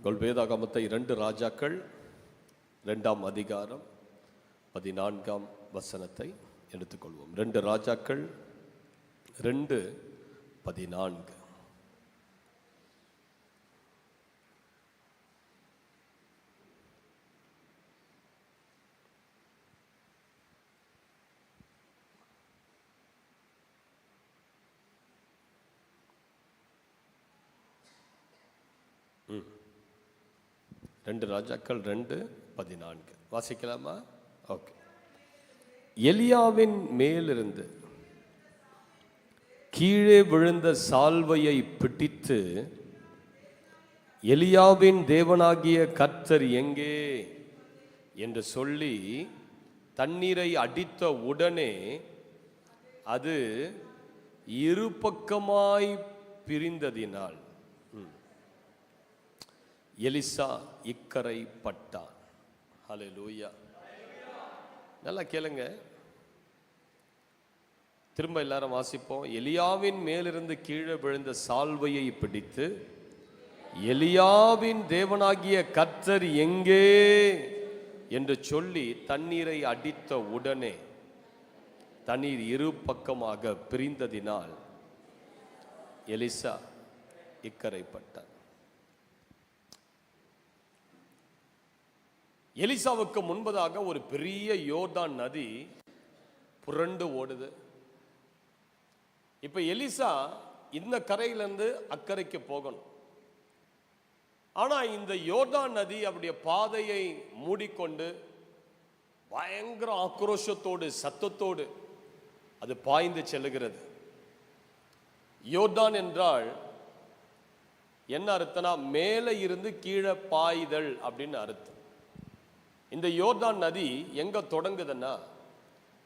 உங்கள் வேதாகமத்தை 2 ராஜாக்கள் 2ஆம் அதிகாரம் 14ஆம் வசனத்தை எடுத்துக்கொள்வோம். 2 ராஜாக்கள் 2:14. ரெண்டு ராஜாக்கள் 2:14 வாசிக்கலாமா? ஓகே. எலியாவின் மேலிருந்து கீழே விழுந்த சால்வையை பிடித்து, எலியாவின் தேவனாகிய கர்த்தர் எங்கே என்று சொல்லி தண்ணீரை அடித்த உடனே அது இரு பக்கமாய் பிரிந்ததினால் எலிசா இக்கரை பட்டான். ஹல்லேலூயா. நல்லா கேளுங்க, திரும்ப எல்லாரும் வாசிப்போம். எலியாவின் மேலிருந்து கீழே விழுந்த சால்வையை பிடித்து, எலியாவின் தேவனாகிய கர்த்தர் எங்கே என்று சொல்லி தண்ணீரை அடித்த உடனே தண்ணீர் இரு பக்கமாக பிரிந்ததினால் எலிசா இக்கரை பட்டான். எலிசாவுக்கு முன்பதாக ஒரு பெரிய யோர்தான் நதி புரண்டு ஓடுது. இப்ப எலிசா இந்த கரையிலிருந்து அக்கறைக்கு போகணும். ஆனா இந்த யோர்தான் நதி அவருடைய பாதையை மூடிக்கொண்டு பயங்கர ஆக்ரோஷத்தோடு சத்தத்தோடு அது பாய்ந்து செல்லுகிறது. யோர்தான் என்றால் என்ன அர்த்தம்னா மேலே இருந்து கீழே பாய்தல் அப்படின்னு அர்த்தம். இந்த யோர்தான் நதி எங்க தொடங்குதுன்னா,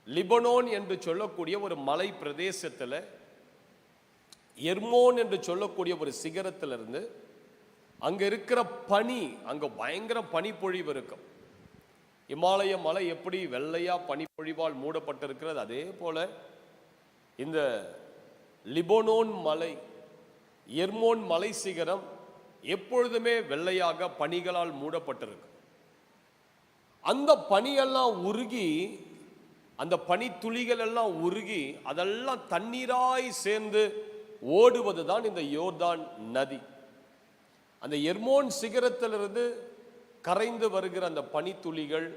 லிபனோன் என்று சொல்லக்கூடிய ஒரு மலை பிரதேசத்தில் எர்மோன் என்று சொல்லக்கூடிய ஒரு சிகரத்திலிருந்து அங்க இருக்கிற பனி, அங்க பயங்கர பனிப்பொழிவு இருக்கும். இமாலய மலை எப்படி வெள்ளையா பனிப்பொழிவால் மூடப்பட்டிருக்கிறது, அதே போல இந்த லிபனோன் மலை, எர்மோன் மலை சிகரம் எப்பொழுதுமே வெள்ளையாக பனிகளால் மூடப்பட்டிருக்கு. அந்த பனியெல்லாம் உருகி, அந்த பனி துளிகள் எல்லாம் உருகி அதெல்லாம் தண்ணீராய் சேர்ந்து ஓடுவதுதான் இந்த யோர்தான் நதி. அந்த எர்மோன் சிகரத்திலிருந்து கரைந்து வருகிற அந்த பனி துளிகள்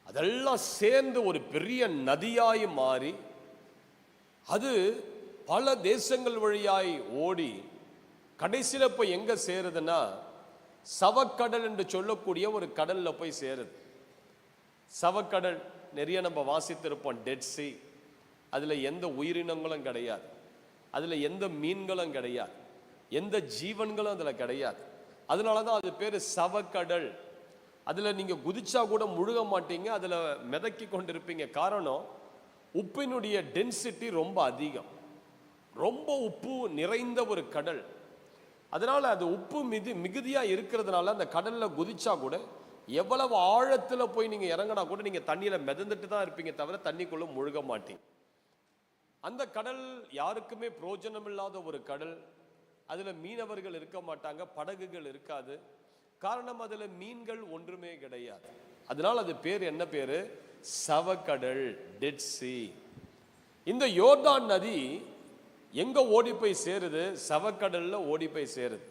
அதெல்லாம் சேர்ந்து ஒரு பெரிய நதியாய் மாறி அது பல தேசங்கள் வழியாய் ஓடி கடைசியில் போய் எங்க சேருதுன்னா, சவக்கடல் என்று சொல்லக்கூடிய ஒரு கடல்ல போய் சேருது. சவக்கடல் நிறைய நம்ம வாசித்திருப்போம். டெட் சி, அதுல எந்த உயிரினங்களும் கிடையாது, அதுல எந்த மீன்களும் கிடையாது, எந்த ஜீவன்களும் அதுல கிடையாது. அதனாலதான் அது பேரு சவக்கடல். அதுல நீங்க குதிச்சா கூட முழுக மாட்டீங்க, அதுல மிதக்கி கொண்டிருப்பீங்க. காரணம், உப்பினுடைய டென்சிட்டி ரொம்ப அதிகம், ரொம்ப உப்பு நிறைந்த ஒரு கடல். அதனால அது உப்பு மிகுதியா இருக்கிறதுனால அந்த கடல்ல குதிச்சா கூட எவ்வளவு ஆழத்துல போய் நீங்க இறங்கினா கூட நீங்க தண்ணியில மிதந்துட்டு தான் இருப்பீங்க, தவிர தண்ணிக்குள்ள முழுக மாட்டீங்க. அந்த கடல் யாருக்குமே பிரயோஜனம் இல்லாத ஒரு கடல். அதுல மீனவர்கள் இருக்க மாட்டாங்க, படகுகள் இருக்காது. காரணம், அதுல மீன்கள் ஒன்றுமே கிடையாது. அதனால அது பேர் என்ன பேரு? சவக்கடல், டெட் சி. இந்த யோர்தான் நதி எங்க ஓடி போய் சேருது? சவக்கடல்ல ஓடி போய் சேருது.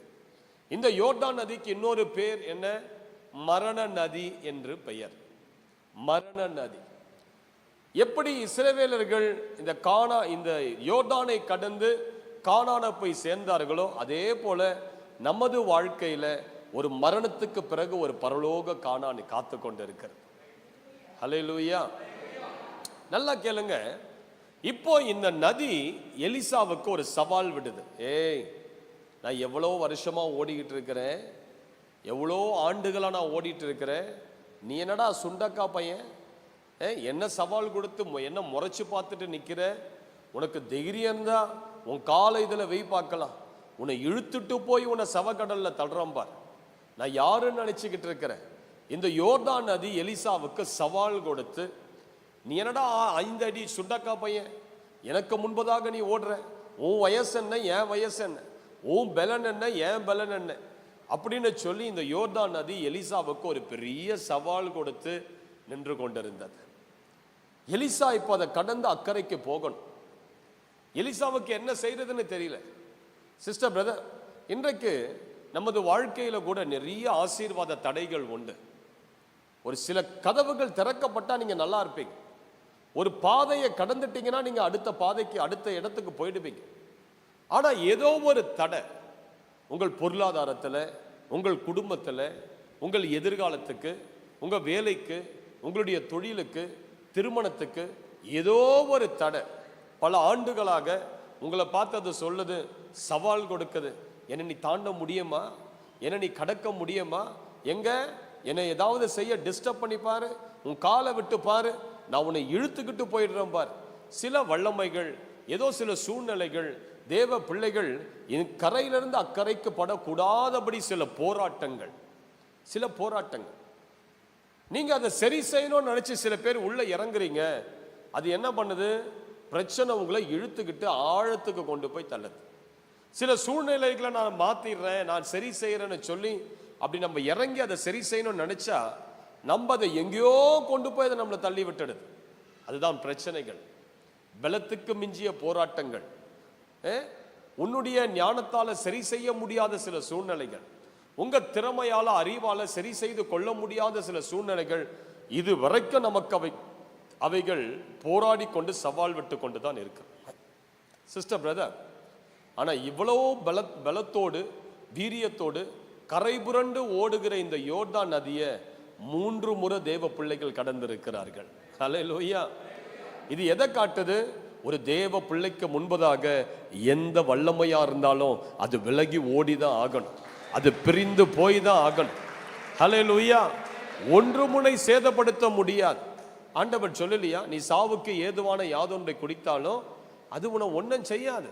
இந்த யோர்தான் நதிக்கு இன்னொரு பேர் என்ன? மரண நதி என்று பெயர். மரண நதி. எப்படி இஸ்ரவேலர்கள் இந்த யோர்தானை கடந்து கானானை போய் சேர்ந்தார்களோ, அதே போல நமது வாழ்க்கையில ஒரு மரணத்துக்கு பிறகு ஒரு பரலோக கானானை காத்து கொண்டு இருக்கிறது. ஹல்லேலூயா. நல்லா கேளுங்க. இப்போ இந்த நதி எலிசாவுக்கு ஒரு சவால் விடுது. ஏய், நான் எவ்வளோ வருஷமா ஓடிக்கிட்டு இருக்கிறேன், எவ்வளோ ஆண்டுகளா நான் ஓடிட்டு இருக்கிறேன், நீ என்னடா சுண்டக்கா பையன், என்ன சவால் கொடுத்து என்ன முறைச்சு பார்த்துட்டு நிக்கிற? உனக்கு தைரியம் இருந்தா உன் காலை இதுல வெய் பார்க்கலாம், உன்னை இழுத்துட்டு போய் உன்னை சவக்கடல்ல தள்ளுறான் பார். நான் யாருன்னு நினைச்சுக்கிட்டு இருக்கிறேன். இந்த யோர்தான் நதி எலிசாவுக்கு சவால் கொடுத்து, நீ என்னடா 5 அடி சுண்டக்கா பையன், எனக்கு முன்பதாக நீ ஓடுற, உன் வயசு என்ன, என் வயசு என்ன, உன் பலன் என்ன, என் பலன் என்ன அப்படின்னு சொல்லி இந்த யோர்தான் நதி எலிசாவுக்கு ஒரு பெரிய சவால் கொடுத்து நின்று கொண்டிருந்தது. எலிசா இப்போ அதை கடந்து அக்கறைக்கு போகணும். எலிசாவுக்கு என்ன செய்யறதுன்னு தெரியல. சிஸ்டர் பிரதர், இன்றைக்கு நமது வாழ்க்கையில கூட நிறைய ஆசீர்வாத தடைகள் உண்டு. ஒரு சில கதவுகள் திறக்கப்பட்டா நீங்க நல்லா இருப்பீங்க. ஒரு பாதையை கடந்துட்டீங்கன்னா நீங்க அடுத்த பாதைக்கு, அடுத்த இடத்துக்கு போயிடுவீங்க. ஆனா ஏதோ ஒரு தடை உங்கள் பொருளாதாரத்துல, உங்கள் குடும்பத்துல, உங்கள் எதிர்காலத்துக்கு, உங்க வேலைக்கு, உங்களுடைய தொழிலுக்கு, திருமணத்துக்கு ஏதோ ஒரு தடை பல ஆண்டுகளாக உங்களை பார்த்து அது சொல்லுது, சவால் கொடுக்குது. என்னை நீ தாண்ட முடியுமா? என்னை நீ கடக்க முடியுமா? எங்க என்னை ஏதாவது செய்ய டிஸ்டர்ப் பண்ணி பாரு, உன் காலை விட்டு பாரு, நான் உன்னை இழுத்துக்கிட்டு போயிடுறேன் பார். சில வல்லமைகள், ஏதோ சில சூழ்நிலைகள், தேவ பிள்ளைகள் கரையிலிருந்து அக்கறைக்கு படக்கூடாதபடி சில போராட்டங்கள், சில போராட்டங்கள். நீங்க அதை சரி செய்யணும்னு நினைச்சு சில பேர் உள்ள இறங்குறீங்க. அது என்ன பண்ணுது? பிரச்சனை உங்களை இழுத்துக்கிட்டு ஆழத்துக்கு கொண்டு போய் தள்ளுது. சில சூழ்நிலைகளை நான் மாத்திடுறேன், நான் சரி செய்யறேன்னு சொல்லி அப்படி நம்ம இறங்கி அதை சரி செய்யணும்னு நினைச்சா நம்ம அதை எங்கேயோ கொண்டு போய் அதை நம்மளை தள்ளி விட்டுடுது. அதுதான் பிரச்சனைகள், பலத்துக்கு மிஞ்சிய போராட்டங்கள், உன்னுடைய ஞானத்தால சரி செய்ய முடியாத சில சூழ்நிலைகள், உங்க திறமையால அறிவால சரி செய்து கொள்ள முடியாத சில சூழ்நிலைகள். இது வரைக்கும் நமக்கு அவைகள் போராடி கொண்டு சவால் விட்டு கொண்டு தான் இருக்கு சிஸ்டர் பிரதர். ஆனா இவ்வளவு பலத்தோடு வீரியத்தோடு கரை புரண்டு ஓடுகிற இந்த யோர்தான் நதியை 3 முறை தேவ பிள்ளைகள் கடந்திருக்கிறார்கள். ஹல்லேலூயா. இது எதை காட்டுது? ஒரு தேவ பிள்ளைக்கு முன்பதாக எந்த வல்லமையா இருந்தாலும் அது விலகி ஓடிதான் ஆகணும், அது பிரிந்து போய் தான் ஆகணும். ஹல்லேலூயா. ஒன்று முனை சேதப்படுத்த முடியாது. ஆண்டவர் சொல்லலையா, நீ சாவுக்கு ஏதுவான யாதொன்றை குடித்தாலும் அது உன்னை ஒன்றும் செய்யாது.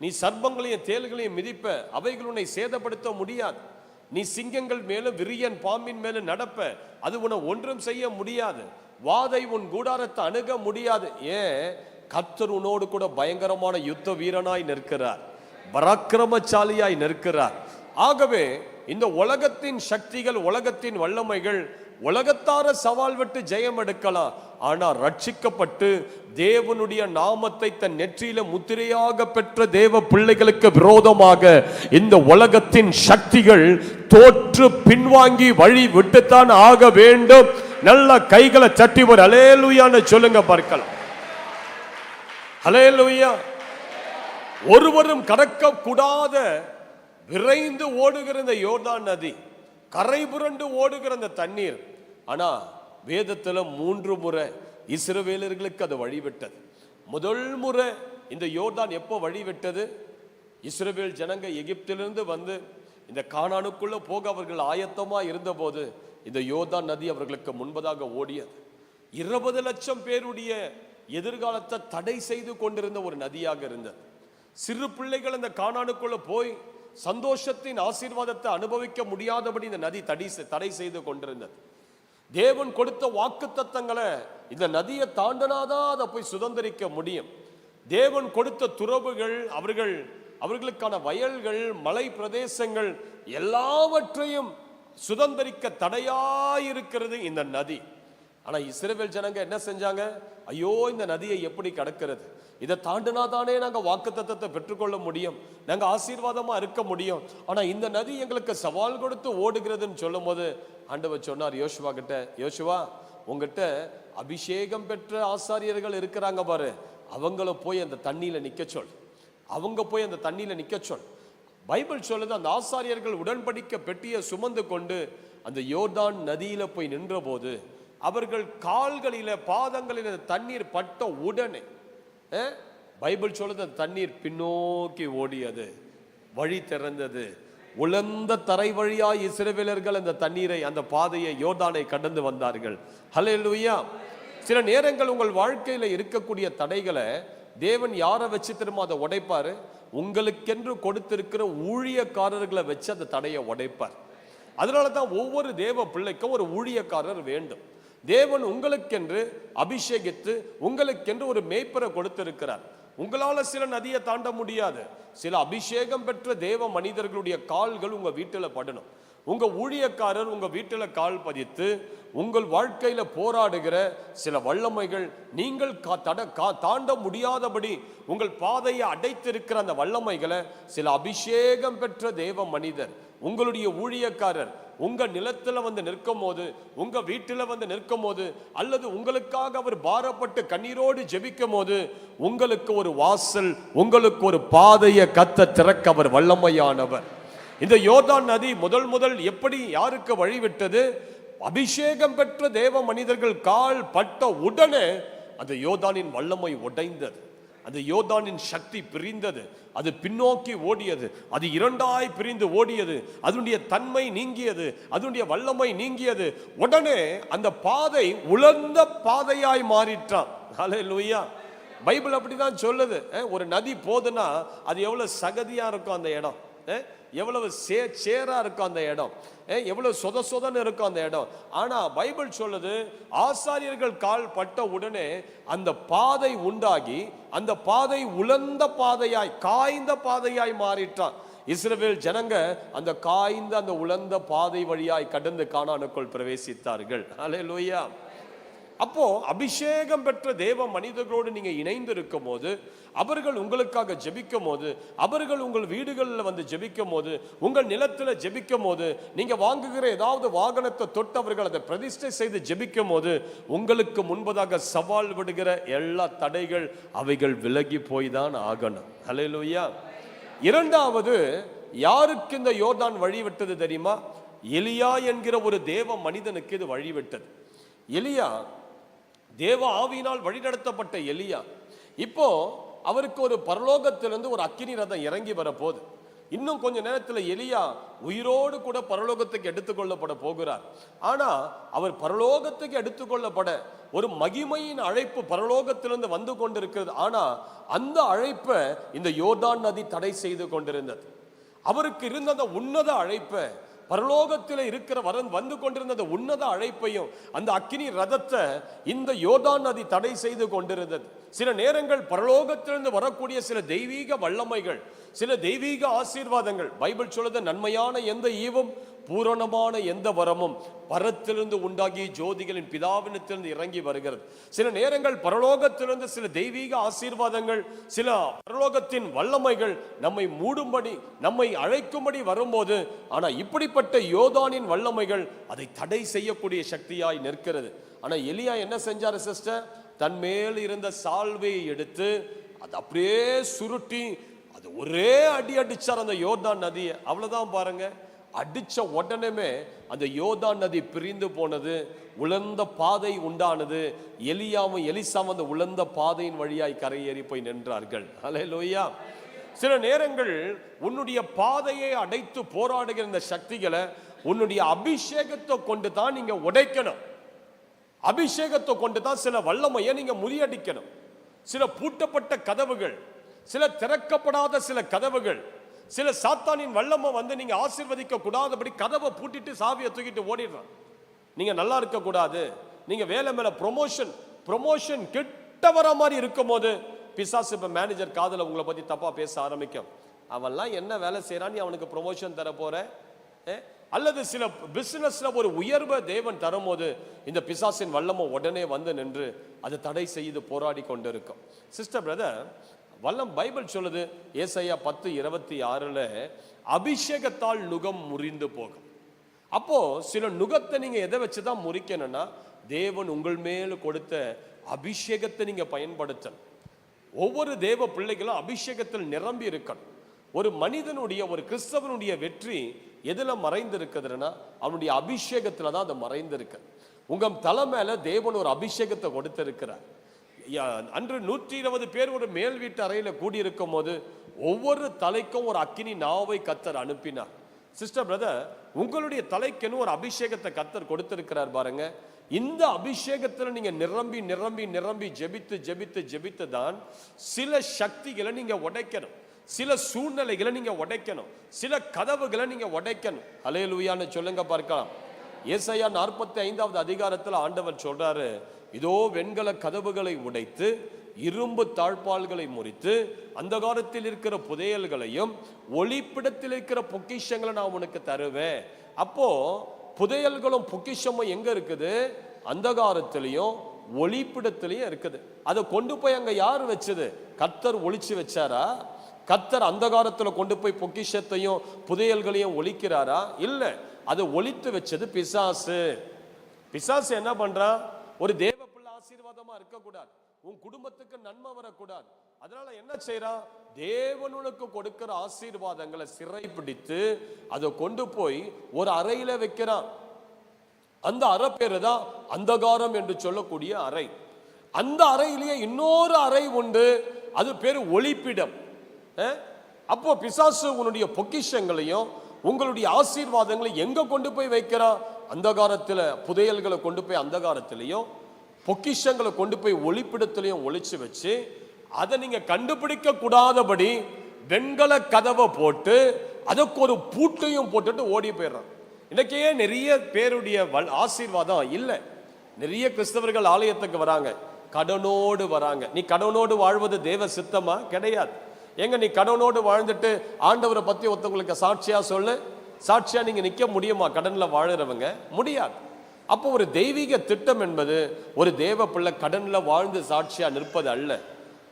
நீ சர்ப்பங்களையும் தேள்களையும் மிதிப்ப, அவைகள் உன்னை சேதப்படுத்த முடியாது. நீ சிங்கங்கள் மேலும் விரியன் பாம்பின் மேலும் நடப்ப, அது உன்னை ஒன்றும் செய்ய முடியாது. வாதை உன் கூடாரத்தை அணுக முடியாது. ஏன்? கர்த்தர் உன்னோடு கூட பயங்கரமான யுத்த வீரனாய் நிற்கிறார், பராக்கிரமசாலியாய் நிற்கிறார். ஆகவே இந்த உலகத்தின் சக்திகள், உலகத்தின் வல்லமைகள் உலகத்தார சவால் விட்டு ஜெயம் எடுக்கலாம். ஆனா ரட்சிக்கப்பட்டு தேவனுடைய நாமத்தை தன் நெற்றியில முத்திரையாக பெற்ற தேவ பிள்ளைகளுக்கு விரோதமாக இந்த உலகத்தின் சக்திகள் தோற்று பின்வாங்கி வழி விட்டுத்தான் ஆக வேண்டும். நல்ல கைகளை தட்டி ஒரு ஹல்லேலூயான்னு சொல்லுங்க பார்க்கலாம். ஹல்லேலூயா. ஒருவரும் கடக்க கூடாத விரைந்து ஓடுகிற இந்த யோர்தான் நதி, கரை புரண்டு ஓடுகிற அந்த தண்ணீர். ஆனா வேதத்துல 3 முறை இஸ்ரவேலர்களுக்கு அது வழிவிட்டது. முதல் முறை இந்த யோர்தான் எப்போ வழிவிட்டது? இஸ்ரவேல் ஜனங்க எகிப்திலிருந்து வந்து இந்த கானானுக்குள்ள போக அவர்கள் ஆயத்தமா இருந்த போது இந்த யோர்தான் நதி அவர்களுக்கு முன்பதாக ஓடியது. 20 லட்சம் பேருடைய எதிர்காலத்தை தடை செய்து கொண்டிருந்த ஒரு நதியாக இருந்தது. சிறு பிள்ளைகள் இந்த கானானுக்குள்ள போய் சந்தோஷத்தின் ஆசீர்வாதத்தை அனுபவிக்க முடியாதபடி இந்த நதி தடை செய்து கொண்டிருந்தது. தேவன் கொடுத்த வாக்கு தத்தங்களை இந்த நதியை தாண்டனாதான் அதை போய் சுதந்திரிக்க முடியும். தேவன் கொடுத்த துறவுகள், அவர்களுக்கான வயல்கள், மலை பிரதேசங்கள் எல்லாவற்றையும் சுதந்திரிக்க தடையாயிருக்கிறது இந்த நதி. ஆனா இஸ்ரவேல் ஜனங்க என்ன செஞ்சாங்க? ஐயோ, இந்த நதியை எப்படி கடக்கிறது? இதை தாண்டினாதானே நாங்க வாக்கு தத்தத்தை பெற்றுக்கொள்ள முடியும், நாங்க ஆசீர்வாதமா இருக்க முடியும். ஆனா இந்த நதி எங்களுக்கு சவால் கொடுத்து ஓடுகிறதுன்னு சொல்லும் போது ஆண்டவர் சொன்னார் யோசுவா கிட்ட, யோசுவா, உங்ககிட்ட அபிஷேகம் பெற்ற ஆசாரியர்கள் இருக்கிறாங்க பாரு, அவங்கள போய் அந்த தண்ணியில நிக்க சொல், அவங்க போய் அந்த தண்ணியில நிக்க சொல். பைபிள் சொல்லுது, அந்த ஆசாரியர்கள் உடன்படிக்கை பெட்டியை சுமந்து கொண்டு அந்த யோர்தான் நதியில போய் நின்ற போது அவர்கள் கால்களில பாதங்களில் தண்ணீர் பட்ட உடனே பைபிள் சொல்லுது அந்த தண்ணீர் பின்னோக்கி ஓடியது, வழி திறந்தது. உலர்ந்த தரை வழியாய் இஸ்ரவேலர்கள் அந்த தண்ணீரை, அந்த பாதையை, யோர்தானை கடந்து வந்தார்கள். ஹல்லேலூயா. சில நேரங்கள் உங்கள் வாழ்க்கையில இருக்கக்கூடிய தடைகளை தேவன் யாரை வச்சு திரும்ப அதை உடைப்பாரு? உங்களுக்கென்று கொடுத்திருக்கிற ஊழியக்காரர்களை வச்சு அந்த தடையை உடைப்பார். அதனாலதான் ஒவ்வொரு தேவ பிள்ளைக்கும் ஒரு ஊழியக்காரர் வேண்டும். தேவன் உங்களுக்கென்று அபிஷேகித்து உங்களுக்கென்று ஒரு மேய்ப்பரை கொடுத்திருக்கிறார். உங்களால சில நதியை தாண்ட முடியாது, சில அபிஷேகம் பெற்ற தேவ மனிதர்களுடைய கால்கள் உங்க வீட்டில் படணும். உங்க ஊழியக்காரர் உங்க வீட்டில் கால் பதித்து உங்கள் வாழ்க்கையில போராடுகிற சில வல்லமைகள், நீங்கள் தாண்ட முடியாதபடி உங்கள் பாதையை அடைத்திருக்கிற அந்த வல்லமைகளை சில அபிஷேகம் பெற்ற தேவ மனிதர், உங்களுடைய ஊழியக்காரர் உங்க நிலத்துல வந்து நிற்கும் போது, உங்க வீட்டில வந்து நிற்கும் போது, அல்லது உங்களுக்காக அவர் பாரப்பட்டு கண்ணீரோடு ஜெபிக்கும் போது, உங்களுக்கு ஒரு வாசல், உங்களுக்கு ஒரு பாதையை கத்த திறக்க அவர் வல்லமையானவர். இந்த யோர்தான் நதி முதல் எப்படி யாருக்கு வழிவிட்டது? அபிஷேகம் பெற்ற தேவ மனிதர்கள் கால் பட்ட உடனே அந்த யோர்தானின் வல்லமை உடைந்தது, அந்த யோர்தானின் சக்தி பிரிந்தது, அது பின்னோக்கி ஓடியது, அது இரண்டாய் பிரிந்து ஓடியது, அதனுடைய தன்மை நீங்கியது, அதனுடைய வல்லமை நீங்கியது. உடனே அந்த பாதை உலர்ந்த பாதையாய் மாறிட்டான். ஹல்லேலூயா. பைபிள் அப்படிதான் சொல்லுது. ஒரு நதி போதுன்னா அது எவ்வளவு சகதியா இருக்கும் அந்த இடம், எவ்வளவு சேரா இருக்கும் அந்த இடம், எவ்வளவு சொதன்னு இருக்கும் அந்த இடம். ஆனா பைபிள் சொல்லுது, ஆசாரியர்கள் கால் பட்ட உடனே அந்த பாதை உண்டாகி அந்த பாதை உலர்ந்த பாதையாய், காய்ந்த பாதையாய் மாறிட்டான். இஸ்ரவேல் ஜனங்க அந்த காய்ந்த அந்த உலர்ந்த பாதை வழியாய் கடந்து கானானுக்குள் பிரவேசித்தார்கள். ஹல்லேலூயா. அப்போ அபிஷேகம் பெற்ற தேவ மனிதர்களோடு நீங்க இணைந்து இருக்கும் போது, அவர்கள் உங்களுக்காக ஜெபிக்கும் போது, அவர்கள் உங்கள் வீடுகளில் வந்து ஜெபிக்கும் போது, உங்கள் நிலத்தில் ஜெபிக்கும் போது, நீங்க வாங்குகிற ஏதாவது வாகனத்தை தொட்டு அவர்கள் அதை பிரதிஷ்டை செய்து ஜெபிக்கும் போது, உங்களுக்கு முன்பதாக சவால் விடுகிற எல்லா தடைகள் அவைகள் விலகி போய் தான் ஆகணும். ஹல்லேலூயா. இரண்டாவது, யாருக்கு இந்த யோர்தான் வழிவிட்டது தெரியுமா? எலியா என்கிற ஒரு தேவ மனிதனுக்கு இது வழிவிட்டது. எலியா தேவ ஆவியினால் வழிநடத்தப்பட்ட எலியா, இப்போ அவருக்கு ஒரு பரலோகத்திலிருந்து ஒரு அக்கினி ரதம் இறங்கி வரப்போகுது. இன்னும் கொஞ்ச நேரத்தில் எலியா உயிரோடு கூட பரலோகத்துக்கு எடுத்துக்கொள்ளப்பட போகிறார். ஆனா அவர் பரலோகத்துக்கு எடுத்துக்கொள்ளப்பட ஒரு மகிமையின் அழைப்பு பரலோகத்திலிருந்து வந்து கொண்டிருக்கிறது. ஆனா அந்த அழைப்பை இந்த யோர்தான் நதி தடை செய்து கொண்டிருந்தது. அவருக்கு இருந்த அந்த உன்னத அழைப்பை, பரலோகத்தில் இருக்கிற வந்து கொண்டிருந்த உன்னத அழைப்பையும் அந்த அக்கினி ரதத்தை இந்த யோர்தான் நதி தடை செய்து கொண்டிருந்தது. சில நேரங்கள் பரலோகத்திலிருந்து வரக்கூடிய சில தெய்வீக வல்லமைகள், சில தெய்வீக ஆசீர்வாதங்கள், பைபிள் சொல்லுது, நன்மையான எந்த ஈவும் பூரணமான எந்த வரமும் பரத்திலிருந்து உண்டாகி ஜோதிகளின் பிதாவினத்திலிருந்து இறங்கி வருகிறது. சில நேரங்கள் பரலோகத்திலிருந்து சில தெய்வீக ஆசீர்வாதங்கள், சில பரலோகத்தின் வல்லமைகள் நம்மை மூடும்படி, நம்மை அழைக்கும்படி வரும்போது, ஆனா இப்படிப்பட்ட யோர்தானின் வல்லமைகள் அதை தடை செய்யக்கூடிய சக்தியாய் நிற்கிறது. ஆனா எலியா என்ன செஞ்சாரு சிஸ்டர்? தன் மேல் இருந்த சால்வையை எடுத்து அது அப்படியே சுருட்டி அது ஒரே அடி அடிச்சார் அந்த யோர்தான் நதியை. அவ்வளவுதான் பாருங்க. அடிச்ச உடனே அந்த யோர்தான் நதி பிரிந்து போனது, உலர்ந்த பாதை உண்டானது. எலியாவும் எலிசாவும் அந்த உலர்ந்த பாதையின் வழியாய் கரையேறி போய் நின்றார்கள். ஹல்லேலூயா. சில நேரங்கள் உன்னுடைய பாதையை அடைத்து போராடுகிற இந்த சக்திகளை உன்னுடைய அபிஷேகத்தை கொண்டு தான் நீங்க உடைக்கணும். அபிஷேகத்தை கொண்டு தான் சில வல்லமையை நீங்க முறியடிக்கணும். சில பூட்டப்பட்ட கதவுகள், சில திறக்கப்படாத சில கதவுகள், சில சாத்தானின் வல்லமை வந்து நீங்க ஆசீர்வதிக்க கூடாதபடி கதவை பூட்டிட்டு சாவியை தூக்கிட்டு ஓடிடுறான். நீங்க நல்லா இருக்க கூடாது, நீங்க வேலை மேல ப்ரொமோஷன் கிட்ட வர மாதிரி இருக்கும் போது பிசாசு இப்ப மேனேஜர் காதுல உங்களை பத்தி தப்பா பேச ஆரம்பிக்கும். அவன்லாம் என்ன வேலை செய்யறான், அவனுக்கு ப்ரொமோஷன் தர போற, அல்லது சில பிசினஸ்ல ஒரு உயர்வை தேவன் தரும்போது இந்த பிசாசின் வல்லமை உடனே வந்து நின்று அதை தடை செய்து போராடி கொண்டிருக்கும். சிஸ்டர் பிரதர், பைபிள் சொல்லுது, ஏசாயா 10:26 அபிஷேகத்தால் நுகம் முறிந்து போகும். அப்போ சில நுகத்தை நீங்க எதை வச்சுதான் முறிக்கணும்னா, தேவன் உங்கள் மேல கொடுத்த அபிஷேகத்தை நீங்க பயன்படுத்தணும். ஒவ்வொரு தேவ பிள்ளைகளும் அபிஷேகத்தில் நிரம்பி இருக்கணும். ஒரு மனிதனுடைய, ஒரு கிறிஸ்தவனுடைய வெற்றி எதுல மறைந்திருக்குதுன்னா அவனுடைய அபிஷேகத்துல தான் அது மறைந்திருக்கு. உங்க தலை மேல தேவன் ஒரு அபிஷேகத்தை கொடுத்திருக்கிறார். அன்று 120 பேர் ஒரு மேல் வீட்டு அறையில கூடியிருக்கும் போது ஒவ்வொரு தலைக்கும் ஒரு அக்கினி நாவை கர்த்தர் அனுப்பினார். சிஸ்டர் பிரதர், உங்களுடைய தலைக்குன்னு ஒரு அபிஷேகத்தை கர்த்தர் கொடுத்திருக்கிறார் பாருங்க. இந்த அபிஷேகத்துல நீங்க நிரம்பி நிரம்பி நிரம்பி ஜெபித்து ஜெபித்து ஜெபித்து தான் சில சக்திகளை நீங்க உடைக்கணும், சில சூழ்நிலைகளை நீங்க உடைக்கணும், சில கதவுகளை நீங்க உடைக்கணும். ஹல்லேலூயான்னு சொல்லுங்க பார்க்கலாம். ஏசாயா 45 அதிகாரத்தில் ஆண்டவர் சொல்றாரு, இதோ வெண்கல கதவுகளை உடைத்து இரும்பு தாழ்பால்களை முறித்து அந்த காலத்தில் இருக்கிற புதையல்களையும் ஒளிப்பிடத்தில் இருக்கிற பொக்கிஷங்களை நான் உனக்கு தருவேன். அப்போ புதையல்களும் பொக்கிஷமும் எங்க இருக்குது? அந்த காலத்திலையும் ஒளிப்பிடத்திலையும் இருக்குது. அதை கொண்டு போய் அங்க யார் வச்சது? கர்த்தர் ஒளிச்சு வச்சாரா? கர்த்தர் அந்த காலத்துல கொண்டு போய் பொக்கிஷத்தையும் புதையல்களையும் ஒளிக்கிறாரா? இல்ல, அதை ஒளித்து வச்சது பிசாசு. பிசாசு என்ன பண்றான்? ஒரு தேவ பிள்ளை ஆசீர்வாதமா இருக்கக்கூடாது, உன் குடும்பத்துக்கு நன்மை வரக்கூடாது. அதனால என்ன செய்யறான்? தேவனுக்கு கொடுக்கிற ஆசீர்வாதங்களை சிறை பிடித்து அதை கொண்டு போய் ஒரு அறையில வைக்கிறான். அந்த அறை பேரு தான் அந்தகாரம் என்று சொல்லக்கூடிய அறை. அந்த அறையிலேயே இன்னொரு அறை உண்டு, அது பேரு ஒளிப்பிடம். அப்போ பிசாசு உன்னுடைய பொக்கிஷங்களையும் உங்களுடைய ஆசீர்வாதங்களை எங்க கொண்டு போய் வைக்கிறான்? அந்தகாரத்துல புதையல்களை கொண்டு போய் அந்தகாரத்திலையும் பொக்கிஷங்களை கொண்டு போய் ஒளிப்பிடத்திலையும் ஒளிச்சு வச்சு அதை நீங்க கண்டுபிடிக்க கூடாதபடி வெண்கல கதவை போட்டு அதுக்கு ஒரு பூட்டையும் போட்டுட்டு ஓடி போயிடுறான். இன்னைக்கே நிறைய பேருடைய ஆசீர்வாதம் இல்லை. நிறைய கிறிஸ்தவர்கள் ஆலயத்துக்கு வராங்க, கடனோடு வராங்க. நீ கடனோடு வாழ்வது தேவ சித்தமா? கிடையாது. எங்க நீ கடனோடு வாழ்ந்துட்டு ஆண்டவரை பத்தி ஒருத்தவங்களுக்கு சாட்சியா சொல்லு. சாட்சியா நீங்க நிக்க முடியுமா? கடன்ல வாழுறவங்க முடியாது. அப்போ ஒரு தெய்வீக திட்டம் என்பது ஒரு தேவ பிள்ளை கடன்ல வாழ்ந்து சாட்சியா நிற்பது அல்ல.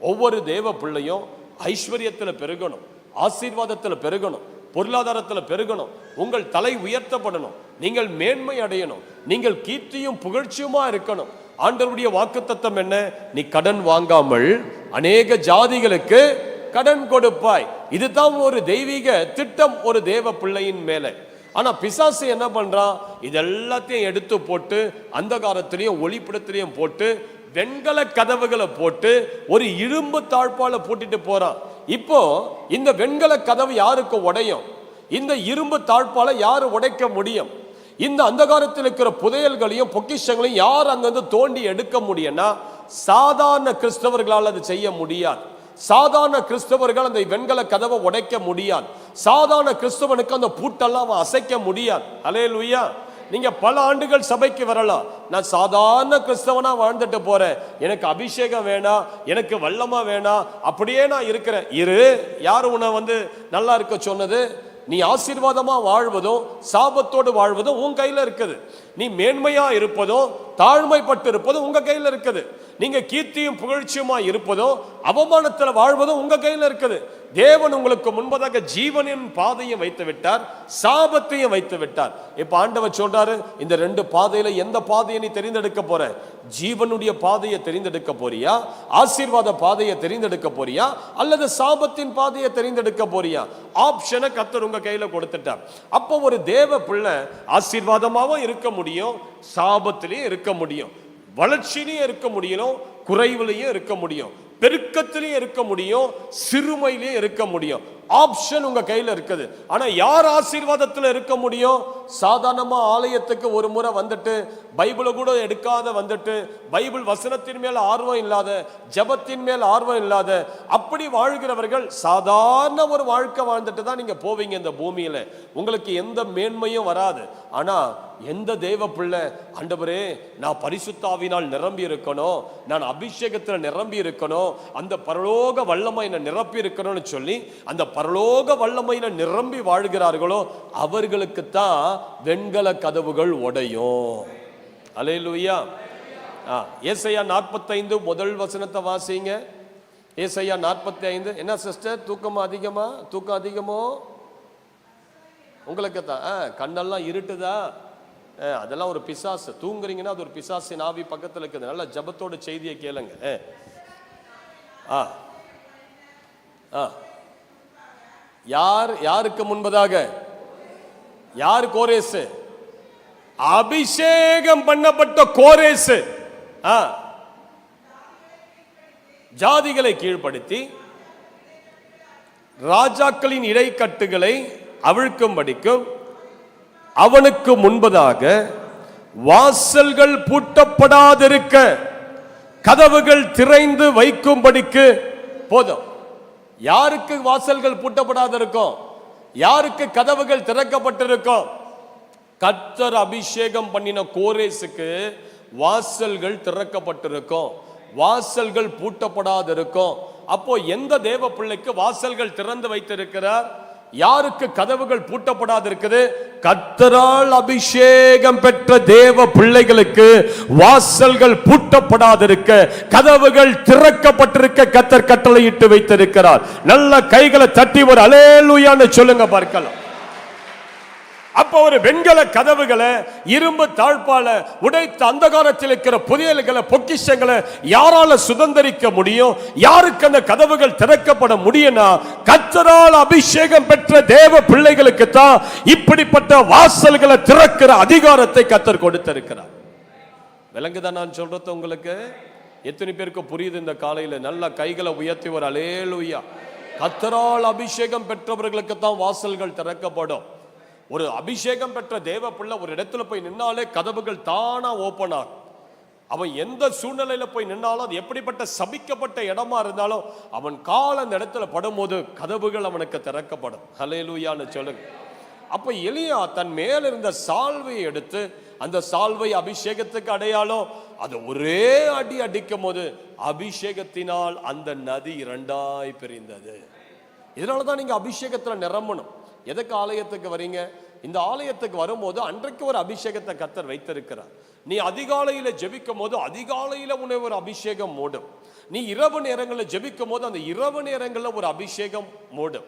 ஒவ்வொரு தேவ பிள்ளையும் ஐஸ்வர்யத்துல பெருகணும், ஆசீர்வாதத்துல பெருகணும், பொருளாதாரத்துல பெருகணும், உங்கள் தலை உயர்த்தப்படணும், நீங்கள் மேன்மை அடையணும், நீங்கள் கீர்த்தியும் புகழ்ச்சியுமா இருக்கணும். ஆண்டவருடைய வாக்குத்தத்தம் என்ன? நீ கடன் வாங்காமல் அநேக ஜாதிகளுக்கு கடன் கொடுப்பாய். இதுதான் ஒரு தெய்வீக திட்டம் ஒரு தேவ பிள்ளையின் மேல. ஆனா பிசாசு என்ன பண்றான்? இதெல்லாத்தையும் எடுத்து போட்டு அந்த காலத்திலையும் ஒளிப்பிடத்திலையும் போட்டு வெண்கல கதவுகளை போட்டு ஒரு இரும்பு தாழ்பால போட்டுட்டு போறான். இப்போ இந்த வெண்கல கதவு யாருக்கு உடையும்? இந்த இரும்பு தாழ்பால யாரு உடைக்க முடியும்? இந்த அந்த காலத்தில் இருக்கிற புதையல்களையும் பொக்கிஷங்களையும் யார் அங்கிருந்து தோண்டி எடுக்க முடியும்னா சாதாரண கிறிஸ்தவர்களால் அது செய்ய முடியாது. சாதாரண கிறிஸ்தவர்கள் அந்த வெண்கல கதவை உடைக்க முடியாது. சாதாரண கிறிஸ்தவனுக்கு அந்த பூட்டெல்லாம் அவன் அசைக்க முடியாது. அல்லேலூயா. நீங்க பல ஆண்டுகள் சபைக்கு வரலாம், நான் சாதாரண கிறிஸ்தவனா வாழ்ந்துட்டு போறேன், எனக்கு அபிஷேகம் வேணாம், எனக்கு வல்லமா வேணாம், அப்படியே நான் இருக்கிறேன். யாரு உன்னை நல்லா இருக்க சொன்னது? நீ ஆசீர்வாதமா வாழ்வதும் சாபத்தோடு வாழ்வதும் உன் கையில இருக்குது. நீ மேன்மையா இருப்பதும் தாழ்மைப்பட்டு இருப்பதும் உங்க கையில இருக்குது. நீங்க கீர்த்தியும் புகழ்ச்சியுமா இருப்பதும் அவமானத்துல வாழ்வதும் உங்க கையில இருக்குது. தேவன் உங்களுக்கு முன்பதாக ஜீவனின் பாதையும் வைத்து விட்டார், சாபத்தையும் வைத்து விட்டார். இப்ப ஆண்டவர் சொல்றாரு, இந்த ரெண்டு பாதையில எந்த பாதையை நீ தெரிந்தெடுக்க போற? ஜீவனுடைய பாதையை தெரிந்தெடுக்க போறியா? ஆசீர்வாத பாதையை தெரிந்தெடுக்க போறியா? அல்லது சாபத்தின் பாதையை தெரிந்தெடுக்க போறியா? ஆப்ஷனை கர்த்தர் உங்க கையில கொடுத்துட்டார். அப்போ ஒரு தேவ பிள்ளை ஆசீர்வாதமாவும் இருக்க முடியும், சாபத்திலையும் இருக்க முடியும், வளர்ச்சியிலையும் இருக்க முடியும், குறைவிலையும் இருக்க முடியும், பெருக்கத்திலையும் இருக்க முடியும், சிறுமையிலையும் இருக்க முடியும். ஆப்ஷன் உங்க கையில இருக்குது. ஆனா யார் ஆசீர்வாதத்துல இருக்க முடியும்? சாதாரணமா ஆலயத்துக்கு ஒரு முறை வந்துட்டு பைபிளை கூட எடுக்காத வந்துட்டு பைபிள் வசனத்தின் மேல் ஆர்வம் இல்லாத, ஜபத்தின் மேல் ஆர்வம் இல்லாத அப்படி வாழ்கிறவர்கள் சாதாரண ஒரு வாழ்க்கை வாழ்ந்துட்டு தான் நீங்க போவீங்க இந்த பூமியில. உங்களுக்கு எந்த மேன்மையும் வராது. ஆனா எந்த தேவ பிள்ளை, ஆண்டவரே நான் பரிசுத்தாவினால் நிரம்பி இருக்கணும், நான் அபிஷேகத்தில் நிரம்பி இருக்கணும், அந்த பரலோக வல்லமை நிரப்பி இருக்கணும்னு சொல்லி அந்த பரலோக வல்லமையில நிரம்பி வாழ்கிறார்களோ அவர்களுக்கு தான் வெண்கல கதவுகள் உடையும். அல்லேலூயா. ஏசாயா 45 முதல் வசனத்தை வாசிங்க. ஏசாயா 45. என்ன சிஸ்டர், தூக்கம் அதிகமோ? உங்களுக்கு தான் கண்ணெல்லாம் இருட்டுதா? அதெல்லாம் ஒரு பிசாசு. தூங்குறீங்கன்னா அது ஒரு பிசாசின் ஆவி பக்கத்தில் இருக்குது. நல்ல ஜபத்தோட செய்தியை கேளுங்க. யாருக்கு முன்பதாக? யார் கோரேசு? அபிஷேகம் பண்ணப்பட்ட கோரேசு. ஜாதிகளை கீழ்ப்படுத்தி ராஜாக்களின் இடைக்கட்டுகளை அவிழ்க்கும்படிக்கும் அவனுக்கு முன்பதாக வாசல்கள் பூட்டப்படாதிருக்க கதவுகள் திறந்து வைக்கும்படிக்கு. போதும். யாருக்கு வாசல்கள் பூட்டப்படாதிருக்கும்? யாருக்கு கதவுகள் திறக்கப்பட்டிருக்கும்? கர்த்தர் அபிஷேகம் பண்ணின கோரேசுக்கு வாசல்கள் திறக்கப்பட்டிருக்கும். வாசல்கள் பூட்டப்படாது இருக்கும். அப்போ எந்த தேவ பிள்ளைக்கு வாசல்கள் திறந்து வைத்திருக்கிறார்? யாருக்கு கதவுகள் பூட்டப்படாது இருக்குது? கர்த்தரால் அபிஷேகம் பெற்ற தேவ பிள்ளைகளுக்கு வாசல்கள் பூட்டப்படாதிருக்க, கதவுகள் திறக்கப்பட்டிருக்க கர்த்தர் கட்டளையிட்டு வைத்திருக்கிறார். நல்ல கைகளை தட்டி ஒரு அல்லேலூயான்னு சொல்லுங்க பார்க்கலாம். அப்ப ஒரு வெண்கல கதவுகளை இரும்பு தாழ்பால உடைத்த அந்தகாரத்தில் இருக்கிற புதையல்களை பொக்கிஷங்களை யாரால சுதந்திரிக்க முடியும்? யாருக்கு அந்த கதவுகள் திறக்கப்பட முடியும்னா கர்த்தரால் அபிஷேகம் பெற்ற தேவ பிள்ளைகளுக்கு தான் இப்படிப்பட்ட வாசல்களை திறக்கிற அதிகாரத்தை கர்த்தர் கொடுத்திருக்கிறார். விளங்குதான் நான் சொல்றது உங்களுக்கு? எத்தனை பேருக்கு புரியுது இந்த காலையில? நல்ல கைகளை உயர்த்தி ஒரு அல்லேலூயா. கர்த்தரால் அபிஷேகம் பெற்றவர்களுக்கு தான் வாசல்கள் திறக்கப்படும். ஒரு அபிஷேகம் பெற்ற தேவ பிள்ளை ஒரு இடத்துல போய் நின்னாலே கதவுகள் தானா ஓபன் ஆகும். அவன் எந்த சூழ்நிலையில போய் நின்னாலும், அது எப்படிப்பட்ட சபிக்கப்பட்ட இடமா இருந்தாலும், அவன் கால் அந்த இடத்துல படும்போது கதவுகள் அவனுக்கு திறக்கப்படும். ஹல்லேலூயான்னு சொல்லுங்க. அப்ப எலியா தன் மேல இருந்த சால்வையை எடுத்து, அந்த சால்வை அபிஷேகத்துக்கு அடையாளம், அது ஒரே அடி அடிக்கும் போது அபிஷேகத்தினால் அந்த நதி இரண்டாய் பிரிந்தது. இதனாலதான் நீங்க அபிஷேகத்துல நிரம்பணும். எதுக்கு ஆலயத்துக்கு வரீங்க? இந்த ஆலயத்துக்கு வரும்போது அன்றைக்கு ஒரு அபிஷேகத்தை கர்த்தர் வைத்திருக்கிறார். நீ அதிகாலையில ஜெபிக்கும் போது அதிகாலையில உன்னை ஒரு அபிஷேகம் மூடும். நீ இரவு நேரங்களில் ஜெபிக்கும் போது அந்த இரவு நேரங்களில் ஒரு அபிஷேகம் மூடும்.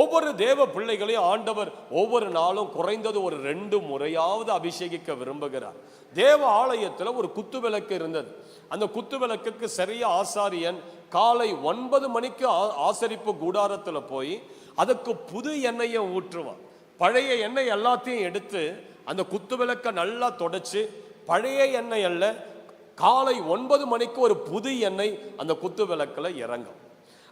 ஒவ்வொரு தேவ பிள்ளைகளையும் ஆண்டவர் ஒவ்வொரு நாளும் குறைந்தது ஒரு 2 முறையாவது அபிஷேகிக்க விரும்புகிறார். தேவ ஆலயத்தில் ஒரு குத்து விளக்கு இருந்தது. அந்த குத்து விளக்குக்கு சரியா ஆசாரியன் காலை 9 மணிக்கு ஆசரிப்பு கூடாரத்தில் போய் அதுக்கு புது எண்ணெயை ஊற்றுவான். பழைய எண்ணெய் எல்லாத்தையும் எடுத்து அந்த குத்து விளக்கை நல்லா தொடச்சு, பழைய எண்ணெய் அல்ல, காலை 9 மணிக்கு ஒரு புது எண்ணெய் அந்த குத்து விளக்குல இறங்கும்.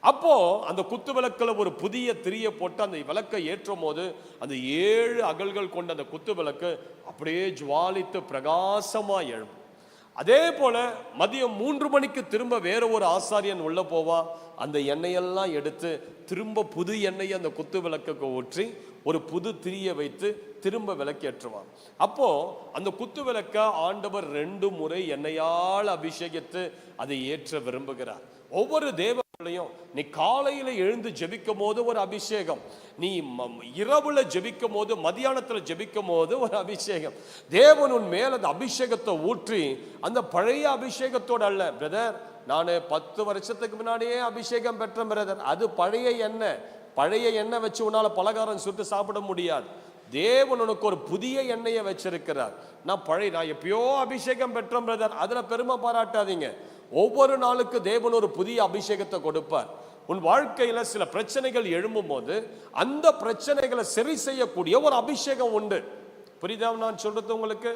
அப்போ அந்த குத்து விளக்குல ஒரு புதிய திரியை போட்டு அந்த விளக்கை ஏற்றும் போது அந்த 7 அகல்கள் கொண்ட அந்த குத்து விளக்கு அப்படியே ஜுவாலித்து பிரகாசமா எழும். அதே போல மதியம் 3 மணிக்கு திரும்ப வேற ஒரு ஆசாரியன் உள்ள போவான். அந்த எண்ணெயெல்லாம் எடுத்து திரும்ப புது எண்ணெயை அந்த குத்து விளக்குக்கு ஊற்றி ஒரு புது திரியை வைத்து திரும்ப விளக்கேற்றுவான். அப்போ அந்த குத்து விளக்க ஆண்டவர் 2 முறை எண்ணெயால் அபிஷேகித்து அதை ஏற்ற விரும்புகிறார். ஒவ்வொரு தேவர்களையும் நீ காலையில எழுந்து ஜெபிக்கும் போது ஒரு அபிஷேகம், நீ இரவுல ஜெபிக்கும் போது, மதியானத்துல ஜெபிக்கும் போது ஒரு அபிஷேகம். தேவன் உன் மேல அந்த அபிஷேகத்தை ஊற்றி, அந்த பழைய அபிஷேகத்தோடு அல்ல பிரதர், நான் 10 வருஷத்துக்கு முன்னாடியே அபிஷேகம் பெற்ற பிரதர், அது பழைய எண்ணெய். பழைய எண்ணெய் வச்சு உன்னால பலகாரம் சுட்டு சாப்பிட முடியாது. தேவன் உனக்கு ஒரு புதிய எண்ணெயை வச்சிருக்கிறார். நான் எப்பயோ அபிஷேகம் பெற்றேன் பிரதர், அதுல பெருமை பாராட்டாதீங்க. ஒவ்வொரு நாளுக்கு தேவன் ஒரு புதிய அபிஷேகத்தை கொடுப்பார். உன் வாழ்க்கையில சில பிரச்சனைகள் எழும்பும் போது அந்த பிரச்சனைகளை சரி செய்யக்கூடிய ஒரு அபிஷேகம் உண்டு. புரியுதா நான் சொல்றது உங்களுக்கு?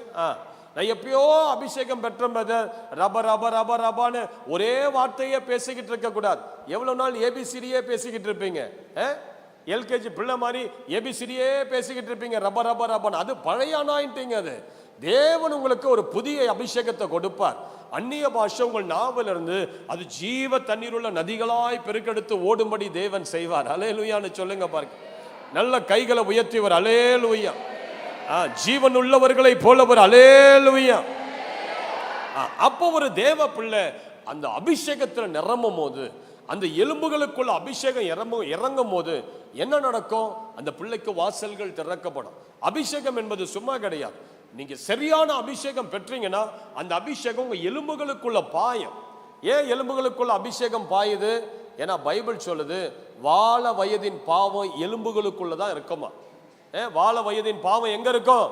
நான் எப்பயோ அபிஷேகம் பெற்ற பிரதர், ரப ரப ரப ரபான்னு ஒரே வார்த்தையே பேசிக்கிட்டு இருக்க கூடாது. எவ்வளவு நாள் ஏபிசிடியே பேசிக்கிட்டு இருப்பீங்க? எல்கேஜி பிள்ளை மாதிரி ஏபிசிடியே பேசிக்கிட்டு இருப்பீங்க, ரப ரப ரபான்னு. அது பழைய அனாயிண்டிங். அது தேவன் உங்களுக்கு ஒரு புதிய அபிஷேகத்தை கொடுப்பார். அந்நிய பாஷை உங்கள் நாவல் இருந்து அது ஜீவ தண்ணீர் உள்ள நதிகளாய் பெருக்கெடுத்து ஓடும்படி தேவன் செய்வார். அல்லேலூயான்னு சொல்லுங்க பாருங்க. நல்ல கைகளை உயர்த்திவர். அல்லேலூயா. ஜீவன் உள்ளவர்களை போலவர். அல்லேலூயா. அப்போ ஒரு தேவ பிள்ளை அந்த அபிஷேகத்துல நிரம்பும் போது, அந்த எலும்புகளுக்குள்ள அபிஷேகம் இறங்கும் போது என்ன நடக்கும்? அந்த பிள்ளைக்கு வாசல்கள் திறக்கப்படும். அபிஷேகம் என்பது சும்மா கிடையாது. நீங்க சரியான அபிஷேகம் பெற்றீங்கன்னா அந்த அபிஷேகம் உங்க எலும்புகளுக்குள்ள பாயும். ஏன் எலும்புகளுக்குள்ள அபிஷேகம் பாயுது? ஏன்னா பைபிள் சொல்லுது, வாழ வயதின் பாவம் எலும்புகளுக்குள்ளதான் இருக்குமா. வாழ வயதின் பாவம் எங்க இருக்கும்?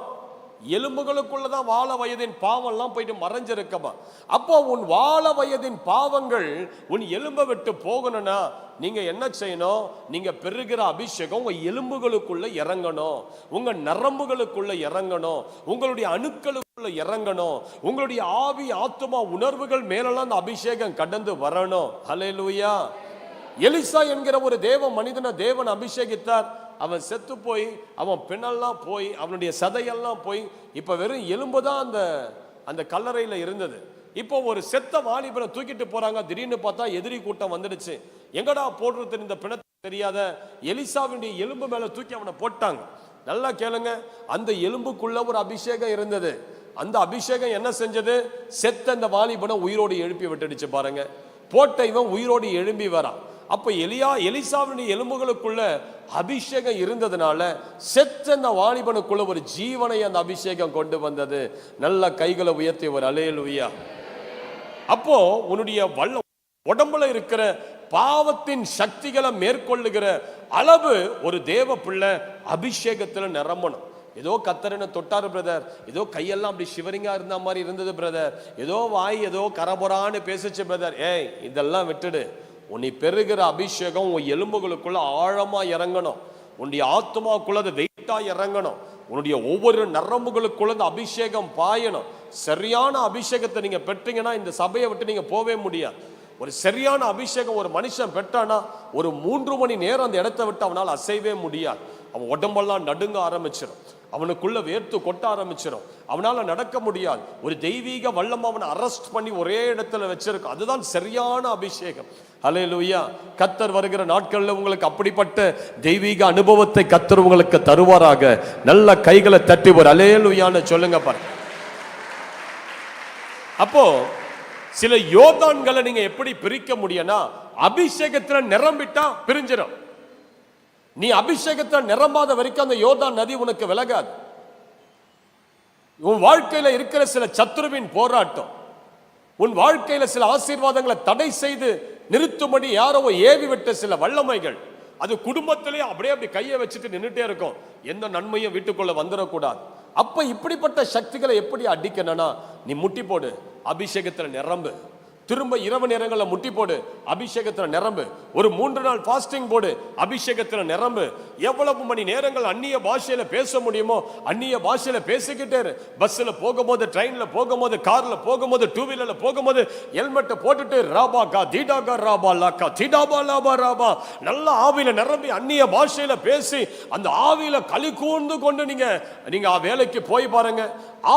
எலும்புகளுக்குள்ளதான் வாழ வயதின் பாவம் எல்லாம் போயிட்டு மறைஞ்சிருக்கமா. அப்போ உன் வாழ வயதின் பாவங்கள் உன் எலும்பை விட்டு போகணும்னா நீங்க என்ன செய்யணும்? நீங்க பெறுகிற அபிஷேகம் உங்க எலும்புகளுக்குள்ள இறங்கணும், உங்க நரம்புகளுக்குள்ள இறங்கணும், உங்களுடைய அணுக்களுக்குள்ள இறங்கணும், உங்களுடைய ஆவி ஆத்துமா உணர்வுகள் மேலெல்லாம் அந்த அபிஷேகம் கடந்து வரணும். ஹல்லேலூயா. எலிசா என்கிற ஒரு தேவ மனிதனை தேவன் அபிஷேகித்தார். அவன் செத்து போய், அவன் பின்னெல்லாம் போய், அவனுடைய சதையெல்லாம் போய், இப்ப வெறும் எலும்புதான் அந்த கல்லறையில இருந்தது. இப்போ ஒரு செத்த வாலிபனை தூக்கிட்டு போறாங்க. திடீர்னு பார்த்தா எதிரி கூட்டம் வந்துடுச்சு. எங்கடா போடுறது இந்த பிணத்தை தெரியாத எலிசாவுடைய எலும்பு மேல தூக்கி அவனை போட்டாங்க. நல்லா கேளுங்க, அந்த எலும்புக்குள்ள ஒரு அபிஷேகம் இருந்தது. அந்த அபிஷேகம் என்ன செஞ்சது? செத்த அந்த வாலிபனை உயிரோடு எழுப்பி விட்டுடுச்சு பாருங்க. போட்ட இவன் உயிரோடு எழும்பி வரான். அப்ப எலிசாவினுடைய எலும்புகளுக்குள்ள அபிஷேகம் இருந்ததுனால செத்த அந்த வாலிபனுக்குள்ள ஒரு ஜீவனை அந்த அபிஷேகம் கொண்டு வந்தது. நல்ல கைகளை உயர்த்தி ஒரு அல்லேலூயா. அப்போ உன்னுடைய உடம்புல இருக்கிற பாவத்தின் சக்திகளை மேற்கொள்ளுகிற அளவு ஒரு தேவ பிள்ளை அபிஷேகத்துல நிரம்பணும். ஏதோ கத்தரனை தொட்டாரு பிரதர், ஏதோ கையெல்லாம் அப்படி ஷிவரிங்கா இருந்த மாதிரி இருந்தது பிரதர், ஏதோ வாய் ஏதோ கரபொரான்னு பேசிச்சு பிரதர். ஏய், இதெல்லாம் விட்டுடு. உன்னை பெறுகிற அபிஷேகம் உன் எலும்புகளுக்குள்ள ஆழமா இறங்கணும். உன்னுடைய ஆத்மாக்குள்ள அது வெயிட்டா இறங்கணும். உன்னுடைய ஒவ்வொரு நரம்புகளுக்குள்ள அந்த அபிஷேகம் பாயணும். சரியான அபிஷேகத்தை நீங்க பெற்றீங்கன்னா இந்த சபையை விட்டு நீங்க போவே முடியாது. ஒரு சரியான அபிஷேகம் ஒரு மனுஷன் பெற்றானா ஒரு 3 மணி நேரம் அந்த இடத்தை விட்டு அவனால் அசைவே முடியாது. அவன் உடம்பெல்லாம் நடுங்க ஆரம்பிச்சிடும், அவனுக்குள்ள வேர்த்து கொட்ட ஆரம்பிச்சிடும், அவனால நடக்க முடியாது. ஒரு தெய்வீக வல்லம் அவனை அரெஸ்ட் பண்ணி ஒரே இடத்துல வச்சிருக்கும். அதுதான் சரியான அபிஷேகம். அல்லேலூயா. கத்தர் வருகிற நாட்கள்ல உங்களுக்கு அப்படிப்பட்ட தெய்வீக அனுபவத்தை கத்தர் உங்களுக்கு தருவாராக. நல்ல கைகளை தட்டி ஒரு அல்லேலூயான்னு சொல்லுங்க பாருங்க. அப்போ சில யோர்தான்களை நீங்க எப்படி பிரிக்க முடியும்னா, அபிஷேகத்துல நிரம்பிட்டா பிரிஞ்சிடும். நீ அபிஷேகத்தை நிரம்பாத வரைக்கும் அந்த யோர்தான் நதி உனக்கு விலகாது. உன் வாழ்க்கையில இருக்கிற சில சத்துருவின் போராட்டம், உன் வாழ்க்கையில சில ஆசீர்வாதங்களை தடை செய்து நிறுத்தும்படி யாரோ ஏவி விட்ட சில வல்லமைகள், அது குடும்பத்திலேயே அப்படியே அப்படி கையை வச்சுட்டு நின்றுட்டே இருக்கும். எந்த நன்மையும் வீட்டுக்குள்ள வந்துடக்கூடாது. அப்ப இப்படிப்பட்ட சக்திகளை எப்படி அடிக்கணும்னா, நீ முட்டி போடு, அபிஷேகத்துல நிரம்பு. திரும்ப இரவு நேரங்களில் முட்டி போடு, அபிஷேகத்துல நிரம்பு. ஒரு 3 நாள் ஃபாஸ்டிங் போடு, அபிஷேகத்துல நிரம்பு. எவ்வளவு மணி நேரங்கள் அந்நிய பாஷையில பேச முடியுமோ அந்நிய பாஷையில பேசிக்கிட்டே இரு. பஸ்ல போகும்போது, ட்ரெயின்ல போகும்போது, கார்ல போகும்போது, 2 வீலர்ல போகும்போது எல்மெட்டை போட்டுட்டு ராபா கா தீடாகா ராபா லாக்கா தீடாபா லாபா ராபா நல்ல ஆவியில நிரம்பி அந்நிய பாஷையில பேசி அந்த ஆவியில களி கூர்ந்து கொண்டு நீங்க வேலைக்கு போய் பாருங்க.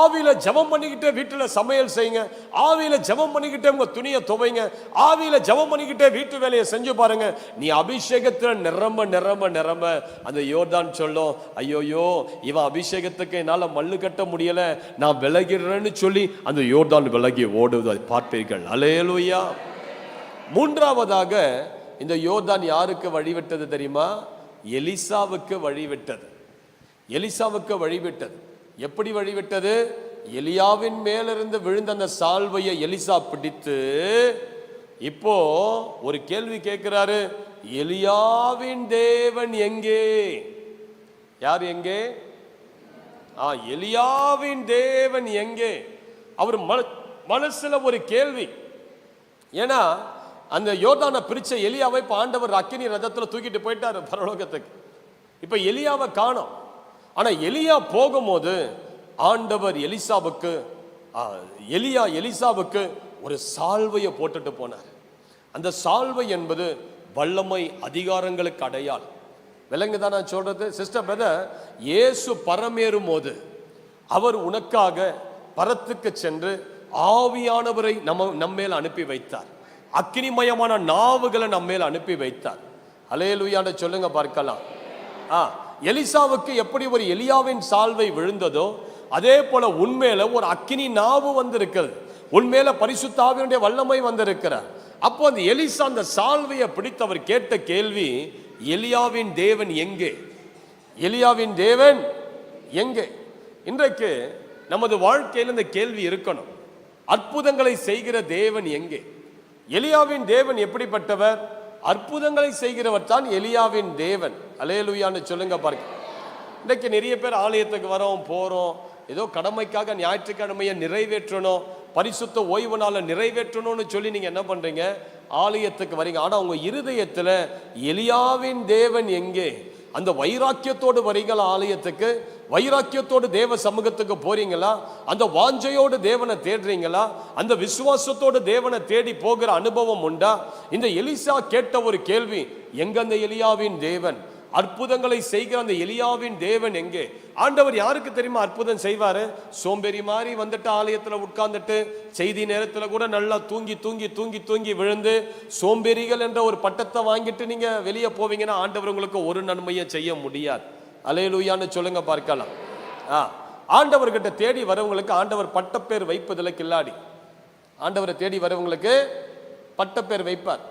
ஆவியில ஜெபம் பண்ணிக்கிட்டே வீட்டுல சமையல் செய்யுங்க. ஆவியில ஜெபம் பண்ணிக்கிட்டே உங்க துணியை துவைங்க. ஆவியில ஜெபம் பண்ணிக்கிட்டே வீட்டு வேலையை செஞ்சு பாருங்க. நீ அபிஷேகத்துல நிரம்ப நிரம்ப நிரம்ப அந்த யோர்தான் சொல்லும், ஐயோயோ இவன் அபிஷேகத்துக்கு என்னால மல்லு கட்ட முடியல, நான் விலகிறேன்னு சொல்லி அந்த யோர்தான் விலகி ஓடுவதை பார்ப்பீர்கள். அல்லேலூயா. மூன்றாவதாக இந்த யோர்தான் யாருக்கு வழிவிட்டது தெரியுமா? எலிசாவுக்கு வழிவிட்டது. எலிசாவுக்கு வழிவிட்டது. எப்படி வழிவிட்டது? எலியாவின் மேலிருந்து விழுந்த அந்த சால்வையை எலிசா பிடித்து, இப்போ ஒரு கேள்வி கேட்கிறாரு, எலியாவின் தேவன் எங்கே? யார் எங்கே? எலியாவின் தேவன் எங்கே? அவர் மனசுல ஒரு கேள்வி. ஏன்னா அந்த யோர்தானை பிரிச்ச எலியாவை இப்ப ஆண்டவர் அக்கினி ரதத்துல தூக்கிட்டு போயிட்டாரு பரலோகத்துக்கு. இப்ப எலியாவை காணோம். ஆனா எலியா போகும்போது ஆண்டவர் எலிசாவுக்கு ஒரு சால்வையை போட்டுட்டு போனார். அந்த சால்வை என்பது வல்லமை அதிகாரங்களுக்கு அடையாளம். விலங்குதான் நான் சொல்றது சிஸ்டர் பிரதர். இயேசு பரமேறும் போது அவர் உனக்காக பரத்துக்கு சென்று ஆவியானவரை நம்மேல் அனுப்பி வைத்தார். அக்கினிமயமான நாவுகளை நம்மேல் அனுப்பி வைத்தார். அல்லேலூயான்னு சொல்லுங்க பார்க்கலாம். எலிசாவுக்கு எப்படி ஒரு எலியாவின் சால்வை விழுந்ததோ அதே போல உண்மையில ஒரு அக்கினி நாவு வந்திருக்கிறது. உண்மையில பரிசுத்த ஆவியுடைய வல்லமை வந்திருக்கிறார். அப்போ அந்த எலிசா அந்த சால்வையை பிடித்தவர் கேட்ட கேள்வி, எலியாவின் தேவன் எங்கே? எலியாவின் தேவன் எங்கே? இன்றைக்கு நமது வாழ்க்கையில் இந்த கேள்வி இருக்கணும். அற்புதங்களை செய்கிற தேவன் எங்கே? எலியாவின் தேவன் எப்படிப்பட்டவர்? அற்புதங்களை செய்கிறவர் தான் எலியாவின் தேவன். அல்லேலூயான்னு சொல்லுங்க பாருங்க. இன்னைக்கு நிறைய பேர் ஆலயத்துக்கு வரோம் போறோம், ஏதோ கடமைக்காக ஞாயிற்றுக்கிழமையை நிறைவேற்றணும், பரிசுத்த ஓய்வு நாளை நிறைவேற்றணும்னு சொல்லி நீங்க என்ன பண்றீங்க? ஆலயத்துக்கு வரீங்க. ஆனா உங்க இருதயத்துல எலியாவின் தேவன் எங்கே? அந்த வைராக்கியத்தோடு வரீங்களா ஆலயத்துக்கு? வைராக்கியத்தோடு தேவ சமூகத்துக்கு போறீங்களா? அந்த வாஞ்சையோடு தேவனை தேடுறீங்களா? அந்த விசுவாசத்தோடு தேவனை தேடி போகிற அனுபவம் உண்டா? இந்த எலிசா கேட்ட ஒரு கேள்வி, எங்க அந்த எலியாவின் தேவன்? அற்புதங்களை செய்கிற அந்த எலியாவின் தேவன் எங்கே? ஆண்டவர் யாருக்கு தெரியுமா அற்புதம் செய்வாரு? சோம்பேறி மாதிரி வந்துட்டு ஆலயத்துல உட்கார்ந்துட்டு செய்தி நேரத்துல கூட நல்லா தூங்கி தூங்கி தூங்கி தூங்கி விழுந்து சோம்பேறிகள் என்ற ஒரு பட்டத்தை வாங்கிட்டு நீங்க வெளியே போவீங்கன்னா ஆண்டவர் உங்களுக்கு ஒரு நன்மையை செய்ய முடியாது. அல்லேலூயான்னு சொல்லுங்க பார்க்கலாம். ஆண்டவர்கிட்ட தேடி வரவங்களுக்கு ஆண்டவர் பட்டப்பேர் வைப்பதில் கில்லாடி. ஆண்டவரை தேடி வரவங்களுக்கு பட்டப்பேர் வைப்பார்.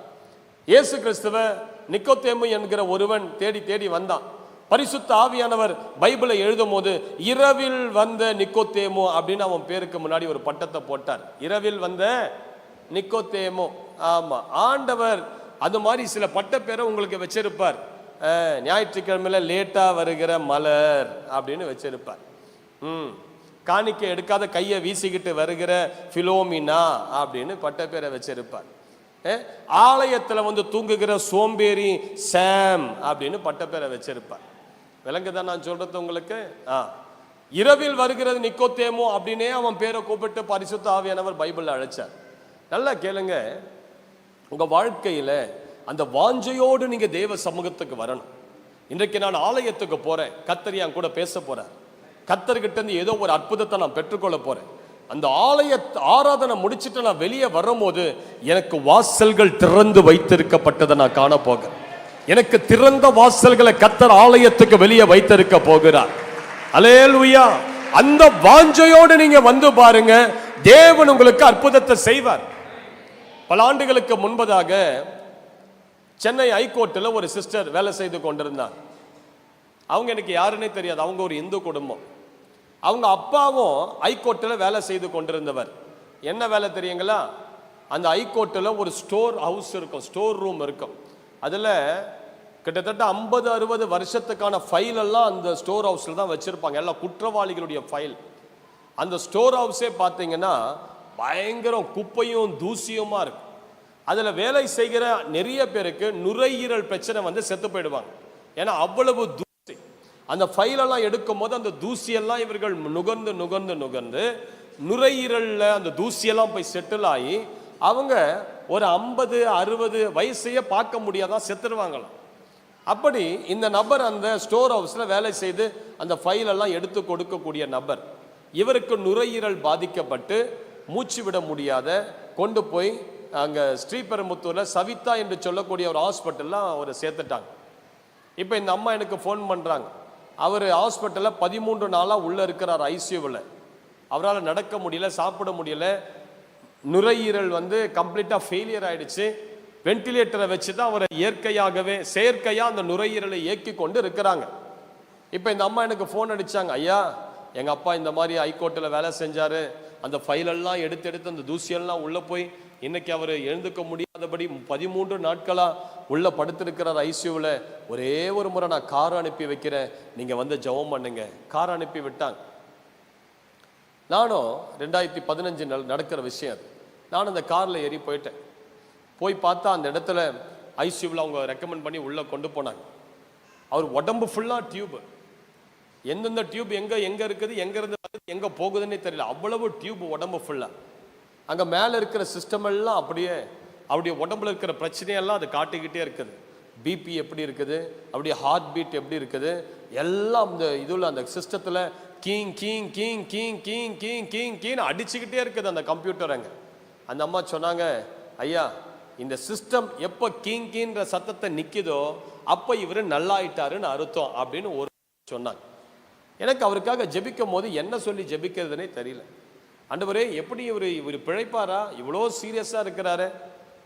இயேசு கிறிஸ்துவ நிக்கோதேமு என்கிற ஒருவன் தேடி தேடி வந்தான். பரிசுத்த ஆவியானவர் பைபிளை எழுதும் போது இரவில் வந்த நிக்கோதேமு அப்படின்னு அவன் பேருக்கு முன்னாடி ஒரு பட்டத்தை போட்டார். இரவில் வந்த நிக்கோதேமு. ஆமா, ஆண்டவர் அது மாதிரி சில பட்ட பேரை உங்களுக்கு வச்சிருப்பார். ஞாயிற்றுக்கிழமையில லேட்டா வருகிற மலர் அப்படின்னு வச்சிருப்பார். காணிக்கை எடுக்காத கையை வீசிக்கிட்டு வருகிற பிலோமினா அப்படின்னு பட்ட பேரை வச்சிருப்பார். ஆலயத்துல வந்து தூங்குகிற சோம்பேறி சாம் அப்படின்னு பட்ட பேரை வச்சிருப்பார். விளங்குதான் நான் சொல்றது உங்களுக்கு? இரவில் வருகிறது நிக்கோதேமு அப்படின்னே அவன் பேரை கூப்பிட்டு பரிசுத்த ஆவியானவர் பைபிள்ல அழைச்சார். நல்லா கேளுங்க, உங்க வாழ்க்கையில அந்த வாஞ்சையோடு நீங்க தேவ சமூகத்துக்கு வரணும். இன்றைக்கு நான் ஆலயத்துக்கு போறேன், கர்த்தர் என் கூட பேச போறேன், கர்த்தர்கிட்ட இருந்து ஏதோ ஒரு அற்புதத்தை நான் பெற்றுக்கொள்ள போறேன். அந்த ஆலய ஆராதனை முடிச்சுட்டு நான் வெளியே வரும்போது எனக்கு வாசல்கள் திறந்து வைத்திருக்கப்பட்டதை நான் காண போகிறேன். எனக்கு திறந்த வாசல்களை கர்த்தர் ஆலயத்துக்கு வெளியே வைத்திருக்க போகிறார். அல்லேலூயா. அந்த வாஞ்சையோடு நீங்க வந்து பாருங்க, தேவன் உங்களுக்கு அற்புதத்தை செய்வார். பல ஆண்டுகளுக்கு முன்பதாக சென்னை ஹைகோர்ட்டில் ஒரு சிஸ்டர் வேலை செய்து கொண்டிருந்தார். அவங்க எனக்கு யாருன்னே தெரியாது. அவங்க ஒரு இந்து குடும்பம். அவங்க அப்பாவும் ஹைகோர்ட்டில் வேலை செய்து கொண்டிருந்தவர். என்ன வேலை தெரியுங்களா? அந்த ஹைகோர்ட்டில் ஒரு ஸ்டோர் ஹவுஸ் இருக்கும், ஸ்டோர் ரூம் இருக்கும். அதில் கிட்டத்தட்ட 50-60 வருஷத்துக்கான ஃபைல் எல்லாம் அந்த ஸ்டோர் ஹவுஸில் தான் வச்சுருப்பாங்க. எல்லாம் குற்றவாளிகளுடைய ஃபைல். அந்த ஸ்டோர் ஹவுஸே பார்த்தீங்கன்னா பயங்கரம் குப்பையும் தூசியுமா இருக்கும். அதில் வேலை செய்கிற நிறைய பேருக்கு நுரையீரல் பிரச்சனை வந்து செத்து போயிடுவாங்க. ஏன்னா அவ்வளவு தூசி. அந்த ஃபைலெல்லாம் எடுக்கும் போது அந்த தூசியெல்லாம் இவர்கள் நுகர்ந்து நுகர்ந்து நுகர்ந்து நுரையீரலில் அந்த தூசியெல்லாம் போய் செட்டில் ஆகி அவங்க ஒரு 50-60 வயசையே பார்க்க முடியாதான் செத்துருவாங்களாம். அப்படி இந்த நபர் அந்த ஸ்டோர் ஹவுஸில் வேலை செய்து அந்த ஃபைலெல்லாம் எடுத்து கொடுக்கக்கூடிய நபர். இவருக்கு நுரையீரல் பாதிக்கப்பட்டு மூச்சு விட முடியாத கொண்டு போய் அங்கே ஸ்ரீபெரும்புத்தூரில் சவிதா என்று சொல்லக்கூடிய ஒரு ஹாஸ்பிட்டலில் அவர் சேர்த்துட்டாங்க. இப்போ இந்த அம்மா எனக்கு ஃபோன் பண்ணுறாங்க. அவர் ஹாஸ்பிட்டலில் 13 நாளாக உள்ளே இருக்கிறார் ஐசியூவில். அவரால் நடக்க முடியல, சாப்பிட முடியல, நுரையீரல் வந்து கம்ப்ளீட்டாக ஃபெயிலியர் ஆயிடுச்சு. வென்டிலேட்டரை வச்சு தான் அவரை இயற்கையாகவே செயற்கையாக அந்த நுரையீரலை இயக்கி கொண்டு இருக்கிறாங்க. இப்போ இந்த அம்மா எனக்கு ஃபோன் அடித்தாங்க. ஐயா, எங்கள் அப்பா இந்த மாதிரி ஹைகோர்ட்டில் வேலை செஞ்சார், அந்த ஃபைலெல்லாம் எடுத்து அந்த தூசியெல்லாம் உள்ளே போய் இன்னைக்கு அவர் எழுந்துக்க முடியாதபடி 13 நாட்களாக உள்ள படுத்திருக்கிறார் ஐசியூவில். ஒரே ஒரு முறை நான் கார் அனுப்பி வைக்கிறேன், நீங்கள் வந்து ஜெபம் பண்ணுங்க. கார் அனுப்பி விட்டாங்க. நானும் 2015 நடக்கிற விஷயம் அது. நானும் அந்த காரில் ஏறி போயிட்டேன். போய் பார்த்தா அந்த இடத்துல ஐசியூவில் அவங்க ரெக்கமெண்ட் பண்ணி உள்ளே கொண்டு போனாங்க. அவர் உடம்பு ஃபுல்லாக டியூப். எந்தெந்த டியூப் எங்கே இருக்குது, எங்கேருந்து எங்கே போகுதுன்னே தெரியல. அவ்வளவு டியூப் உடம்பு ஃபுல்லாக. அங்கே மேலே இருக்கிற சிஸ்டம் எல்லாம் அப்படியே அவருடைய உடம்புல இருக்கிற பிரச்சனையெல்லாம் அது காட்டிக்கிட்டே இருக்குது. பிபி எப்படி இருக்குது, அப்படியே ஹார்ட் பீட் எப்படி இருக்குது, எல்லாம் இந்த இதில் அந்த சிஸ்டத்தில் கீங் கீங் கீங் கீங் கீங் கீங் கீங் கீன்னு அடிச்சுக்கிட்டே இருக்குது அந்த கம்ப்யூட்டருங்க. அந்த அம்மா சொன்னாங்க, ஐயா, இந்த சிஸ்டம் எப்போ கீங் கீன்ற சத்தத்தை நிற்குதோ அப்போ இவர் நல்லாயிட்டாருன்னு அர்த்தம் அப்படின்னு ஒரு சொன்னாங்க. எனக்கு அவருக்காக ஜெபிக்கும் போது என்ன சொல்லி ஜெபிக்கிறதுனே தெரியல. ஆண்டவரே, எப்படி இவர் பிழைப்பாரா? இவ்வளோ சீரியஸாக இருக்கிறாரு,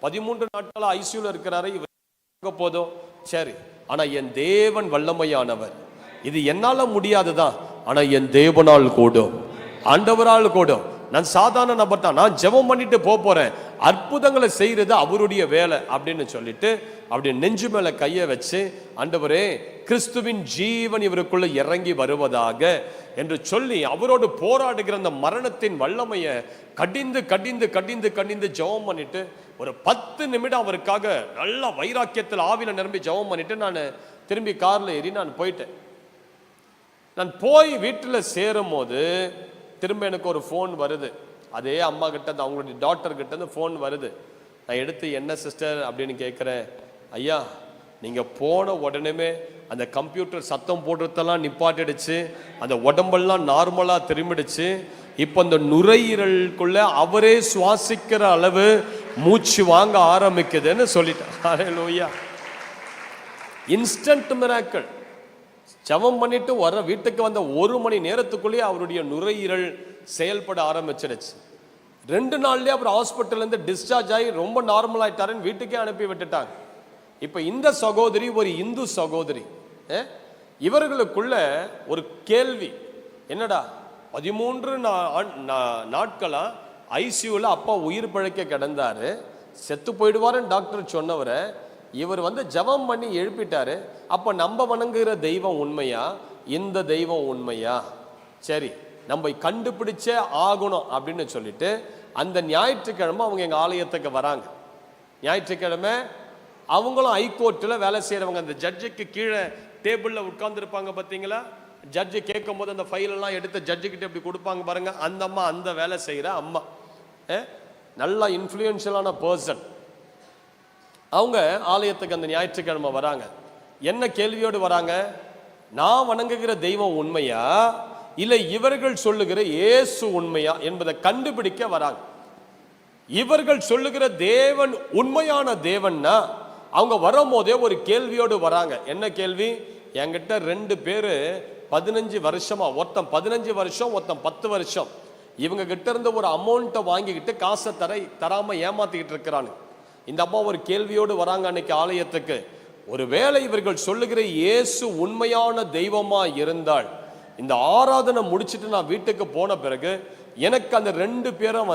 13 நாட்களாக ஐசியூவில் இருக்கிறாரு, இவர் போதும் சரி. ஆனால் என் தேவன் வல்லமையானவர். இது என்னால் முடியாதுதான், ஆனால் என் தேவனால் கூடும், ஆண்டவரால் கூடும். நான் சாதாரண நபர் தான், நான் ஜெபம் பண்ணிட்டு போறேன், அற்புதங்களை செய்யறது அவருடைய வேலை அப்படின்னு சொல்லிட்டு அப்படி நெஞ்சு மேல கையை வச்சு, ஆண்டவரே, கிறிஸ்துவின் ஜீவன் இவருக்குள்ள இறங்கி வருவதாக என்று சொல்லி அவரோடு போராடுகிற அந்த மரணத்தின் வல்லமையை கடிந்து கடிந்து கடிந்து கடிந்து ஜெபம் பண்ணிட்டு ஒரு 10 நிமிடம் அவருக்காக நல்ல வைராக்கியத்தில் ஆவியில நிரம்பி ஜெபம் பண்ணிட்டு நான் திரும்பி கார்ல ஏறி நான் போயிட்டேன். நான் போய் வீட்டில் சேரும் போது திரும்ப எனக்கு ஒரு ஃபோன் வருது. அதே அம்மா கிட்ட, அவங்களுடைய டாக்டர் கிட்ட இருந்து ஃபோன் வருது. நான் எடுத்து, என்ன சிஸ்டர் அப்படின்னு கேட்குறேன். ஐயா, நீங்கள் போன உடனே அந்த கம்ப்யூட்டர் சத்தம் போடுறதெல்லாம் நிப்பாட்டிடுச்சு, அந்த உடம்பெல்லாம் நார்மலாக திரும்பிடுச்சு. இப்போ அந்த நுரையீரலுக்குள்ள அவரே சுவாசிக்கிற அளவு மூச்சு வாங்க ஆரம்பிக்குதுன்னு சொல்லிட்டேன். ஹல்லேலூயா. Instant miracle. ஜெபம் பண்ணிட்டு வர வீட்டுக்கு வந்த 1 மணி நேரத்துக்குள்ளேயே அவருடைய நுரையீரல் செயல்பட ஆரம்பிச்சிருச்சு. 2 நாள்லயே அவர் ஹாஸ்பிட்டல்ல இருந்து டிஸ்சார்ஜ் ஆகி ரொம்ப நார்மல் ஆயிட்டாருன்னு வீட்டுக்கே அனுப்பி விட்டுட்டாங்க. இப்ப இந்த சகோதரி ஒரு இந்து சகோதரி, இவர்களுக்குள்ள ஒரு கேள்வி, என்னடா 13 நாட்களா ஐசியூல அப்பா உயிர் பிழைக்க கிடந்தாரு, செத்து போயிடுவாருன்னு டாக்டர் சொன்னவரை இவர் ஜெபம் பண்ணி எழுப்பிட்டாரு. அப்ப நம்ம வணங்குகிற தெய்வம் உண்மையா, இந்த தெய்வம் உண்மையா? சரி, நம்ம கண்டுபிடிச்சே ஆகணும் அப்படின்னு சொல்லிட்டு அந்த ஞாயிற்றுக்கிழமை அவங்க எங்க ஆலயத்துக்கு வராங்க. ஞாயிற்றுக்கிழமை அவங்களும் ஹைகோர்ட்டில் வேலை செய்யறவங்க. அந்த ஜட்ஜுக்கு கீழே டேபிள்ல உட்கார்ந்து இருப்பாங்க பார்த்தீங்களா, ஜட்ஜு கேட்கும் போது அந்த ஃபைல் எல்லாம் எடுத்து ஜட்ஜு கிட்ட இப்படி கொடுப்பாங்க பாருங்க, அந்த அம்மா அந்த வேலை செய்யற அம்மா, நல்ல இன்ஃப்ளூயன்ஷியலான பர்சன். அவங்க ஆலயத்துக்கு அந்த ஞாயிற்றுக்கிழமை வராங்க. என்ன கேள்வியோடு வராங்க? நான் வணங்குகிற தெய்வம் உண்மையா, இல்லை இவர்கள் சொல்லுகிற இயேசு உண்மையா என்பதை கண்டுபிடிக்க வராங்க. இவர்கள் சொல்லுகிற தேவன் உண்மையான தேவன்னா அவங்க வரும்போதே ஒரு கேள்வியோடு வராங்க. என்ன கேள்வி? என்கிட்ட 2 பேரு 15 வருஷமா, ஒருத்தன் 15 வருஷம், ஒருத்தன் 10 வருஷம், இவங்க கிட்ட இருந்து ஒரு அமௌண்ட்டை வாங்கிக்கிட்டு காசை தராம ஏமாத்திக்கிட்டு இருக்கிறானு. இந்த அம்மா ஒரு கேள்வியோடு வராங்க அன்னைக்கு ஆலயத்துக்கு. ஒருவேளை இவர்கள் சொல்லுகிற இயேசு உண்மையான தெய்வமா இருந்தால், இந்த ஆராதனை முடிச்சுட்டு நான் வீட்டுக்கு போன பிறகு எனக்கு அந்த 2 பேரும்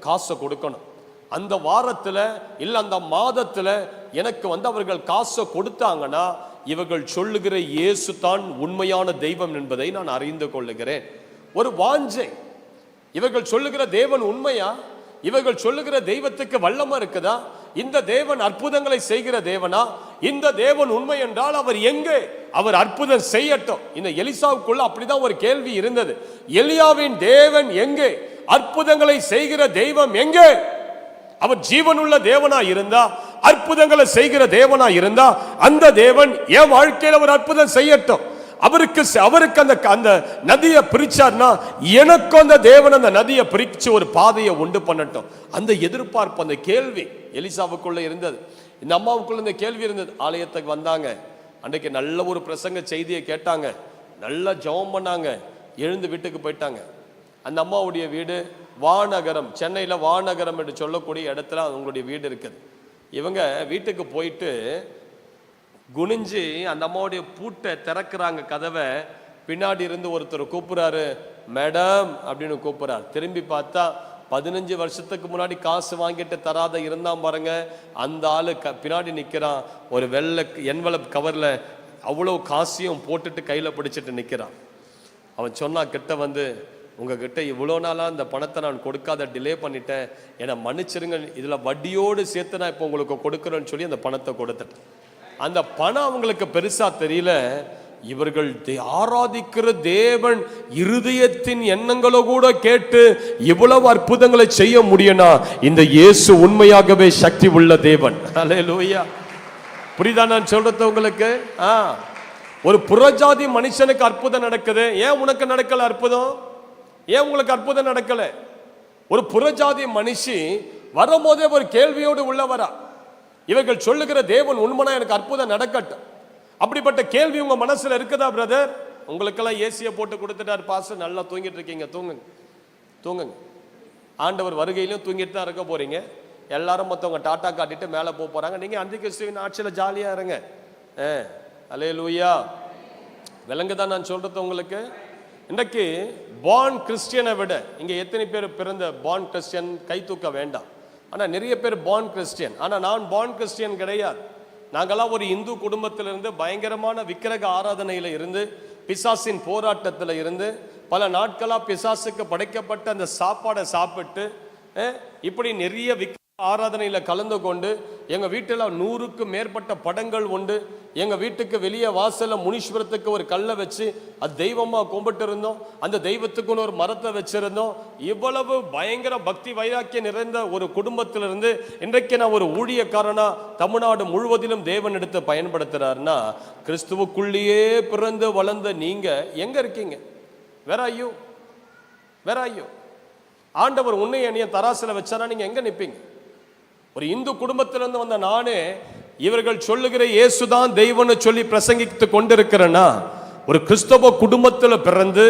காசை கொடுக்கணும். அந்த வாரத்துல இல்ல அந்த மாதத்துல எனக்கு அவர்கள் காசை கொடுத்தாங்கன்னா இவர்கள் சொல்லுகிற இயேசு தான் உண்மையான தெய்வம் என்பதை நான் அறிந்து கொள்ளுகிறேன். ஒரு வாஞ்சை. இவர்கள் சொல்லுகிற தேவன் உண்மையா? இவர்கள் சொல்லுகிற தெய்வத்துக்கு வல்லமை இருக்குதா? இந்த தேவன் அற்புதங்களை செய்கிற தேவனா? இந்த தேவன் உண்மை என்றால் அவர் எங்கே? அவர் அற்புதம் செய்யட்டும். இந்த எலிசாவுக்குள்ள அப்படிதான் ஒரு கேள்வி இருந்தது. எலியாவின் தேவன் எங்கே? அற்புதங்களை செய்கிற தெய்வம் எங்கே? அவர் ஜீவனுள்ள தேவனா இருந்தா, அற்புதங்களை செய்கிற தேவனா இருந்தா, அந்த தேவன் என் வாழ்க்கையில் ஒரு அற்புதம் செய்யட்டும். அவருக்கு அந்த நதியை பிரிச்சார்னா எனக்கும் அந்த தேவன் அந்த நதியை பிரிச்சு ஒரு பாதையை உண்டு பண்ணட்டும். அந்த எதிர்பார்ப்பு, அந்த கேள்வி எலிசாவுக்குள்ள இருந்தது. இந்த அம்மாவுக்குள்ள இந்த கேள்வி இருந்தது. ஆலயத்துக்கு வந்தாங்க. அன்றைக்கு நல்ல ஒரு பிரசங்க செய்தியை கேட்டாங்க, நல்லா ஜெபம் பண்ணாங்க, எழுந்து வீட்டுக்கு போயிட்டாங்க. அந்த அம்மாவுடைய வீடு வானகரம், சென்னையில் வானகரம் என்று சொல்லக்கூடிய இடத்துல அவங்களுடைய வீடு இருக்குது. இவங்க வீட்டுக்கு போயிட்டு குனிஞ்சு அந்த அம்மாவுடைய பூட்டை திறக்கிறாங்க, கதவை. பின்னாடி இருந்து ஒருத்தர் கூப்பிடுறாரு, மேடம் அப்படின்னு கூப்பிடுறாரு. திரும்பி பார்த்தா 15 வருஷத்துக்கு முன்னாடி காசு வாங்கிட்டு தராத இருந்தான் பாருங்க, அந்த ஆளு பின்னாடி நிற்கிறான். ஒரு வெள்ளை என்வலப் கவர்ல அவ்வளோ காசையும் போட்டுட்டு கையில பிடிச்சிட்டு நிற்கிறான். அவன் சொன்னா கிட்ட உங்ககிட்ட இவ்வளோ நாளாக இந்த பணத்தை நான் கொடுக்காத டிலே பண்ணிட்டேன், என்னை மன்னிச்சிருங்க, இதில் வட்டியோடு சேர்த்து நான் இப்போ உங்களுக்கு கொடுக்குறேன்னு சொல்லி அந்த பணத்தை கொடுத்துட்டேன். அந்த பணம் அவங்களுக்கு பெருசா தெரியல. இவர்கள் ஆராதிக்கிற தேவன் இருதயத்தின் எண்ணங்களோ கூட கேட்டு இவ்வளவு அற்புதங்களை செய்ய முடியும்னா இந்த இயேசு உண்மையாகவே சக்தி உள்ள தேவன். அல்லேலூயா. புரியுதா நான் சொல்றது உங்களுக்கு? ஒரு புறஜாதி மனுஷனுக்கு அற்புதம் நடக்குது, ஏன் உனக்கு நடக்கல அற்புதம்? ஏன் உங்களுக்கு அற்புதம் நடக்கல? ஒரு புறஜாதி மனுஷி வரும்போதே ஒரு கேள்வியோடு உள்ள வரா, இவர்கள் சொல்லுகிற தேவன் உண்மைனா எனக்கு அற்புதம் நடக்கட்டும். அப்படிப்பட்ட கேள்வி உங்க மனசுல இருக்குதா பிரதர்? உங்களுக்கெல்லாம் ஏசியை போட்டு கொடுத்துட்டார் பாஸ்டர், நல்லா தூங்கிட்டு இருக்கீங்க, தூங்குங்க. ஆண்டவர் வருகையிலும் தூங்கிட்டு தான் இருக்க போறீங்க. எல்லாரும் மொத்தவங்க டாட்டா காட்டிட்டு மேலே போறாங்க. நீங்க அந்த கிறிஸ்துவின் ஆட்சியில ஜாலியா இருங்க. அல்லேலூயா. விளங்குதான் நான் சொல்றது உங்களுக்கு? இன்றைக்கு பார்ன் கிறிஸ்டியனை விட இங்க எத்தனை பேர் பிறந்த பார்ன் கிறிஸ்டியன் கை தூக்க வேண்டாம். ஆனா நிறைய பேர் பார்ன் கிறிஸ்டியன். ஆனா நான் பார்ன் கிறிஸ்டியன் கிடையாது. நாங்கெல்லாம் ஒரு இந்து குடும்பத்திலிருந்து பயங்கரமான விக்கிரக ஆராதனையில இருந்து, பிசாசின் போராட்டத்தில் இருந்து, பல நாட்களா பிசாசுக்கு படைக்கப்பட்ட அந்த சாப்பாடை சாப்பிட்டு இப்படி நிறைய ஆராதனையில கலந்து கொண்டு எங்க வீட்டில் 100க்கு மேற்பட்ட படங்கள் உண்டு. எங்க வீட்டுக்கு வெளியே வாசல்ல முனீஸ்வரத்துக்கு ஒரு கல்லை வச்சு அது தெய்வமா கும்பிட்டு இருந்தோம். அந்த தெய்வத்துக்குன்னு ஒரு மரத்தை வச்சிருந்தோம். இவ்வளவு பயங்கர பக்தி வைராக்கியம் நிறைந்த ஒரு குடும்பத்திலிருந்து இன்றைக்கு நான் ஒரு ஊழியக்காரனா தமிழ்நாடு முழுவதிலும் தேவன் எடுத்து பயன்படுத்துறாருன்னா, கிறிஸ்துவுக்குள்ளேயே பிறந்து வளர்ந்த நீங்க எங்க இருக்கீங்க? வேற ஐயோ ஆண்டவர் உன்னை என்னைய தராசில வச்சானா நீங்க எங்க நிற்பீங்க? ஒரு இந்து குடும்பத்திலிருந்து வந்த நானே இவர்கள் சொல்லுகிற இயேசுதான் தெய்வம்னு சொல்லி பிரசங்கித்து கொண்டிருக்கிறேன்னா ஒரு கிறிஸ்தவ குடும்பத்தில் பிறந்து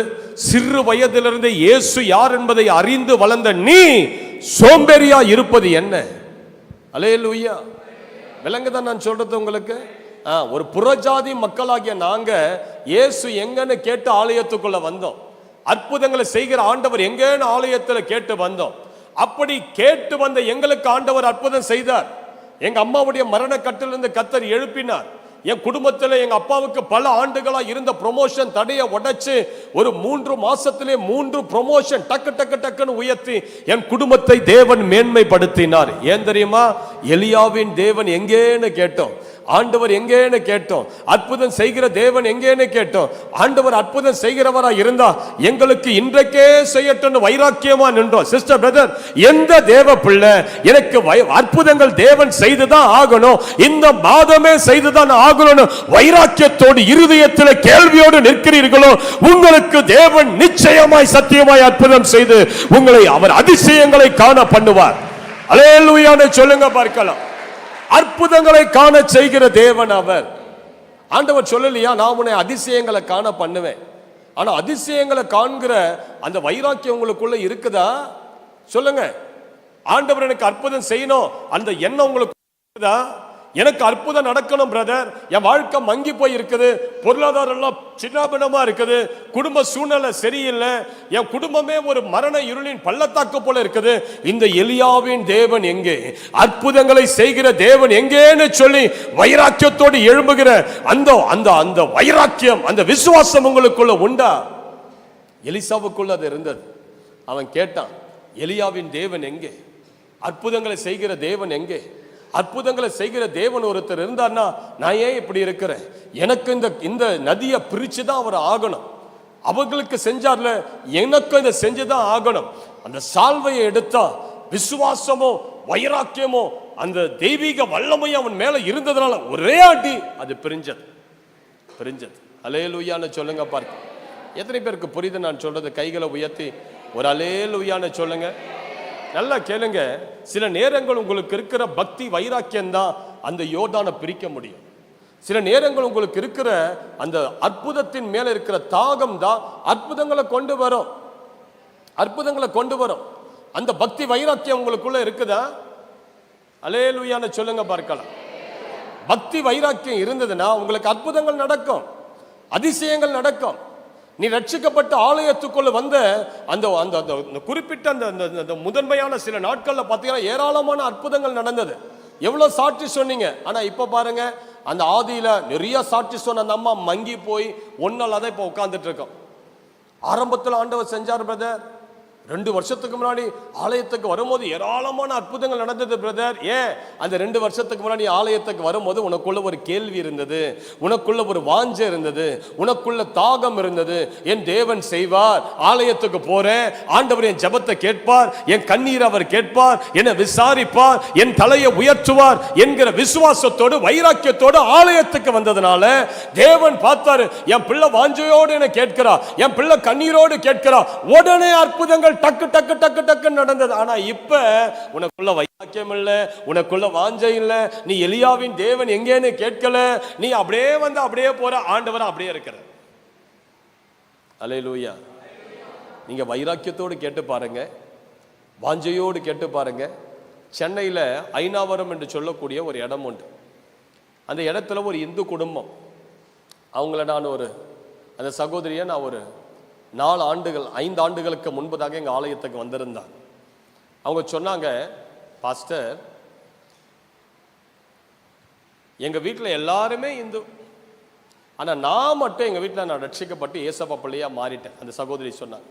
சிறு வயதிலிருந்து இயேசு யார் என்பதை அறிந்து வளர்ந்த நீ சோம்பேறியா இருப்பது என்ன? அல்லேலூயா. விளங்குதான் நான் சொல்றது உங்களுக்கு? ஒரு புறஜாதி மக்களாகிய நாங்க இயேசு எங்கன்னு கேட்டு ஆலயத்துக்குள்ள வந்தோம். அற்புதங்களை செய்கிற ஆண்டவர் எங்கன்னு ஆலயத்தில் கேட்டு வந்தோம். அப்படி கேட்டு வந்த எங்களுக்கு ஆண்டவர் அற்புதம் செய்தார். எங்க அம்மாவுடைய மரண கட்டிலிருந்து கர்த்தர் எழுப்பினார். என் குடும்பத்தில் எங்க அப்பாவுக்கு பல ஆண்டுகளா இருந்த ப்ரொமோஷன் தடையை உடைச்சு ஒரு 3 மாசத்திலே 3 ப்ரொமோஷன் டக்கு டக்கு டக்குன்னு உயர்த்தி என் குடும்பத்தை தேவன் மேன்மைப்படுத்தினார். ஏன் தெரியுமா? எலியாவின் தேவன் எங்கேன்னு கேட்டோம். ஆண்டவர் எங்கேன்னு கேட்டோம். அற்புதம் செய்கிற தேவன் எங்கேன்னு கேட்டோம். ஆண்டவர் அற்புதம் செய்கிறவரா இருந்தா எங்களுக்கு இன்றைக்கே செய்யட்டும் வைராக்கியமா நின்றோம். சிஸ்டர் பிரதர், எந்த தேவ பிள்ளை எனக்கு அற்புதங்கள் தேவன் செய்துதான் ஆகணும், இந்த மாதமே செய்துதான் ஆகணும் வைராக்கியத்தோடு இருதயத்தில் கேள்வியோடு நிற்கிறீர்களோ, உங்களுக்கு தேவன் நிச்சயமாய் சத்தியமாய் அற்புதம் செய்து உங்களை அவர் அதிசயங்களை காண பண்ணுவார். அல்லேலூயான்னு சொல்லுங்க பார்க்கலாம். அற்புதங்களை காண செய்கிற தேவன் அவர். ஆண்டவர் சொல்லலையா, நான் உன்னை அதிசயங்களை காண பண்ணுவேன். ஆனா அதிசயங்களை காண்கிற அந்த வைராக்கியம் உங்களுக்குள்ள இருக்குதா? சொல்லுங்க. ஆண்டவர் எனக்கு அற்புதம் செய்யணும் அந்த எண்ணம் உங்களுக்கு இருக்குதா? எனக்கு அற்புதம் நடக்கணும் பிரதர், என் வாழ்க்கை மங்கி போய் இருக்குது, பொருளாதாரம் எல்லாம் சின்னபின்னமா இருக்குது, குடும்ப சூழ்நிலை சரியில்லை, என் குடும்பமே ஒரு மரண இருளின் பள்ளத்தாக்கு போல இருக்குது, இந்த எலியாவின் தேவன் எங்கே, அற்புதங்களை செய்கிற தேவன் எங்கேன்னு சொல்லி வைராக்கியத்தோடு எழும்புகிற அந்த அந்த அந்த வைராக்கியம், அந்த விசுவாசம் உங்களுக்குள்ள உண்டா? எலிசாவுக்குள்ள அது இருந்தது. அவன் கேட்டான், எலியாவின் தேவன் எங்கே, அற்புதங்களை செய்கிற தேவன் எங்கே? அற்புதங்களை செய்கிற தேவன் ஒருத்தர் இருந்தார்னா நான் ஏன் இப்படி இருக்கிறேன்? எனக்கு இந்த நதியை பிரிச்சு தான் அவர் ஆகணும். அவங்களுக்கு செஞ்சார்ல, எனக்கும் இதை செஞ்சுதான் ஆகணும். அந்த சால்வையை எடுத்தா விசுவாசமோ வைராக்கியமோ அந்த தெய்வீக வல்லமையும் அவன் மேல இருந்ததுனால ஒரே அடி அது பிரிஞ்சது. அல்லேலூயான்னு சொல்லுங்க பார்க்க. எத்தனை பேருக்கு புரியுது நான் சொல்றது? கைகளை உயர்த்தி ஒரு அல்லேலூயான்னு சொல்லுங்க. நல்லா கேளுங்க. சில நேரங்கள் உங்களுக்கு இருக்கிற பக்தி வைராக்கியம் தான் அந்த யோர்தானை பிரிக்க முடியும். சில நேரங்கள் உங்களுக்கு இருக்கிற அந்த அற்புதத்தின் மேல இருக்கிற தாகம் தான் அற்புதங்களை கொண்டு வரும். அந்த பக்தி வைராக்கியம் உங்களுக்குள்ள இருக்குதா? அல்லேலூயான்னு சொல்லுங்க பார்க்கலாம். பக்தி வைராக்கியம் இருந்ததுன்னா உங்களுக்கு அற்புதங்கள் நடக்கும், அதிசயங்கள் நடக்கும். நீ ரட்சிக்கப்பட்ட ஆலயத்துக்குள்ள வந்த அந்த அந்த குறிப்பிட்ட அந்த முதன்மையான சில நாட்கள்ல பார்த்தீங்கன்னா ஏராளமான அற்புதங்கள் நடந்தது. எவ்வளவு சாட்சி சொன்னீங்க. ஆனா இப்ப பாருங்க, அந்த ஆதியில நிறைய சாட்சி சொன்ன அந்த அம்மா மங்கி போய் ஒன்னால தான் இப்ப உட்கார்ந்துட்டு இருக்கோம். ஆரம்பத்தில் ஆண்டவர் செஞ்சார் பிரதர். 2 வருஷத்துக்கு முன்னாடி ஆலயத்துக்கு வரும்போது ஏராளமான அற்புதங்கள் நடந்தது பிரதர். ஏன்? அந்த 2 வருஷத்துக்கு முன்னாடி ஆலயத்துக்கு வரும்போது உனக்குள்ள ஒரு கேள்வி இருந்தது, உனக்குள்ள ஒரு வாஞ்சை இருந்தது, உனக்குள்ள தாகம் இருந்தது. என் தேவன் செய்வார், ஆலயத்துக்கு போறேன், ஆண்டவர் என் ஜெபத்தை கேட்பார், என் கண்ணீர் அவர் கேட்பார், என்னை விசாரிப்பார், என் தலையை உயர்த்துவார் என்கிற விசுவாசத்தோடு வைராக்கியத்தோடு ஆலயத்துக்கு வந்ததுனால தேவன் பார்த்தாரு, என் பிள்ளை வாஞ்சையோடு என்ன கேட்கிறா, என் பிள்ளை கண்ணீரோடு கேட்கிறா, உடனே அற்புதங்கள் டக்கு டக்கு டக்கு டக்கு நடந்தது. ஆனா இப்ப உனக்குள்ள வைராக்கியம் இல்ல, உனக்குள்ள வாஞ்சை இல்ல, நீ எலியாவின் தேவன் எங்கேன்னு கேட்கல, நீ அப்படியே வந்து அப்படியே போற, ஆண்டவர் அப்படியே இருக்கிற. அல்லேலூயா. நீங்க வைராக்கியத்தோடு கேட்டு பாருங்க, வாஞ்சையோடு கேட்டு பாருங்க. சென்னையில ஐநாவரம் என்று சொல்லக்கூடிய ஒரு இடம் உண்டு. அந்த இடத்துல ஒரு இந்து குடும்பம், அவங்கள நான் அந்த சகோதரியை நான் 5 ஆண்டுகளுக்கு முன்பதாக எங்கள் ஆலயத்துக்கு வந்திருந்தாங்க. அவங்க சொன்னாங்க, பாஸ்டர் எங்கள் வீட்டில் எல்லாருமே இந்து, ஆனால் நான் மட்டும் எங்கள் வீட்டில் நான் ரட்சிக்கப்பட்டு ஏசப்பா பிள்ளையாக மாறிட்டேன். அந்த சகோதரி சொன்னாங்க,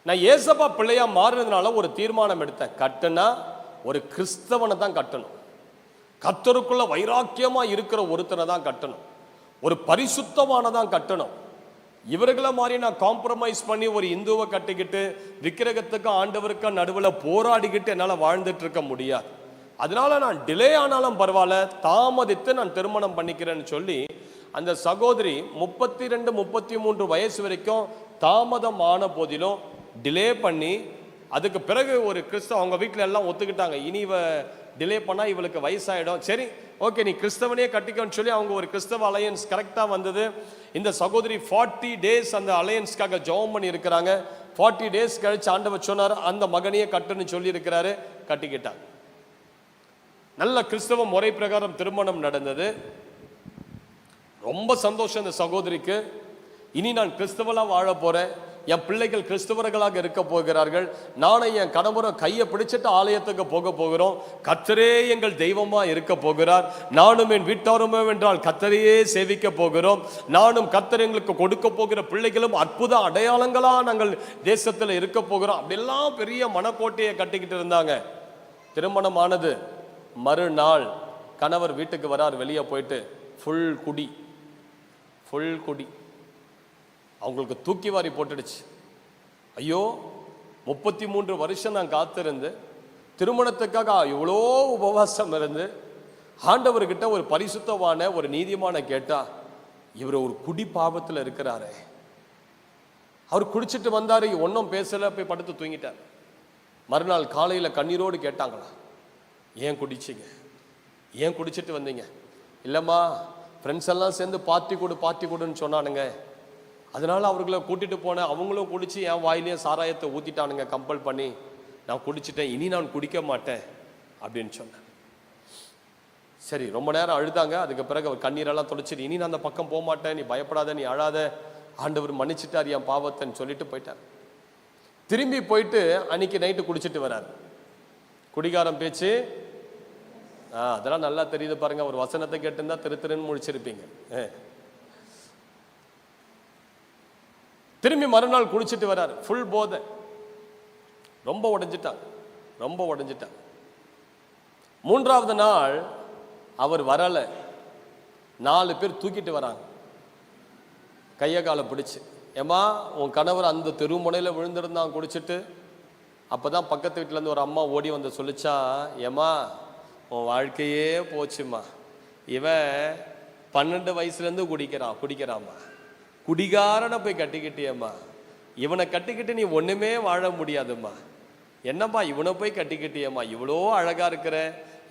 நான் ஏசப்பா பிள்ளையாக மாறினதுனால ஒரு தீர்மானம் எடுத்தேன், கட்டுனா ஒரு கிறிஸ்தவனை தான் கட்டணும், கர்த்தருக்குள்ள வைராக்கியமாக இருக்கிற ஒருத்தனை தான் கட்டணும், ஒரு பரிசுத்தமானதான் கட்டணும். இவர்களை மாதிரி நான் காம்ப்ரமைஸ் பண்ணி ஒரு இந்துவை கட்டிக்கிட்டு விக்கிரகத்துக்கும் ஆண்டவருக்கும் நடுவில் போராடிக்கிட்டு என்னால் வாழ்ந்துட்டு இருக்க முடியாது. அதனால நான் டிலே ஆனாலும் பரவாயில்ல, தாமதித்து நான் திருமணம் பண்ணிக்கிறேன்னு சொல்லி அந்த சகோதரி 32, 33 வயசு வரைக்கும் தாமதம் ஆன போதிலும் டிலே பண்ணி அதுக்கு பிறகு ஒரு கிறிஸ்தவ அவங்க வீட்டில் எல்லாம் ஒத்துக்கிட்டாங்க, இனி டிலே பண்ணா இவளுக்கு வயசாயிடும், சரி ஓகே நீ கிறிஸ்தவனே கட்டிக்கன்னு சொல்லி அவங்க ஒரு கிறிஸ்தவ அலையன்ஸ் கரெக்டா வந்தது. இந்த சகோதரி 40 days அந்த அலையன்ஸ்க்காக ஜெபம் பண்ணி இருக்கிறாங்க. 40 days கழிச்சு ஆண்டவர் சொன்னார் அந்த மகனையே கட்டுன்னு சொல்லி இருக்கிறாரு. கட்டிக்கிட்டாங்க. நல்ல கிறிஸ்தவ முறை பிரகாரம் திருமணம் நடந்தது. ரொம்ப சந்தோஷம் இந்த சகோதரிக்கு. இனி நான் கிறிஸ்தவலா வாழ போறேன், என் பிள்ளைகள் கிறிஸ்தவர்களாக இருக்க போகிறார்கள், நானும் என் கணவரும் கையை பிடிச்சிட்டு ஆலயத்துக்கு போக போகிறோம், கர்த்தரே எங்கள் தெய்வமா இருக்க போகிறார், நானும் என் வீட்டாருமே என்றால் கர்த்தரையே சேவிக்க போகிறோம், நானும் கர்த்தர் எங்களுக்கு கொடுக்க போகிற பிள்ளைகளும் அற்புத அடையாளங்களா நாங்கள் தேசத்தில் இருக்க போகிறோம். அப்படியெல்லாம் பெரிய மனக்கோட்டையை கட்டிக்கிட்டு இருந்தாங்க. திருமணம் ஆனது மறுநாள் கணவர் வீட்டுக்கு வரார். வெளியே போயிட்டு ஃபுல் குடி அவங்களுக்கு தூக்கி வாரி போட்டுடுச்சு. ஐயோ 33 வருஷம் நான் காத்திருந்து திருமணத்துக்காக இவ்வளோ உபவாசம் இருந்து ஆண்டவர்கிட்ட ஒரு பரிசுத்தமான ஒரு நீதிமான கேட்டா இவர் ஒரு குடி பாவத்தில் இருக்கிறாரு. அவர் குடிச்சிட்டு வந்தாரு, ஒன்றும் பேசல, போய் படுத்து தூங்கிட்டார். மறுநாள் காலையில் கண்ணீரோடு கேட்டாங்களா, ஏன் குடிச்சிங்க, ஏன் குடிச்சிட்டு வந்தீங்க? இல்லைம்மா ஃப்ரெண்ட்ஸ் எல்லாம் சேர்ந்து பார்ட்டி கொடுன்னு சொன்னானுங்க, அதனால அவர்களை கூட்டிட்டு போனேன், அவங்களும் குடிச்சு என் வாயிலையும் சாராயத்தை ஊத்திட்டானுங்க கம்பல் பண்ணி, நான் குடிச்சிட்டேன், இனி நான் குடிக்க மாட்டேன் அப்படின்னு சொன்னேன். சரி ரொம்ப நேரம் அழுதாங்க. அதுக்கு பிறகு அவர் கண்ணீரெல்லாம் தொலைச்சிட்டு இனி நான் அந்த பக்கம் போக மாட்டேன், நீ பயப்படாத, நீ அழாத, ஆண்டவர் மன்னிச்சிட்டார் என் பாவத்தைன்னு சொல்லிட்டு போயிட்டார். திரும்பி போயிட்டு அன்னைக்கு நைட்டு குடிச்சிட்டு வராரு. குடிகாரம் பேச்சு அதெல்லாம் நல்லா தெரியுது பாருங்க. ஒரு வசனத்தை கேட்டுருந்தா திருன்னு முழிச்சிருப்பீங்க. திரும்பி மறுநாள் குடிச்சிட்டு வராரு, ஃபுல் போதை, ரொம்ப உடைஞ்சிட்டாங்க. மூன்றாவது நாள் அவர் வரல, 4 பேர் தூக்கிட்டு வராங்க, கைய காலை பிடிச்சு, ஏமா உன் கணவர் அந்த தெருமுனையில் விழுந்திருந்தான் குடிச்சிட்டு. அப்பதான் பக்கத்து வீட்டுல இருந்து ஒரு அம்மா ஓடி வந்து சொல்லிச்சா, ஏமா உன் வாழ்க்கையே போச்சுமா, இவன் 12 வயசுலேருந்து குடிக்கிறாம்மா, குடிகாரனை போய் கட்டிக்கிட்டியம்மா, இவனை கட்டிக்கிட்டு நீ ஒண்ணுமே வாழ முடியாதும்மா, என்னம்மா இவனை போய் கட்டிக்கிட்டியம்மா, இவ்வளோ அழகா இருக்கிற,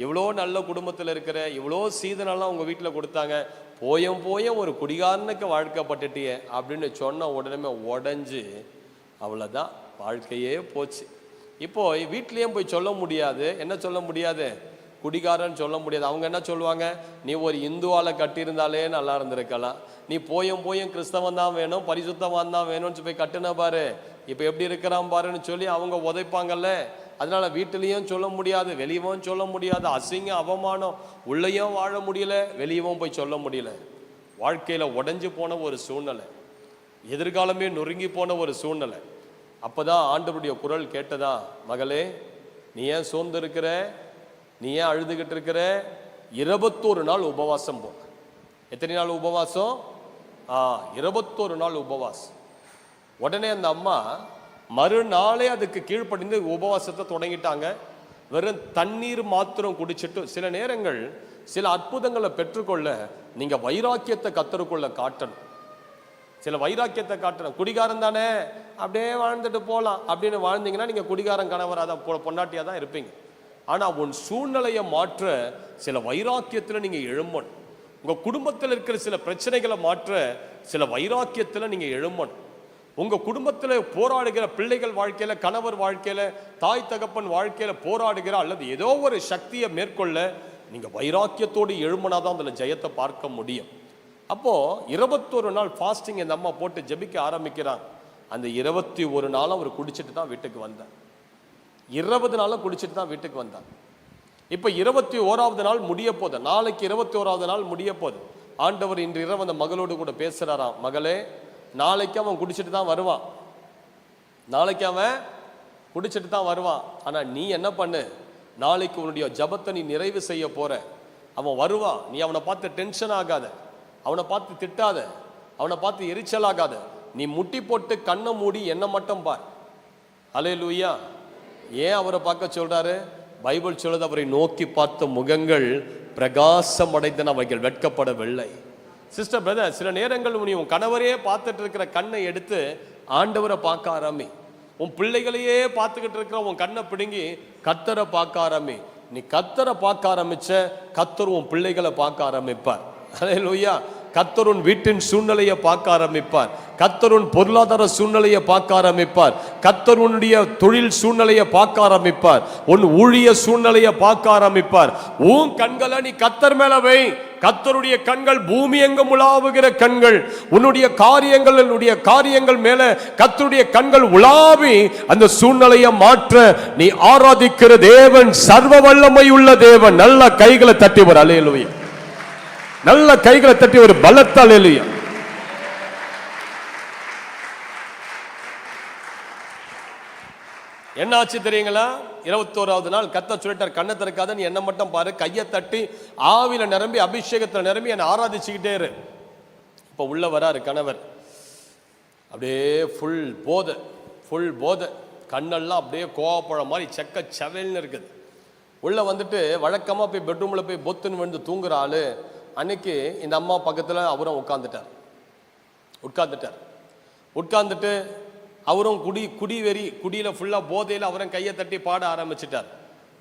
இவ்வளோ நல்ல குடும்பத்தில் இருக்கிற, இவ்வளோ சீதனெல்லாம் உங்க வீட்டில் கொடுத்தாங்க, போயும் ஒரு குடிகாரனுக்கு வாழ்க்கப்பட்டுட்டிய அப்படின்னு சொன்ன உடனே உடஞ்சு அவ்வளோதான், வாழ்க்கையே போச்சு. இப்போ வீட்லேயும் போய் சொல்ல முடியாது, என்ன சொல்ல முடியாது, குடிகாரன்னு சொல்ல முடியாது. அவங்க என்ன சொல்லுவாங்க, நீ ஒரு இந்துவால கட்டியிருந்தாலே நல்லா இருந்திருக்கலாம், நீ போயும் கிறிஸ்தவன் தான் வேணும், பரிசுத்தவான் தான் வேணும்னு போய் கட்டுன பாரு, இப்போ எப்படி இருக்கிறான் பாருன்னு சொல்லி அவங்க உதைப்பாங்கல்ல. அதனால வீட்டிலையும் சொல்ல முடியாது, வெளியவும் சொல்ல முடியாது, அசிங்க அவமானம், உள்ளேயும் வாழ முடியல, வெளியவும் போய் சொல்ல முடியல. வாழ்க்கையில உடைஞ்சு போன ஒரு சூழ்நிலை, எதிர்காலமே நொறுங்கி போன ஒரு சூழ்நிலை. அப்பதான் ஆண்டவருடைய குரல் கேட்டதா, மகளே நீ ஏன் சோர்ந்து இருக்கிற, நீ ஏன் அழுதுகிட்டு இருக்கிற, 21 நாள் உபவாசம் போ. எத்தனை நாள் உபவாசம்? 21 நாள் உபவாசம். உடனே அந்த அம்மா மறுநாளே அதுக்கு கீழ்ப்படிந்து உபவாசத்தை தொடங்கிட்டாங்க. வெறும் தண்ணீர் மாத்திரம் குடிச்சிட்டு, சில நேரங்கள் சில அற்புதங்களை பெற்றுக்கொள்ள நீங்க வைராக்கியத்தை கத்தருக்குள்ள காட்டணும், சில வைராக்கியத்தை காட்டணும். குடிகாரம் தானே அப்படியே வாழ்ந்துட்டு போகலாம் அப்படின்னு வாழ்ந்தீங்கன்னா நீங்க குடிகாரம் கணவராக தான் பொண்டாட்டியா தான் இருப்பீங்க. ஆனா உன் சூழ்நிலையை மாற்ற சில வைராக்கியத்துல நீங்க எழும்பணும். உங்க குடும்பத்தில் இருக்கிற சில பிரச்சனைகளை மாற்ற சில வைராக்கியத்துல நீங்க எழும்பணும். உங்க குடும்பத்துல போராடுகிற பிள்ளைகள் வாழ்க்கையில, கணவர் வாழ்க்கையில, தாய் தகப்பன் வாழ்க்கையில போராடுகிற அல்லது ஏதோ ஒரு சக்தியை மேற்கொள்ள நீங்க வைராக்கியத்தோடு எழும்பினாதான் அதுல ஜெயத்தை பார்க்க முடியும். அப்போ 21 நாள் ஃபாஸ்டிங் இந்த அம்மா போட்டு ஜெபிக்க ஆரம்பிக்கிறாங்க. அந்த 21 நாளும் அவர் குடிச்சிட்டு தான் வீட்டுக்கு வந்தார். 20 நாளும் குடிச்சிட்டு தான் வீட்டுக்கு வந்தார். இப்ப 21வது நாள் முடிய போது, நாளைக்கு 21வது நாள் முடிய போது. ஆண்டவர் இன்று இரவு அந்த மகளோடு கூட பேசுறாராம், மகளே நாளைக்கு அவன் குடிச்சிட்டு தான் வருவான், நாளைக்கு அவன் குடிச்சிட்டு தான் வருவான், ஆனா நீ என்ன பண்ணு, நாளைக்கு உன்னுடைய ஜபத்தை நீ நிறைவு செய்ய போற. அவன் வருவான், நீ அவனை பார்த்து டென்ஷன் ஆகாத, அவனை பார்த்து திட்டாத, அவனை பார்த்து எரிச்சல் ஆகாத, நீ முட்டி போட்டு கண்ணை மூடி என்ன மட்டும் பார். அல்லேலூயா. ஏன் அவரை பார்க்க சொல்றாரு? பைபிள் சொல்லுது, அவரை நோக்கி பார்த்த முகங்கள் பிரகாசம் அடைந்தன, அவைகள் வெட்கப்படவில்லை. சிஸ்டர் பிரதர், சில நேரங்கள் நீ உன் கணவரையே பார்த்துட்டு இருக்கிற கண்ணை எடுத்து ஆண்டவரை பார்க்க ஆரம்பி. உன் பிள்ளைகளையே பார்த்துக்கிட்டு இருக்கிற உன் கண்ணை பிடுங்கி கர்த்தரை பார்க்க ஆரம்பி. நீ கர்த்தரை பார்க்க ஆரம்பிச்ச, கர்த்தர் உன் பிள்ளைகளை பார்க்க ஆரம்பிப்பார். ஹல்லேலூயா. கர்த்தர் உன் வீட்டின் சூழ்நிலையை பார்க்க ஆரம்பிப்பார். கர்த்தர் உன் பொருளாதார சூழ்நிலையை பார்க்க ஆரம்பிப்பார். கர்த்தர் உன்னுடைய தொழில் சூழ்நிலையை பார்க்க ஆரம்பிப்பார். உன் ஊழிய சூழ்நிலையை பார்க்க ஆரம்பிப்பார். உன் கண்களை நீ கர்த்தர் மேல வை. கர்த்தருடைய கண்கள் பூமி எங்கும் உலாவுகிற கண்கள். உன்னுடைய காரியங்கள் மேல கர்த்தருடைய கண்கள் உலாவி அந்த சூழ்நிலையை மாற்ற நீ ஆராதிக்கிற தேவன் சர்வ வல்லமை உள்ள தேவன். நல்ல கைகளை தட்டி ஒரு அல்லேலூயா. நல்ல கைகளை தட்டி ஒரு பலத்த அல்லேலூயா. என்ன ஆச்சு தெரியுங்களா? 21வது நாள் கர்த்தர் சொல்லிட்டார், கண்ணை திறக்காத, நீ என்ன மட்டும் பாரு, கையை தட்டி ஆவில நிரம்பி அபிஷேகத்தில் நிரம்பி என்னை ஆராதிச்சுக்கிட்டே இரு. இப்போ உள்ள வராரு கணவர், அப்படியே ஃபுல் போதை, கண்ணெல்லாம் அப்படியே கோவப்பழம் மாதிரி செக்க செவல்னு இருக்குது. உள்ள வந்துட்டு வழக்கமாக போய் பெட்ரூமில் போய் பொத்துன்னு விழுந்து தூங்குற ஆளு அன்னைக்கு இந்த அம்மா பக்கத்தில் அவரும் உட்கார்ந்துட்டு அவரும் குடியில் ஃபுல்லாக போதையில் அவரும் கையை தட்டி பாட ஆரம்பிச்சிட்டார்.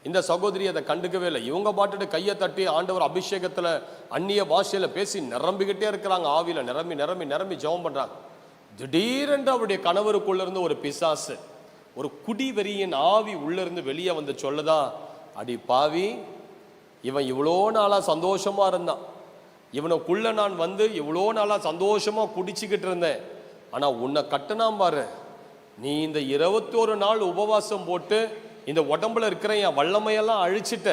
இந்த சகோதரி அதை கண்டுக்கவே இல்லை. இவங்க பாட்டுட்டு கையை தட்டி ஆண்டவர் அபிஷேகத்தில் அந்நிய பாஷையில் பேசி நிரம்பிக்கிட்டே இருக்கிறாங்க. ஆவியில் நிரம்பி ஜெபம் பண்ணுறாங்க. திடீரென்று அவருடைய கணவருக்குள்ள இருந்து ஒரு பிசாசு, ஒரு குடிவெறியின் ஆவி உள்ள இருந்து வெளியே வந்து சொல்லுதா, அடி பாவி, இவன் இவ்வளோ நாளாக சந்தோஷமா இருந்தான், இவனுக்குள்ள நான் வந்து இவ்வளோ நாளாக சந்தோஷமா குடிச்சுக்கிட்டு இருந்தேன், ஆனால் உன்னை கட்டுனாம் பாரு, நீ இந்த 21 நாள் உபவாசம் போட்டு இந்த உடம்புல இருக்கிற என் வல்லமையெல்லாம் அழிச்சிட்ட,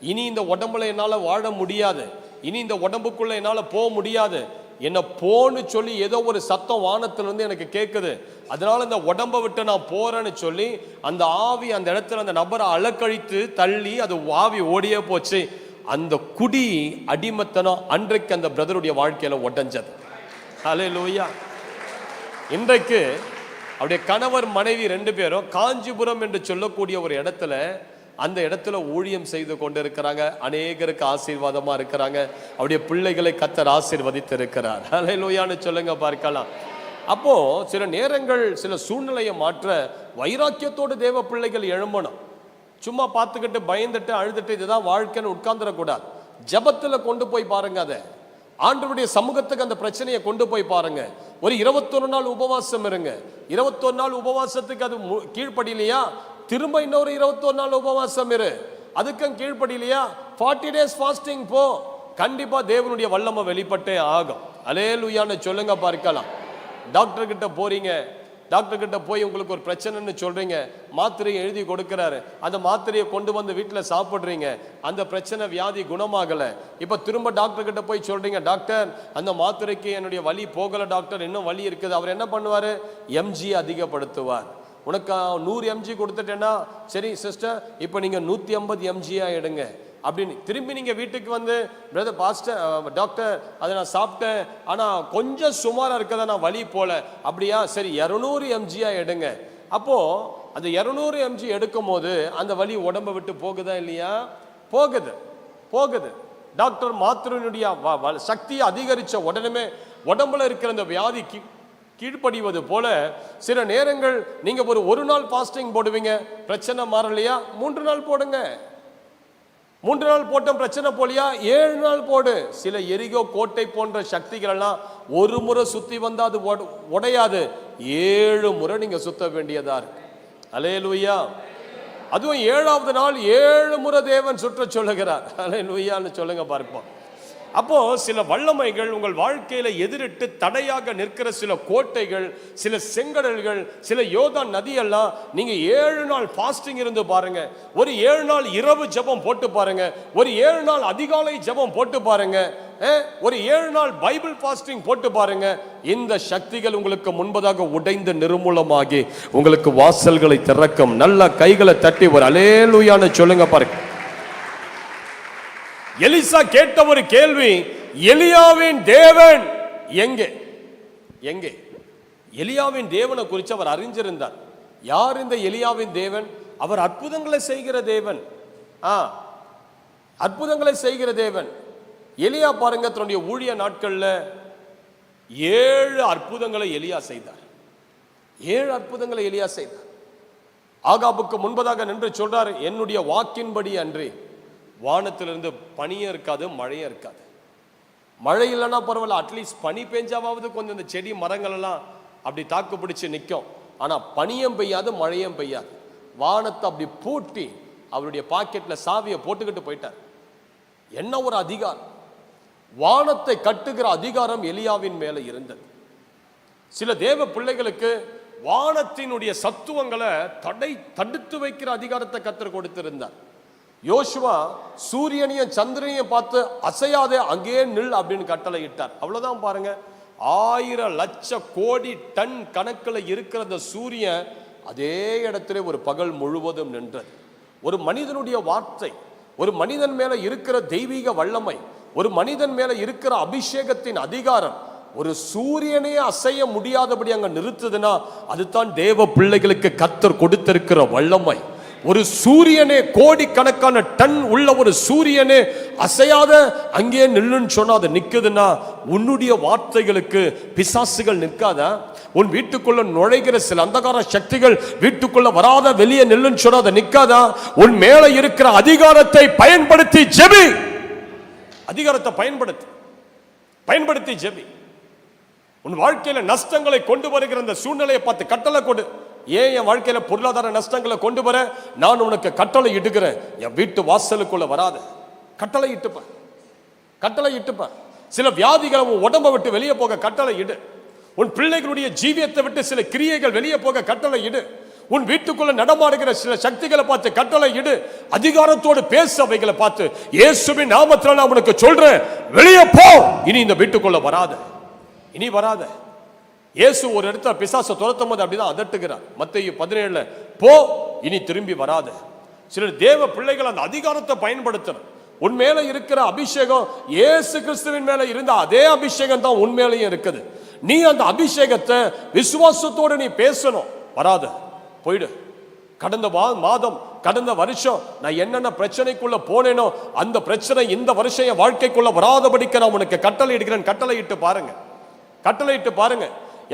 இனி இந்த உடம்புல என்னால் வாழ முடியாது, இனி இந்த உடம்புக்குள்ள என்னால் போக முடியாது, என்ன போன்னு சொல்லி ஏதோ ஒரு சத்தம் வானத்திலிருந்து எனக்கு கேட்குது, அதனால இந்த உடம்பை விட்டு நான் போறேன்னு சொல்லி அந்த ஆவி அந்த இடத்துல அந்த நபரை அலக்கழித்து தள்ளி அது ஆவி ஓடியே போச்சு. அந்த குடி அடிமத்தனம் அன்றைக்கு அந்த பிரதருடைய வாழ்க்கையில உடைஞ்சது. ஹல்லேலூயா. இன்றைக்கு அவருடைய கணவர் மனைவி 2 பேரும் காஞ்சிபுரம் என்று சொல்லக்கூடிய ஒரு இடத்துல அந்த இடத்துல ஊழியம் செய்து கொண்டு இருக்கிறாங்க. அநேகருக்கு ஆசீர்வாதமா இருக்கிறாங்க. அவருடைய பிள்ளைகளை கர்த்தர் ஆசீர்வதித்து இருக்கிறார். ஹல்லேலூயான்னு சொல்லுங்க பார்க்கலாம். அப்போ சில நேரங்கள் சில சூழ்நிலையை மாற்ற வைராக்கியத்தோடு தேவ பிள்ளைகள் எழும்பணும். சும்மா பார்த்துக்கிட்டு பயந்துட்டு அழுதுட்டு இதுதான் வாழ்க்கைன்னு உட்கார்ந்துடக்கூடாது. ஜபத்தில் கொண்டு போய் பாருங்க, அதை ஆண்டவருடைய சமூகத்துக்கு அந்த பிரச்சனையை கொண்டு போய் பாருங்க. ஒரு 21 நாள் உபவாசம் இருங்க. 21 நாள் உபவாசத்துக்கு அது கீழ்ப்படிலையா, திரும்ப இன்னொரு 21 நாள் உபவாசம் இரு. அதுக்கும் கீழ்ப்படிலையா 40 days ஃபாஸ்டிங் போ. கண்டிப்பா தேவனுடைய வல்லமை வெளிப்பட்டே ஆகும். அல்லேலூயான்னு சொல்லுங்க பார்க்கலாம். டாக்டர் கிட்ட போறீங்க, டாக்டர் கிட்ட போய் உங்களுக்கு ஒரு பிரச்சனைன்னு சொல்றீங்க, மாத்திரையை எழுதி கொடுக்கிறாரு, அந்த மாத்திரையை கொண்டு வந்து வீட்டில் சாப்பிட்றீங்க, அந்த பிரச்சனை வியாதி குணமாகலை. இப்போ திரும்ப டாக்டர் கிட்ட போய் சொல்றீங்க, டாக்டர் அந்த மாத்திரைக்கு என்னுடைய வலி போகலை டாக்டர், இன்னும் வலி இருக்குது. அவர் என்ன பண்ணுவார்? எம்ஜி அதிகப்படுத்துவார். உனக்கு 100 mg கொடுத்துட்டேன்னா சரி சிஸ்டர், இப்போ நீங்கள் 150 mg எடுங்க அப்படின்னு திரும்பி நீங்கள் வீட்டுக்கு வந்து பிரதர் பாஸ்டர் டாக்டர் அதை நான் சாப்பிட்டேன் ஆனால் கொஞ்சம் சுமாராக இருக்கதா, நான் வலி போல, அப்படியா சரி 200 mg எடுங்க. அப்போது அந்த 200 mg எடுக்கும் போது அந்த வலி உடம்பை விட்டு போகுதா இல்லையா? போகுது. டாக்டர் மாத்திரையினுடைய சக்தியை அதிகரித்த உடனே உடம்புல இருக்கிற அந்த வியாதிக்கு கீழ்ப்படிவது போல சில நேரங்கள் நீங்க ஒரு நாள் ஃபாஸ்டிங் போடுவீங்க, பிரச்சனை மாறலையா 3 நாள் போடுங்க. 3 நாள் போட்டோம் பிரச்சனை போலியா 7 நாள் போடு. சில எரிகோ கோட்டை போன்ற சக்திகள் எல்லாம் ஒரு முறை சுத்தி வந்தா அது உடையாது, 7 முறை நீங்க சுத்த வேண்டியதா இருக்கு. அல்லேலூயா. அதுவும் 7வது நாள் 7 முறை தேவன் சுற்ற சொல்லுகிறார். அல்லேலூயான்னு சொல்லுங்க பார்ப்போம். அப்போ சில வல்லமைகள் உங்கள் வாழ்க்கையில எதிரிட்டு தடையாக நிற்கிற சில கோட்டைகள், சில செங்கடல்கள், சில யோர்தான் நதியெல்லாம் நீங்க 7 நாள் ஃபாஸ்டிங் இருந்து பாருங்க, ஒரு 7 நாள் இரவு ஜெபம் போட்டு பாருங்க, ஒரு 7 நாள் அதிகாலை ஜெபம் போட்டு பாருங்க, ஒரு 7 நாள் பைபிள் ஃபாஸ்டிங் போட்டு பாருங்க. இந்த சக்திகள் உங்களுக்கு முன்பதாக உடைந்து நிர்மூலமாகி உங்களுக்கு வாசல்களை திறக்கும். நல்ல கைகளை தட்டி ஒரு அல்லேலூயான்னு சொல்லுங்க பாருங்க. எலிசா கேட்ட ஒரு கேள்வி, எலியாவின் தேவன் எங்கே? எலியாவின் தேவனை குறித்து அவர் அறிஞ்சிருந்தார். யார் இந்த எலியாவின் தேவன்? அவர் அற்புதங்களை செய்கிற தேவன். அற்புதங்களை செய்கிற தேவன். எலியா பாருங்க, தன்னுடைய ஊழிய நாட்கள்ல 7 அற்புதங்களை எலியா செய்தார். 7 அற்புதங்களை எலியா செய்தார். ஆகாபுக்கு முன்பதாக நின்று சொல்றார், என்னுடைய வாக்கின்படி அன்றி வானத்திலிருந்து பனியும் இருக்காது, மழையும் இருக்காது. மழை இல்லைன்னா பரவாயில்ல, அட்லீஸ்ட் பனி பெஞ்சாவது கொஞ்சம் இந்த செடி மரங்கள் எல்லாம் அப்படி தாக்கு பிடிச்சு நிற்கும். ஆனா பனியும் பெய்யாது, மழையும் பெய்யாது. வானத்தை அப்படி பூட்டி அவருடைய பாக்கெட்ல சாவியை போட்டுக்கிட்டு போயிட்டார். என்ன ஒரு அதிகாரம்! வானத்தை கட்டுகிற அதிகாரம் எலியாவின் மேல இருந்தது. சில தேவ பிள்ளைகளுக்கு வானத்தினுடைய சத்துவங்களை தடுத்து வைக்கிற அதிகாரத்தை கர்த்தர் கொடுத்திருந்தார். யோசுவா சூரியனையும் சந்திரனையும் பார்த்து அசையாதே, அங்கேயே நில் அப்படின்னு கட்டளை இட்டார். அவ்வளவுதான். பாருங்க, 1000 லட்சம் கோடி டன் கணக்கில் இருக்கிற அந்த சூரியன் அதே இடத்துல ஒரு பகல் முழுவதும் நின்றது. ஒரு மனிதனுடைய வார்த்தை, ஒரு மனிதன் மேல இருக்கிற தெய்வீக வல்லமை, ஒரு மனிதன் மேல இருக்கிற அபிஷேகத்தின் அதிகாரம் ஒரு சூரியனே அசைய முடியாதபடி அங்க நிறுத்துதுன்னா அதுதான் தேவ பிள்ளைகளுக்கு கர்த்தர் கொடுத்திருக்கிற வல்லமை. ஒரு சூரியனே, கோடிக்கணக்கான டன் உள்ள ஒரு சூரியனே அசையாத அங்கே நில்லுன்னு சொன்னா அது நிக்குதுன்னா உன்னுடைய வார்த்தைகளுக்கு பிசாசுகள் நிற்காதா? உன் வீட்டுக்குள்ள நுழைகிற சில அந்தகார சக்திகள் வீட்டுக்குள்ள வராத வெளியே நில்லுன்னு சொன்னா அது நிக்காதா? உன் மேல இருக்கிற அதிகாரத்தை பயன்படுத்தி ஜெபி. அதிகாரத்தை பயன்படுத்தி ஜெபி. உன் வாழ்க்கையில நஷ்டங்களை கொண்டு வருகிற அந்த சூழ்நிலையை பார்த்து கட்டளை கொடு. ஏன் என் வாழ்க்கையில பொருளாதார நஷ்டங்களை கொண்டு வர? நான் உனக்கு கட்டளை இடுகிறேன், என் வீட்டு வாசலுக்குள்ள வராத. கட்டளை இட்டுப்ப. சில வியாதிகளை உன் உடம்பை விட்டு வெளியே போக கட்டளை இடு. உன் பிள்ளைகளுடைய ஜீவியத்தை விட்டு சில கிரியைகள் வெளியே போக கட்டளை இடு. உன் வீட்டுக்குள்ள நடமாடுகிற சில சக்திகளை பார்த்து கட்டளை இடு. அதிகாரத்தோடு பேசு. அவைகளை பார்த்து இயேசுவின் நாமத்தில் நான் உனக்கு சொல்றேன், வெளியே போ, இனி இந்த வீட்டுக்குள்ள வராத. இயேசு ஒரு இடத்துல பிசாசை துரத்தும் போது அப்படிதான் அதட்டுகிறார். மத்தேயு 17 போ, இனி திரும்பி வராத. சிலர் தேவ பிள்ளைகள் அந்த அதிகாரத்தை பயன்படுத்தணும். உன் மேல இருக்கிற அபிஷேகம் இயேசு கிறிஸ்துவின் மேல இருந்த அதே அபிஷேகம் தான் உன் மேலையும் இருக்குது. நீ அந்த அபிஷேகத்தை விசுவாசத்தோடு நீ பேசணும். வராத, போயிடு. கடந்த மாதம், கடந்த வருஷம் நான் என்னென்ன பிரச்சனைக்குள்ள போனேனோ அந்த பிரச்சனை இந்த வருஷம் என் வாழ்க்கைக்குள்ள வராதபடிக்கு நான் உனக்கு கட்டளை இடுகிறேன். கட்டளை இட்டு பாருங்க.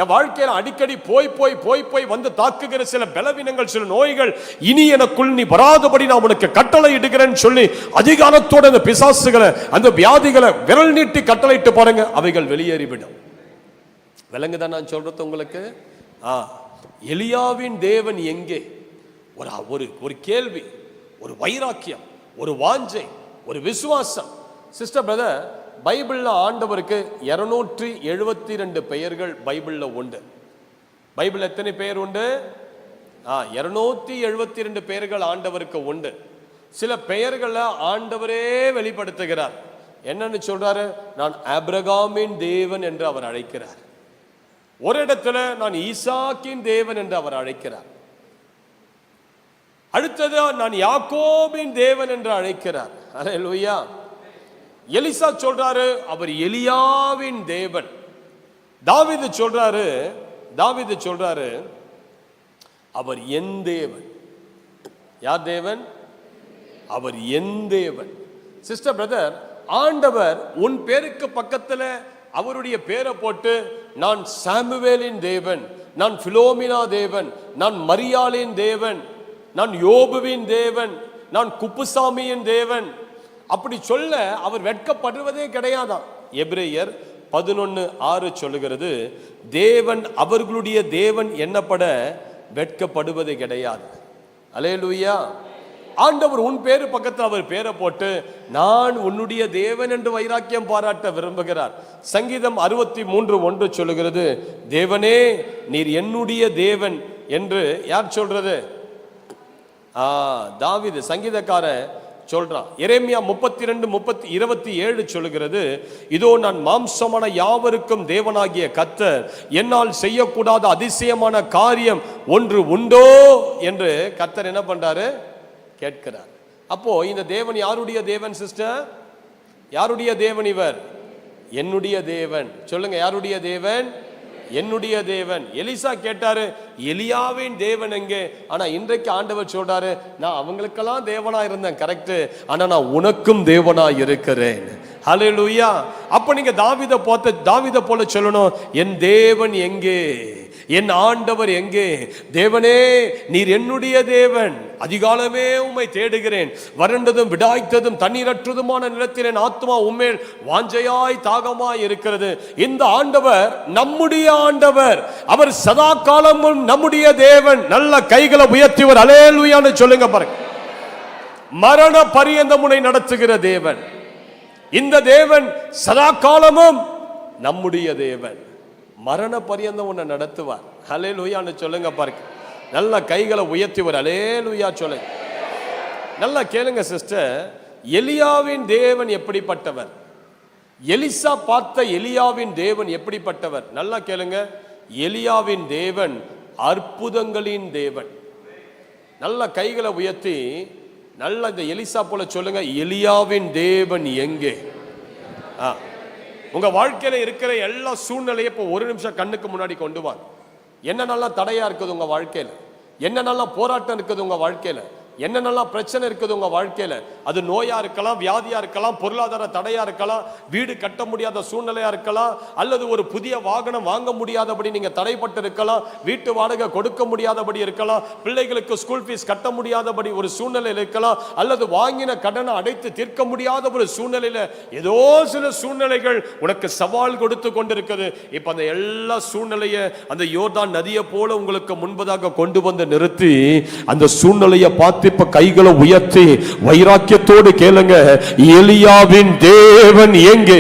என் வாழ்க்கையில அடிக்கடி போய் வந்து தாக்குகிற சில பலவீனங்கள், சில நோய்கள் இனி எனக்குள் நீ வராதபடி நான் உனக்கு கட்டளை இடுகிறேன்னு சொல்லி அதிகாரத்தோட அந்த பிசாசுகளை, அந்த வியாதிகளை விரல் நீட்டி கட்டளை இட்டு பாருங்க, அவைகள் வெளியேறிவிடும். விளங்குதான் நான் சொல்றது உங்களுக்கு? எலியாவின் தேவன் எங்கே? ஒரு கேள்வி, ஒரு வைராக்கியம், ஒரு வாஞ்சை, ஒரு விசுவாசம். சிஸ்டர் பிரதர், பைபிள்ல ஆண்டவருக்கு 272 பெயர்கள் பைபிள்ல உண்டு. பைபிள் எத்தனை பெயர் உண்டு? 272 பெயர்கள் ஆண்டவருக்கு உண்டு. சில பெயர்களை ஆண்டவரே வெளிப்படுத்துகிறார். என்னன்னு சொல்றாரு? நான் ஆபிரகாமின் தேவன் என்று அவர் அழைக்கிறார். ஒரு இடத்துல நான் ஈசாக்கின் தேவன் என்று அவர் அழைக்கிறார். அடுத்தது நான் யாக்கோபின் தேவன் என்று அழைக்கிறார். அல்லேலூயா. எலிசா சொல்றாரு அவர் எலியாவின் தேவன். தாவீது சொல்றாரு அவர் என் தேவன். யார் தேவன்? அவர் என் தேவன். சிஸ்டர் பிரதர், ஆண்டவர் உன் பேருக்கு பக்கத்துல அவருடைய பேரை போட்டு நான் சாமுவேலின் தேவன், நான் பிலோமினா தேவன், நான் மரியாளின் தேவன், நான் யோபுவின் தேவன், நான் குப்புசாமியின் தேவன் அப்படி சொல்ல அவர் வெட்கப்படுவதே கிடையாதான். எபிரேயர் 11:6 சொல்லுகிறது, தேவன் அவர்களுடைய தேவன் என்னப்பட வெட்கப்படுவது கிடையாது. அல்லேலூயா. ஆண்டவர் உன் பேரு பக்கத்தில் அவர் பேரை போட்டு நான் உன்னுடைய தேவன் என்று வைராக்கியம் பாராட்ட விரும்புகிறார். சங்கீதம் 63:1 சொல்லுகிறது, தேவனே நீர் என்னுடைய தேவன் என்று யார் சொல்றது? தாவீது சங்கீதக்கார சொல்றான். எரேமியா 32:27 சொல்லுகிறது, இதோ நான் மாம்சமான யாவருக்கும் தேவனாகிய கர்த்தர், என்னால் செய்யக்கூடாத அதிசயமான காரியம் ஒன்று உண்டோ என்று கர்த்தர் என்ன பண்றாரு? கேட்கிறார். அப்போ இந்த தேவன் யாருடைய தேவன் சிஸ்டர்? யாருடைய தேவன் இவர்? என்னுடைய தேவன். சொல்லுங்க, யாருடைய தேவன்? என்னுடைய தேவன். எலிசா கேட்டாரு, எலியாவின் தேவன் எங்கே? ஆனா இன்றைக்கு ஆண்டவர் சொல்றாரு, நான் அவங்களுக்கெல்லாம் தேவனா இருந்தேன், கரெக்ட், ஆனா நான் உனக்கும் தேவனா இருக்கிறேன். ஹல்லேலூயா. அப்ப நீங்க தாவீதை போல சொல்லணும், என் தேவன் எங்கே? என் ஆண்டவர் எங்கே? தேவனே, நீர் என்னுடைய தேவன், அதிகாலமே உம்மை தேடுகிறேன். வறண்டதும் விடாய்த்ததும் தண்ணீரற்றதுமான நிலத்தில் என் ஆத்மா உம்மேல் வாஞ்சையாய் தாகமாய் இருக்கிறது. இந்த ஆண்டவர் நம்முடைய ஆண்டவர், அவர் சதா காலமும் நம்முடைய தேவன். நல்ல கைகளை உயர்த்திவர் அல்லேலூயான்னு சொல்லுங்க பாருங்க. மரண பரியந்தம் உன்னை நடத்துகிற தேவன் இந்த தேவன், சதா காலமும் நம்முடைய தேவன். மரண பரியந்தம் உன்னை நடத்துவார். அல்லேலூயான்னு சொல்லுங்க பாருங்க. நல்ல கைகளை உயர்த்திவர் அல்லேலூயா சொல்லுங்க. நல்லா கேளுங்க சிஸ்டர், எலியாவின் தேவன் எப்படிப்பட்டவர்? எலிசா பார்த்த எலியாவின் தேவன் எப்படிப்பட்டவர்? நல்லா கேளுங்க. எலியாவின் தேவன் அற்புதங்களின் தேவன். நல்ல கைகளை உயர்த்தி நல்ல இந்த எலிசா போல சொல்லுங்க, எலியாவின் தேவன் எங்கே? உங்க வாழ்க்கையில இருக்கிற எல்லா சூழ்நிலையை இப்போ ஒரு நிமிஷம் கண்ணுக்கு முன்னாடி கொண்டு வாங்க. என்னென்னலாம் தடையா இருக்குது உங்க வாழ்க்கையில, என்னென்னலாம் போராட்டம் இருக்குது உங்க வாழ்க்கையில, என்னென்னலாம் பிரச்சனை இருக்குது உங்க வாழ்க்கையில. அது நோயா இருக்கலாம், வியாதியா இருக்கலாம், பொருளாதார தடையா இருக்கலாம், வீடு கட்ட முடியாத சூழ்நிலையா இருக்கலாம், அல்லது ஒரு புதிய வாகனம் வாங்க முடியாதபடி நீங்க தடைப்பட்டு இருக்கலாம், வீட்டு வாடகை கொடுக்க முடியாதபடி இருக்கலாம், பிள்ளைகளுக்கு ஸ்கூல் ஃபீஸ் கட்ட முடியாதபடி ஒரு சூழ்நிலையில் இருக்கலாம், அல்லது வாங்கின கடனை அடைத்து தீர்க்க முடியாத ஒரு சூழ்நிலையில ஏதோ சில சூழ்நிலைகள் உனக்கு சவால் கொடுத்து கொண்டிருக்குது. இப்ப அந்த எல்லா சூழ்நிலையை அந்த யோர்தான் நதியை போல உங்களுக்கு முன்பதாக கொண்டு வந்து நிறுத்தி அந்த சூழ்நிலையை பார்த்து இப்ப கைகளை உயர்த்தி வைராக்கியத்தோடு கேளுங்க, எலியாவின் தேவன் எங்கே?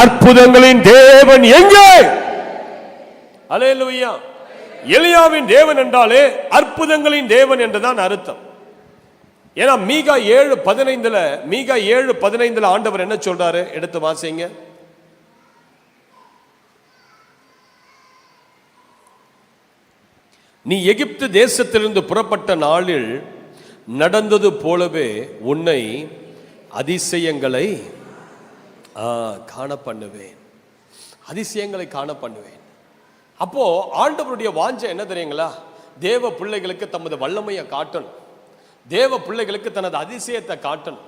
அற்புதங்களின் தேவன் எங்கே? அல்லேலூயா. எலியாவின் தேவன் என்றாலே அற்புதங்களின் தேவன் என்றுதான் அர்த்தம். ஏன்னா மீகா 7:15 ஆண்டவர் என்ன சொல்றாரு? எடுத்து வாசிங்க. நீ எகிப்து தேசத்திலிருந்து புறப்பட்ட நாளில் நடந்தது போலவே உன்னை அதிசயங்களை காண பண்ணுவேன். அதிசயங்களை காண பண்ணுவேன். அப்போ ஆண்டவருடைய வாஞ்சை என்ன தெரியுங்களா? தேவ பிள்ளைகளுக்கு தமது வல்லமையை காட்டணும், தேவ பிள்ளைகளுக்கு தனது அதிசயத்தை காட்டணும்.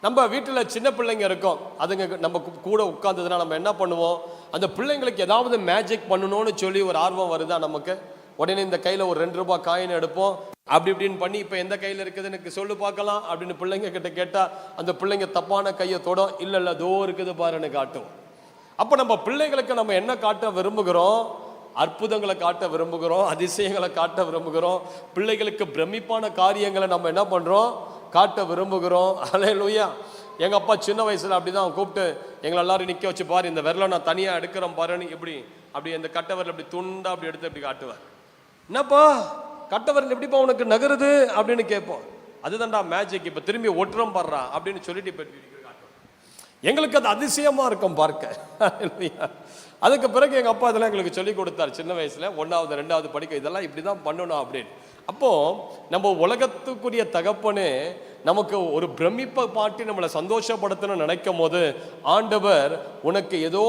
நம்ம வீட்டில் சின்ன பிள்ளைங்க இருக்கோம், அதுங்க நம்ம கூட உட்கார்ந்ததுன்னா நம்ம என்ன பண்ணுவோம்? அந்த பிள்ளைங்களுக்கு ஏதாவது மேஜிக் பண்ணணும்னு சொல்லி ஒரு ஆர்வம் வருதா நமக்கு? உடனே இந்த கையில் ஒரு 2 ரூபாய் காயின் எடுப்போம், அப்படி இப்படின்னு பண்ணி இப்போ எந்த கையில் இருக்குதுன்னு எனக்கு சொல்லு பார்க்கலாம் அப்படின்னு பிள்ளைங்க கிட்ட கேட்டால் அந்த பிள்ளைங்க தப்பான கையை தொடும், இல்லை தோ இருக்குது பாருன்னு காட்டுவோம். அப்போ நம்ம பிள்ளைகளுக்கு நம்ம என்ன காட்ட விரும்புகிறோம்? அற்புதங்களை காட்ட விரும்புகிறோம், அதிசயங்களை காட்ட விரும்புகிறோம். பிள்ளைகளுக்கு பிரமிப்பான காரியங்களை நம்ம என்ன பண்ணுறோம்? காட்ட விரும்புகிறோம். அல்லேலூயா. எங்கள் அப்பா சின்ன வயசில் அப்படி தான் கூப்பிட்டு எங்களை எல்லாரும் நிற்க வச்சு, பாரு இந்த விரலை நான் தனியாக எடுக்கிறேன் பாருன்னு இப்படி அப்படி அந்த கட்டை விரல் அப்படி துண்டா அப்படி எடுத்து அப்படி காட்டுவார். என்னப்பா கட்டவரல் எப்படிப்பா உனக்கு நகருது அப்படின்னு கேட்போம். அதுதான்டா மேஜிக், இப்போ திரும்பி ஒட்டுறம் பாடுறா அப்படின்னு சொல்லிட்டு இப்போ எங்களுக்கு அது அதிசயமா இருக்கும் பார்க்க. அதுக்கு பிறகு எங்கள் அப்பா இதெல்லாம் எங்களுக்கு சொல்லி கொடுத்தாரு சின்ன வயசுல 1வது 2வது படிக்க, இதெல்லாம் இப்படிதான் பண்ணணும் அப்படின்னு. அப்போ நம்ம உலகத்துக்குரிய தகப்பனே நமக்கு ஒரு பிரமிப்பை பாட்டி நம்மளை சந்தோஷப்படுத்தணும்னு நினைக்கும் போது ஆண்டவர் உனக்கு ஏதோ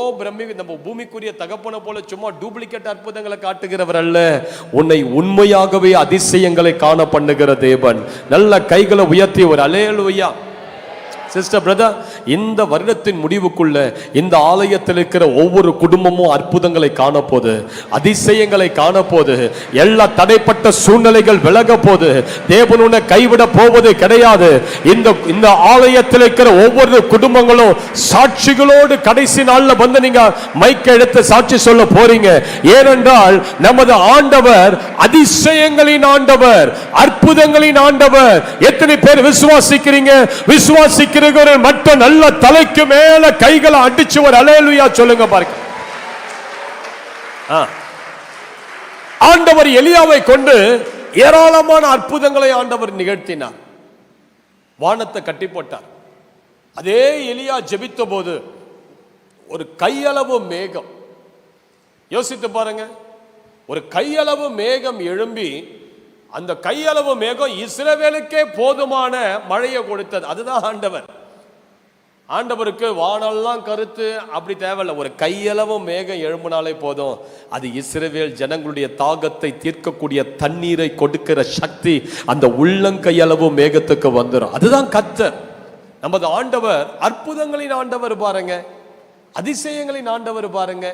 நம்ம பூமிக்குரிய தகப்பனை போல சும்மா டூப்ளிகேட் அற்புதங்களை காட்டுகிறவர் அல்ல, உன்னை உண்மையாகவே அதிசயங்களை காண பண்ணுகிற தேவன். நல்ல கைகளை உயர்த்தி ஒரு அல்லேலூயா. சிஸ்டர் பிரதர், இந்த வருடத்தின் முடிவுக்குள்ள இந்த ஆலயத்தில் இருக்கிற ஒவ்வொரு குடும்பமும் அற்புதங்களை காணப்போது, அதிசயங்களை காணப்போது, எல்லா தடைப்பட்ட சூழ்நிலைகள் விலக போது, தேவன் உன்னை கைவிட போவது கிடையாது. இந்த ஆலயத்தில் இருக்கிற ஒவ்வொரு குடும்பங்களும் சாட்சிகளோடு கடைசி நாள்ல வந்து நீங்க மைக்க எடுத்து சாட்சி சொல்ல போறீங்க. ஏனென்றால் நமது ஆண்டவர் அதிசயங்களின் ஆண்டவர், அற்புதங்களின் ஆண்டவர். எத்தனை பேர் விசுவாசிக்கிறீங்க? விசுவாசிக்கிறீர்கள் மட்டும் நல்ல தலைக்கு மேல கைகளை அடிச்சு ஒரு அல்லேலூயா சொல்லுங்க பாருங்க. ஆண்டவர் எலியாவை கொண்டு ஏராளமான அற்புதங்களை ஆண்டவர் நிகழ்த்தினார். வானத்தை கட்டி போட்டார். அதே எலியா ஜெபித்த போது ஒரு கையளவு மேகம், யோசித்து பாருங்க, ஒரு கையளவு மேகம் எழும்பி அந்த கையளவு மேகம் இஸ்ரவேலுக்கே போதுமான மழையை கொடுத்தது. அதுதான் ஆண்டவர். ஆண்டவருக்கு வானெல்லாம் கருத்து அப்படி தேவையில்லை, ஒரு கையளவு மேகம் எழும்பினாலே போதும். அது இஸ்ரவேல் ஜனங்களுடைய தாகத்தை தீர்க்கக்கூடிய தண்ணீரை கொடுக்கிற சக்தி அந்த உள்ளங்கையளவு மேகத்துக்கு வந்துடும். அதுதான் கர்த்தர். நமது ஆண்டவர் அற்புதங்களின் ஆண்டவர் பாருங்க, அதிசயங்களின் ஆண்டவர் பாருங்க.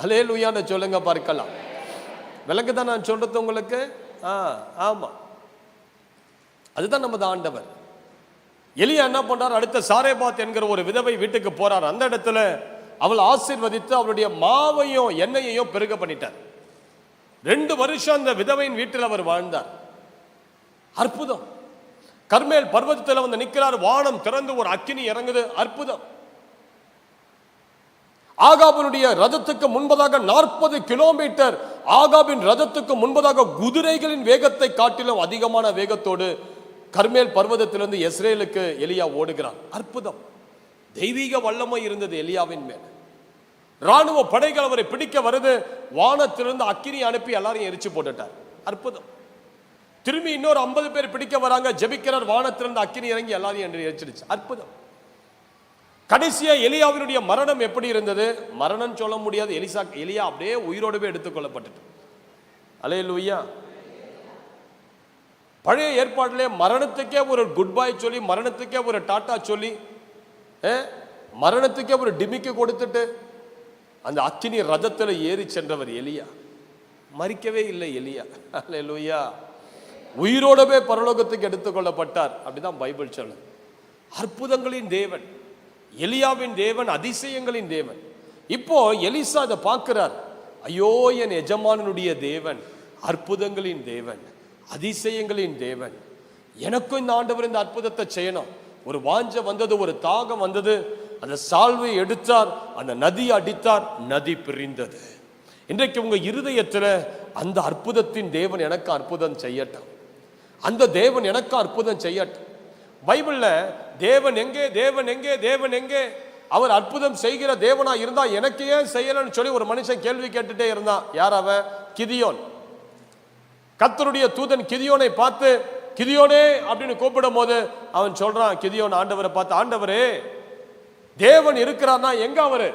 அல்லேலூயான்னு சொல்லுங்க பார்க்கலாம். விளக்கு தான் நான் சொல்றது உங்களுக்கு. ஆமா, அதுதான் நமது ஆண்டவர். எலியா என்ன பண்றார், அடுத்த சாரேபாத் என்கிற ஒரு விதவை வீட்டுக்கு போறார். அந்த இடத்துல அவள் ஆசீர்வதித்து அவளுடைய மாவையும் எண்ணெயையும் பெருக பண்ணிட்டார். 2 வருஷம் அந்த விதவையின் வீட்டில் அவர் வாழ்ந்தார். அற்புதம். கர்மேல் பர்வதத்தில் வந்து நிற்கிறார், வானம் திறந்து ஒரு அக்கினி இறங்குது. அற்புதம். ஆகாபினுடைய ரதத்துக்கு முன்பதாக 40 கிலோமீட்டர், ஆகாபின் ரதத்துக்கு முன்பதாக குதிரைகளின் வேகத்தை காட்டிலும் அதிகமான வேகத்தோடு கர்மேல் பர்வதத்திலிருந்து இஸ்ரேலுக்கு எலியா ஓடுகிறான். அற்புதம். தெய்வீக வல்லமை இருந்தது எலியாவின் மேல். ராணுவ படைகள் அவரை பிடிக்க வருது, வானத்திலிருந்து அக்கினி அனுப்பி எல்லாரையும் எரிச்சு போட்டுட்டார். அற்புதம். திரும்பி இன்னொரு 50 பேர் பிடிக்க வராங்க, ஜெபிக்கிறார், வானத்திலிருந்து அக்கினி இறங்கி எல்லாரையும் எரிச்சிடுச்சு. அற்புதம். கடைசியா எலியாவினுடைய மரணம் எப்படி இருந்தது? மரணம் சொல்ல முடியாது. எலியா அப்படியே உயிரோடவே எடுத்துக்கொள்ளப்பட்டு. அல்லேலூயா. பழைய ஏற்பாட்டிலே மரணத்துக்கே ஒரு குட் பை சொல்லி, மரணத்துக்கே ஒரு டாட்டா சொல்லி, மரணத்துக்கே ஒரு டிமிக்கு கொடுத்துட்டு அந்த அக்கினி ரதத்தில் ஏறி சென்றவர் எலியா. மரிக்கவே இல்லை எலியா. அல்லேலூயா. உயிரோடவே பரலோகத்துக்கு எடுத்துக்கொள்ளப்பட்டார். அப்படிதான் பைபிள் சொல்ல. அற்புதங்களின் தேவன் எலியாவின் தேவன், அதிசயங்களின் தேவன். இப்போ எலிசா அதை பார்க்கிறார். ஐயோ, என் எஜமானனுடைய தேவன் அற்புதங்களின் தேவன், அதிசயங்களின் தேவன். எனக்கும் இந்த ஆண்டவர் இந்த அற்புதத்தை செய்யணும். ஒரு வாஞ்ச வந்தது, ஒரு தாகம் வந்தது. அந்த சால்வை எடுத்தார், அந்த நதி அடித்தார், நதி பிரிந்தது. இன்றைக்கு உங்க இருதயத்தில் அந்த அற்புதத்தின் தேவன் எனக்கு அற்புதம் செய்யட்டும், அந்த தேவன் எனக்கு அற்புதம் செய்யட்டும். பைபிள்ல தேவன் எங்கே, தேவன் எங்கே, தேவன் எங்கே? அவர் அற்புதம் செய்கிற தேவனா இருந்தா எனக்கு ஏன் செய்யலன்னு சொல்லி ஒரு மனுஷன் கேள்வி கேட்டுட்டே இருந்தான். யார் அவன்? கிதியோன். கர்த்தருடைய தூதன் கிதியோனை பார்த்து, கிதியோனே அப்படின்னு கூப்பிடும் போது அவன் சொல்றான், கிதியோன் ஆண்டவரை பார்த்து, ஆண்டவரே, தேவன் இருக்கிறார்னா எங்க அவரு?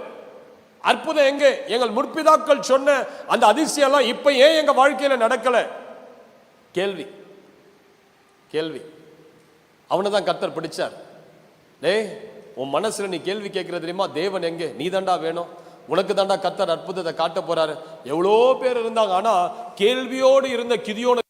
அற்புதம் எங்கே? எங்கள் முற்பிதாக்கள் சொன்ன அந்த அதிசயம் எல்லாம் இப்ப ஏன் எங்க வாழ்க்கையில நடக்கல? கேள்வி கேள்வி. அவனை தான் கர்த்தர் பிடிச்சார். டேய், உன் மனசுல நீ கேள்வி கேட்கிற தெரியுமா? தேவன் எங்கே? நீ தாண்டா வேணும், உனக்கு தாண்டா கர்த்தர் அற்புதத்தை காட்ட போறாரு. எவ்வளோ பேர் இருந்தாங்க, ஆனா கேள்வியோடு இருந்த கிதியோனை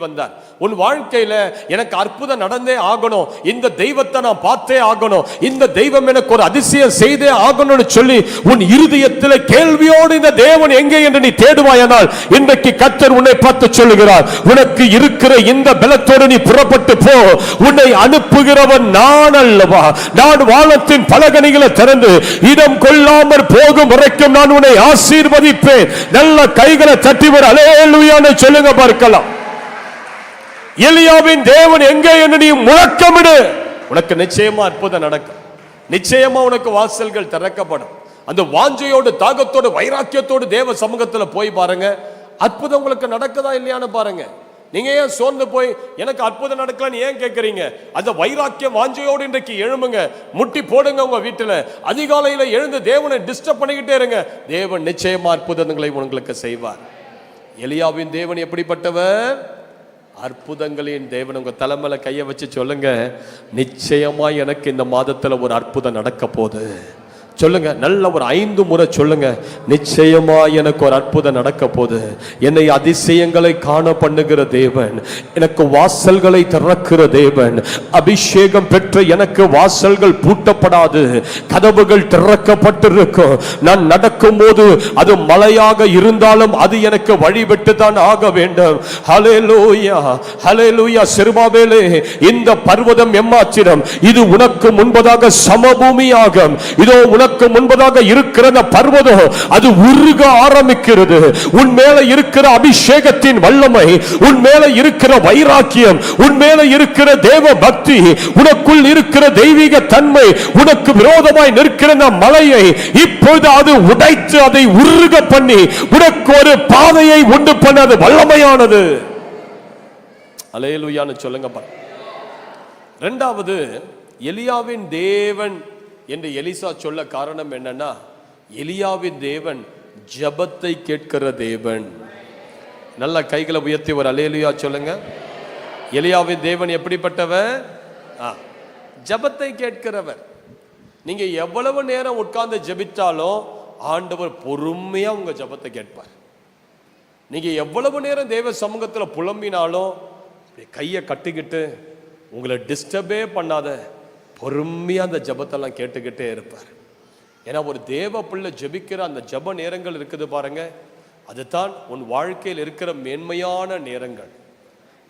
வந்தார். உன் வாழ்க்கையில எனக்கு அற்புதம் நடந்தே ஆகணும், இந்த தெய்வத்தை நான் பார்த்தே ஆகணும், இந்த தெய்வம் எனக்கு ஒரு அதிசயம் செய்தே ஆகணும்னு சொல்லி உன் இருதயத்தில் கேள்வியோடு இந்த தேவன் எங்கே என்று நீ தேடுவாயானால் இன்றைக்கு கர்த்தர் உன்னை பார்த்து சொல்லுகிறார், உனக்கு இருக்கிற இந்த பலத்தோடு நீ புறப்பட்டு போ. உன்னை அனுப்புகிறவன் நான் அல்லவா? நான் வானத்தின் பலகணிகளை திறந்து இடம் கொள்ளாமற் போகும் வரைக்கும் நான் உன்னை ஆசீர்வதிப்பேன். நல்ல கைகளை தட்டி வர அல்லேலூயான்னு சொல்லுங்க பார்க்கலாம். எலியாவின் தேவன் எங்கே என்று நீ முழக்கமிடு, உனக்கு நிச்சயமா அற்புதம் நடக்கும். நிச்சயமா உனக்கு வாசல்கள் திறக்கப்படும். அந்த வாஞ்சையோடு, தாகத்தோடு, வைராக்கியத்தோடு தேவ சமூகத்தில் போய் பாருங்க, அற்புதம் உங்களுக்கு நடக்குதா இல்லையான்னு பாருங்க. நீங்க ஏன் சோர்ந்து போய் எனக்கு அற்புதம் நடக்கலன்னு ஏன் கேட்கறீங்க? அந்த வைராக்கியம் வாஞ்சையோடு இன்றைக்கு எழும்புங்க, முட்டி போடுங்க. உங்க வீட்டுல அதிகாலையில எழுந்து தேவனை டிஸ்டர்ப் பண்ணிக்கிட்டே இருங்க. தேவன் நிச்சயமா அற்புதங்களை உங்களுக்கு செய்வார். எலியாவின் தேவன் எப்படிப்பட்டவர்? அற்புதங்களின் தேவன். உங்க தலைமையில கையை வச்சு சொல்லுங்க, நிச்சயமா எனக்கு இந்த மாதத்துல ஒரு அற்புதம் நடக்க போகுது. சொல்லுங்க, நல்ல ஒரு 5 முறை சொல்லுங்க, நிச்சயமா எனக்கு ஒரு அற்புதம் நடக்க போகுது. என்னை அதிசயங்களை காண பண்ணுகிற தேவன், எனக்கு வாசல்களை திறக்கிற தேவன். அபிஷேகம் பெற்ற எனக்கு வாசல்கள் பூட்டப்படாது, கதவுகள் திறக்கப்பட்டிருக்கும். நான் நடக்கும் போது அது மலையாக இருந்தாலும் அது எனக்கு வழிவிட்டு தான் ஆக வேண்டும். ஹல்லேலூயா, ஹல்லேலூயா. செருபாபேலே, இந்த பர்வதம் எம்மாத்திரம்? இது உனக்கு முன்பதாக சமபூமியாகும். இதோ உனக்கு முன்பதாக இருக்கிற பர்வதம் அது உருக ஆரம்பிக்கிறது. உன் மேல இருக்கிற அபிஷேகத்தின் வல்லமை, உன் மேல இருக்கிற வைராக்கியம், உன் மேல இருக்கிற தேவ பக்தி, உனக்குள் இருக்கிற தெய்வீக தன்மை, உனக்கு விரோதமாய் நிற்கிற மலையை இப்பொழுது அது உடைத்து அதை உருக பண்ணி உனக்கு ஒரு பாதையை உண்டு பண்ணது வல்லமையானது. அல்லேலூயான்னு சொல்லுங்க. இரண்டாவது, எலியாவின் தேவன் என்று எலிசா சொல்ல காரணம் என்னன்னா, எலியாவின் தேவன் ஜெபத்தை கேட்கிற தேவன். நல்ல கைகளை உயர்த்தி ஒரு அல்லேலூயா சொல்லுங்க. எலியாவின் தேவன் எப்படிப்பட்டவர்? ஜெபத்தை கேட்கிறவர். நீங்க எவ்வளவு நேரம் உட்கார்ந்து ஜெபித்தாலும் ஆண்டவர் பொறுமையா உங்க ஜெபத்தை கேட்பார். நீங்க எவ்வளவு நேரம் தேவ சமூகத்துல புலம்பினாலும் கையை கட்டிக்கிட்டு உங்களை டிஸ்டர்பே பண்ணாத பொறுமையா அந்த ஜபத்தெல்லாம் கேட்டுக்கிட்டே இருப்பார். ஏன்னா ஒரு தேவ பிள்ளை ஜெபிக்கிற அந்த ஜப நேரங்கள் இருக்குது பாருங்க, அதுதான் உன் வாழ்க்கையில் இருக்கிற மேன்மையான நேரங்கள்.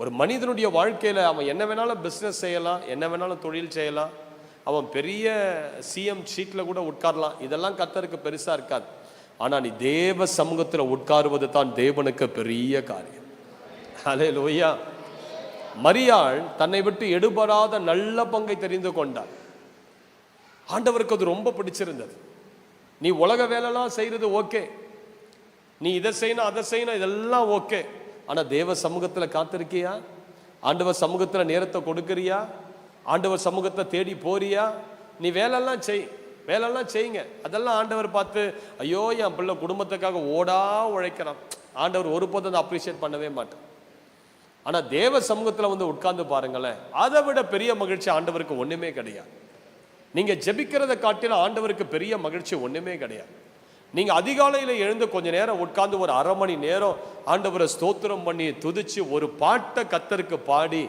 ஒரு மனிதனுடைய வாழ்க்கையில அவன் என்ன வேணாலும் பிஸ்னஸ் செய்யலாம், என்ன வேணாலும் தொழில் செய்யலாம், அவன் பெரிய சிஎம் சீட்ல கூட உட்காரலாம், இதெல்லாம் கர்த்தருக்கு பெருசா இருக்காது. ஆனா நீ தேவ சமூகத்துல உட்காருவது தான் தேவனுக்கு பெரிய காரியம். ஹல்லேலூயா. மரியாள் தன்னை விட்டு எடுபடாத நல்ல பங்கை தெரிந்து கொண்டாள். ஆண்டவருக்கு அது ரொம்ப பிடிச்சிருந்தது. நீ உலக வேலைலாம் செய்யறது ஓகே, நீ இதை செய்யணும் அதை செய்யணும், இதெல்லாம் ஓகே. ஆனா தேவ சமூகத்துல காத்திருக்கியா? ஆண்டவர் சமூகத்துல நேரத்தை கொடுக்கறியா? ஆண்டவர் சமூகத்தை தேடி போறியா? நீ வேலையெல்லாம் வேலையெல்லாம் செய்யுங்க, அதெல்லாம் ஆண்டவர் பார்த்து ஐயோ என் பிள்ளை குடும்பத்துக்காக ஓடா உழைக்கிறான், ஆண்டவர் ஒருபோதும் அதை அப்ரிஷியேட் பண்ணவே மாட்டான். ஆனா தேவ சமூகத்துல வந்து உட்கார்ந்து பாருங்களேன், அதை விட பெரிய மகிழ்ச்சி ஆண்டவருக்கு ஒண்ணுமே கிடையாது. நீங்க ஜெபிக்கிறத காட்டிலும் ஆண்டவருக்கு பெரிய மகிழ்ச்சி ஒண்ணுமே கிடையாது. நீங்க அதிகாலையில எழுந்து கொஞ்ச நேரம் உட்கார்ந்து ஒரு அரை மணி நேரம் ஆண்டவரை ஸ்தோத்திரம் பண்ணி துதிச்சு ஒரு பாட்டை கர்த்தருக்கு பாடி,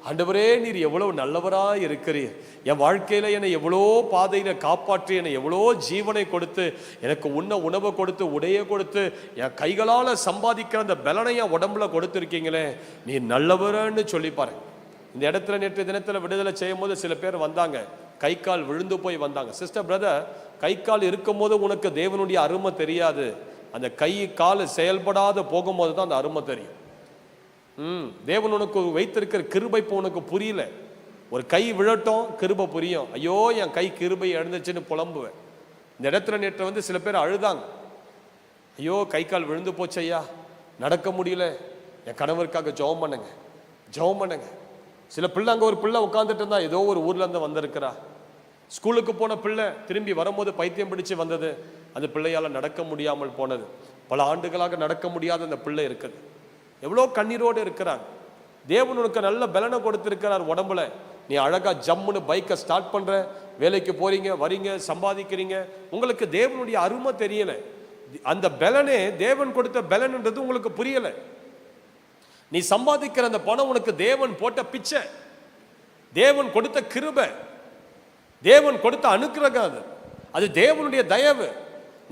ஆண்டவரே நீர் எவ்வளவு நல்லவரா இருக்கிறீர், என் வாழ்க்கையில என்னை எவ்வளோ பாதையில காப்பாற்றி, என்னை எவ்வளோ ஜீவனை கொடுத்து, எனக்கு உணவை கொடுத்து, உடைய கொடுத்து, என் கைகளால சம்பாதிக்கிற அந்த பலனை என் உடம்புல கொடுத்துருக்கீங்களே, நீ நல்லவரன்னு சொல்லி பாரு. இந்த இடத்துல நேற்று தினத்துல விடுதலை செய்யும் போது சில பேர் வந்தாங்க, கை கால் விழுந்து போய் வந்தாங்க. சிஸ்டர் பிரதர், கை கால் இருக்கும் போது உனக்கு தேவனுடைய அருமை தெரியாது, அந்த கை கால் செயல்படாத போகும்போது தான் அந்த அருமை தெரியும். தேவன் உனக்கு வைத்திருக்கிற கிருபை இப்போ உனக்கு புரியல. ஒரு கை விழட்டும் கிருபை புரியும். ஐயோ என் கை கிருபை இழந்துச்சுன்னு புலம்புவேன். இந்த இடத்துல நேற்று வந்து சில பேர் அழுதாங்க, ஐயோ கை கால் விழுந்து போச்சையா, நடக்க முடியல, என் கணவருக்காக ஜெபம் பண்ணுங்க ஜெபம் பண்ணுங்க. சில பிள்ளை, அங்கே ஒரு பிள்ளை உட்காந்துட்டு இருந்தா, ஏதோ ஒரு ஊர்ல இருந்து வந்திருக்கிறா, ஸ்கூலுக்கு போன பிள்ளை திரும்பி வரும்போது பைத்தியம் பிடிச்சு வந்தது, அந்த பிள்ளையால நடக்க முடியாமல் போனது, பல ஆண்டுகளாக நடக்க முடியாத அந்த பிள்ளை இருக்குது, எவ்வளோ கண்ணீரோடு இருக்கிறாங்க. தேவன் உனக்கு நல்ல பலனை கொடுத்திருக்கிறார் உடம்புல, நீ அழகா ஜம்முன்னு பைக்கை ஸ்டார்ட் பண்ற, வேலைக்கு போறீங்க வரீங்க சம்பாதிக்கிறீங்க, உங்களுக்கு தேவனுடைய அருமை தெரியல. அந்த பலனே தேவன் கொடுத்த பலன்ன்றது உங்களுக்கு புரியல. நீ சம்பாதிக்கிற அந்த பணம் உனக்கு தேவன் போட்ட பிச்சை, தேவன் கொடுத்த கிருபை, தேவன் கொடுத்த அனுக்கிரகம், அது தேவனுடைய தயவு.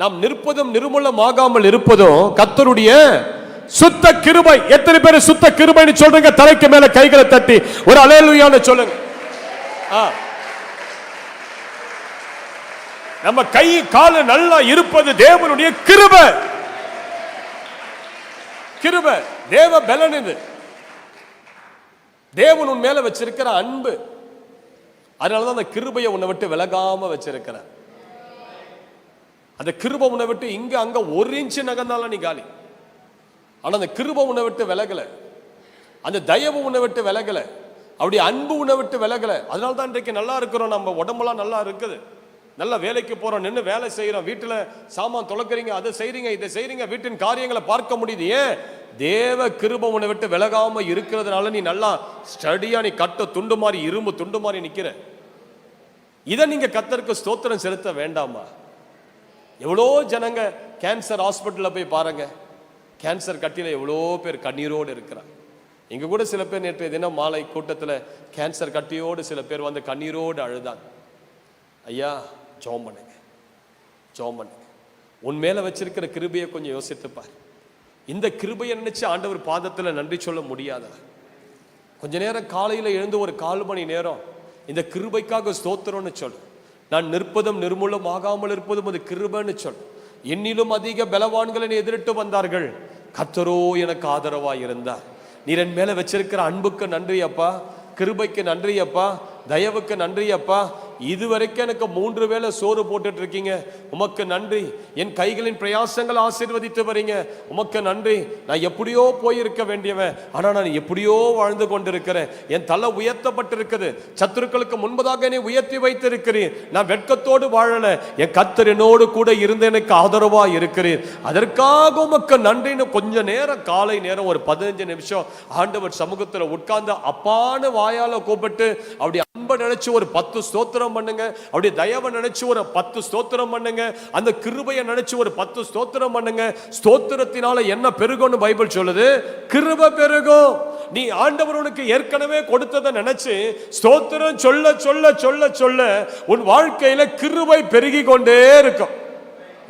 நாம் நிற்பதும் நிர்மூலமாகாமல் இருப்பதும் கர்த்தருடைய சுத்த கிருபை. எத்தனை பேர் சுத்த கிருபைன்னு சொல்றீங்க? தலைக்கு மேல கைகளை தட்டி ஒரு அல்லேலூயான்னு சொல்லுங்க. நம்ம கை காலு நல்லா இருப்பது தேவனுடைய கிருபை. கிருபை தேவ பலன். இது தேவன் உன் மேல வச்சிருக்கிற அன்பு. அதனாலதான் அந்த கிருபையை உன்னை விட்டு விலகாம வச்சிருக்கிற. அந்த கிருபை உன்னை விட்டு இங்க அங்க ஒரு இன்ச்சு நகர்ந்தாலும் நீ காலி. ஆனா அந்த கிருபை உன்னை விட்டு விலகல, அந்த தயவு உன்னை விட்டு விலகல, அப்படி அன்பு உன்னை விட்டு விலகல. அதனால தான் இன்றைக்கு நல்லா இருக்கிறோம், நம்ம உடம்பெல்லாம் நல்லா இருக்குது, நல்லா வேலைக்கு போறோம், நின்று வேலை செய்யறோம், வீட்டுல சாமான் தொலைக்கிறீங்க, அதை செய்றீங்க இதை செய்றீங்க, வீட்டின் காரியங்களை பார்க்க முடியுது. ஏன்? தேவ கிருபை உன்னை விட்டு விலகாம இருக்கிறதுனால நீ நல்லா ஸ்டடியா, நீ கட்ட துண்டு மாதிரி இரும்பு துண்டு மாதிரி நிக்கிற. இதை நீங்க கர்த்தருக்கு ஸ்தோத்திரம் செலுத்த வேண்டாமா? எவ்வளோ ஜனங்க கேன்சர் ஹாஸ்பிட்டல்ல போய் பாருங்க, கேன்சர் கட்டில எவ்வளோ பேர் கண்ணீரோடு இருக்கிறாங்க. இங்க கூட சில பேர் நேற்று தினம் மாலை கூட்டத்தில் கேன்சர் கட்டியோடு சில பேர் வந்து கண்ணீரோடு அழுதாங்க. ஐயா ஜெபம் பண்ணுங்க, ஜெபம் பண்ணுங்க. உன் மேல வச்சிருக்கிற கிருபையை கொஞ்சம் யோசித்துப்பார். இந்த கிருபையை நினைச்சு ஆண்டவர் பாதத்தில் நன்றி சொல்ல முடியாதா? கொஞ்ச நேரம் காலையில் எழுந்து ஒரு 1/4 மணி நேரம் இந்த கிருபைக்காக ஸ்தோத்திரம்னு சொல். நான் நிற்பதும் நிர்மூலம் ஆகாமல் இருப்பதும் அது கிருபைன்னு சொல். என்னிலும் அதிக பலவான்களை எதிரிட்டு வந்தார்கள், கர்த்தரோ எனக்கு ஆதரவா இருந்தார். நீர் என் மேல வச்சிருக்கிற அன்புக்கு நன்றி அப்பா, கிருபைக்கு நன்றி அப்பா, தயவுக்கு நன்றி அப்பா. இதுவரைக்கும் எனக்கு 3 வேளை சோறு போட்டுட்டு இருக்கீங்க, உமக்கு நன்றி. என் கைகளின் பிரயாசங்கள் ஆசீர்வதித்து வரீங்க, உமக்கு நன்றி. நான் எப்படியோ போயிருக்க வேண்டியவன், ஆனா நான் எப்படியோ வாழ்ந்து கொண்டிருக்கிறேன். என் தலை உயர்த்தப்பட்டிருக்குது, சத்துருக்களுக்கு முன்பதாக என்னை உயர்த்தி வைத்திருக்கிறேன். நான் வெட்கத்தோடு வாழல, என் கர்த்தர் என்னோடு கூட இருந்து எனக்கு ஆதரவா இருக்கிறேன், அதற்காக உமக்கு நன்றின்னு கொஞ்ச நேரம் காலை நேரம் ஒரு 15 நிமிஷம் ஆண்டவர் சமூகத்தில் உட்கார்ந்து அப்பான்னு வாயால கூப்பிட்டு அப்படி அன்பை நினைச்சு ஒரு 10 ஸ்தோத்திரம் ஸ்தோத்திரம் பண்ணுங்க. அப்படியே தயவை நினைச்சு ஒரு 10 ஸ்தோத்திரம் பண்ணுங்க. அந்த கிருபையை நினைச்சு ஒரு 10 ஸ்தோத்திரம் பண்ணுங்க. ஸ்தோத்திரத்தினால என்ன பெருகும்னு பைபிள் சொல்லுது? கிருபை பெருகும். நீ ஆண்டவர் உனக்கு ஏற்கனவே கொடுத்ததை நினைச்சு ஸ்தோத்திரம் சொல்ல சொல்ல சொல்ல சொல்ல உன் வாழ்க்கையில கிருபை பெருகி கொண்டே இருக்கும்.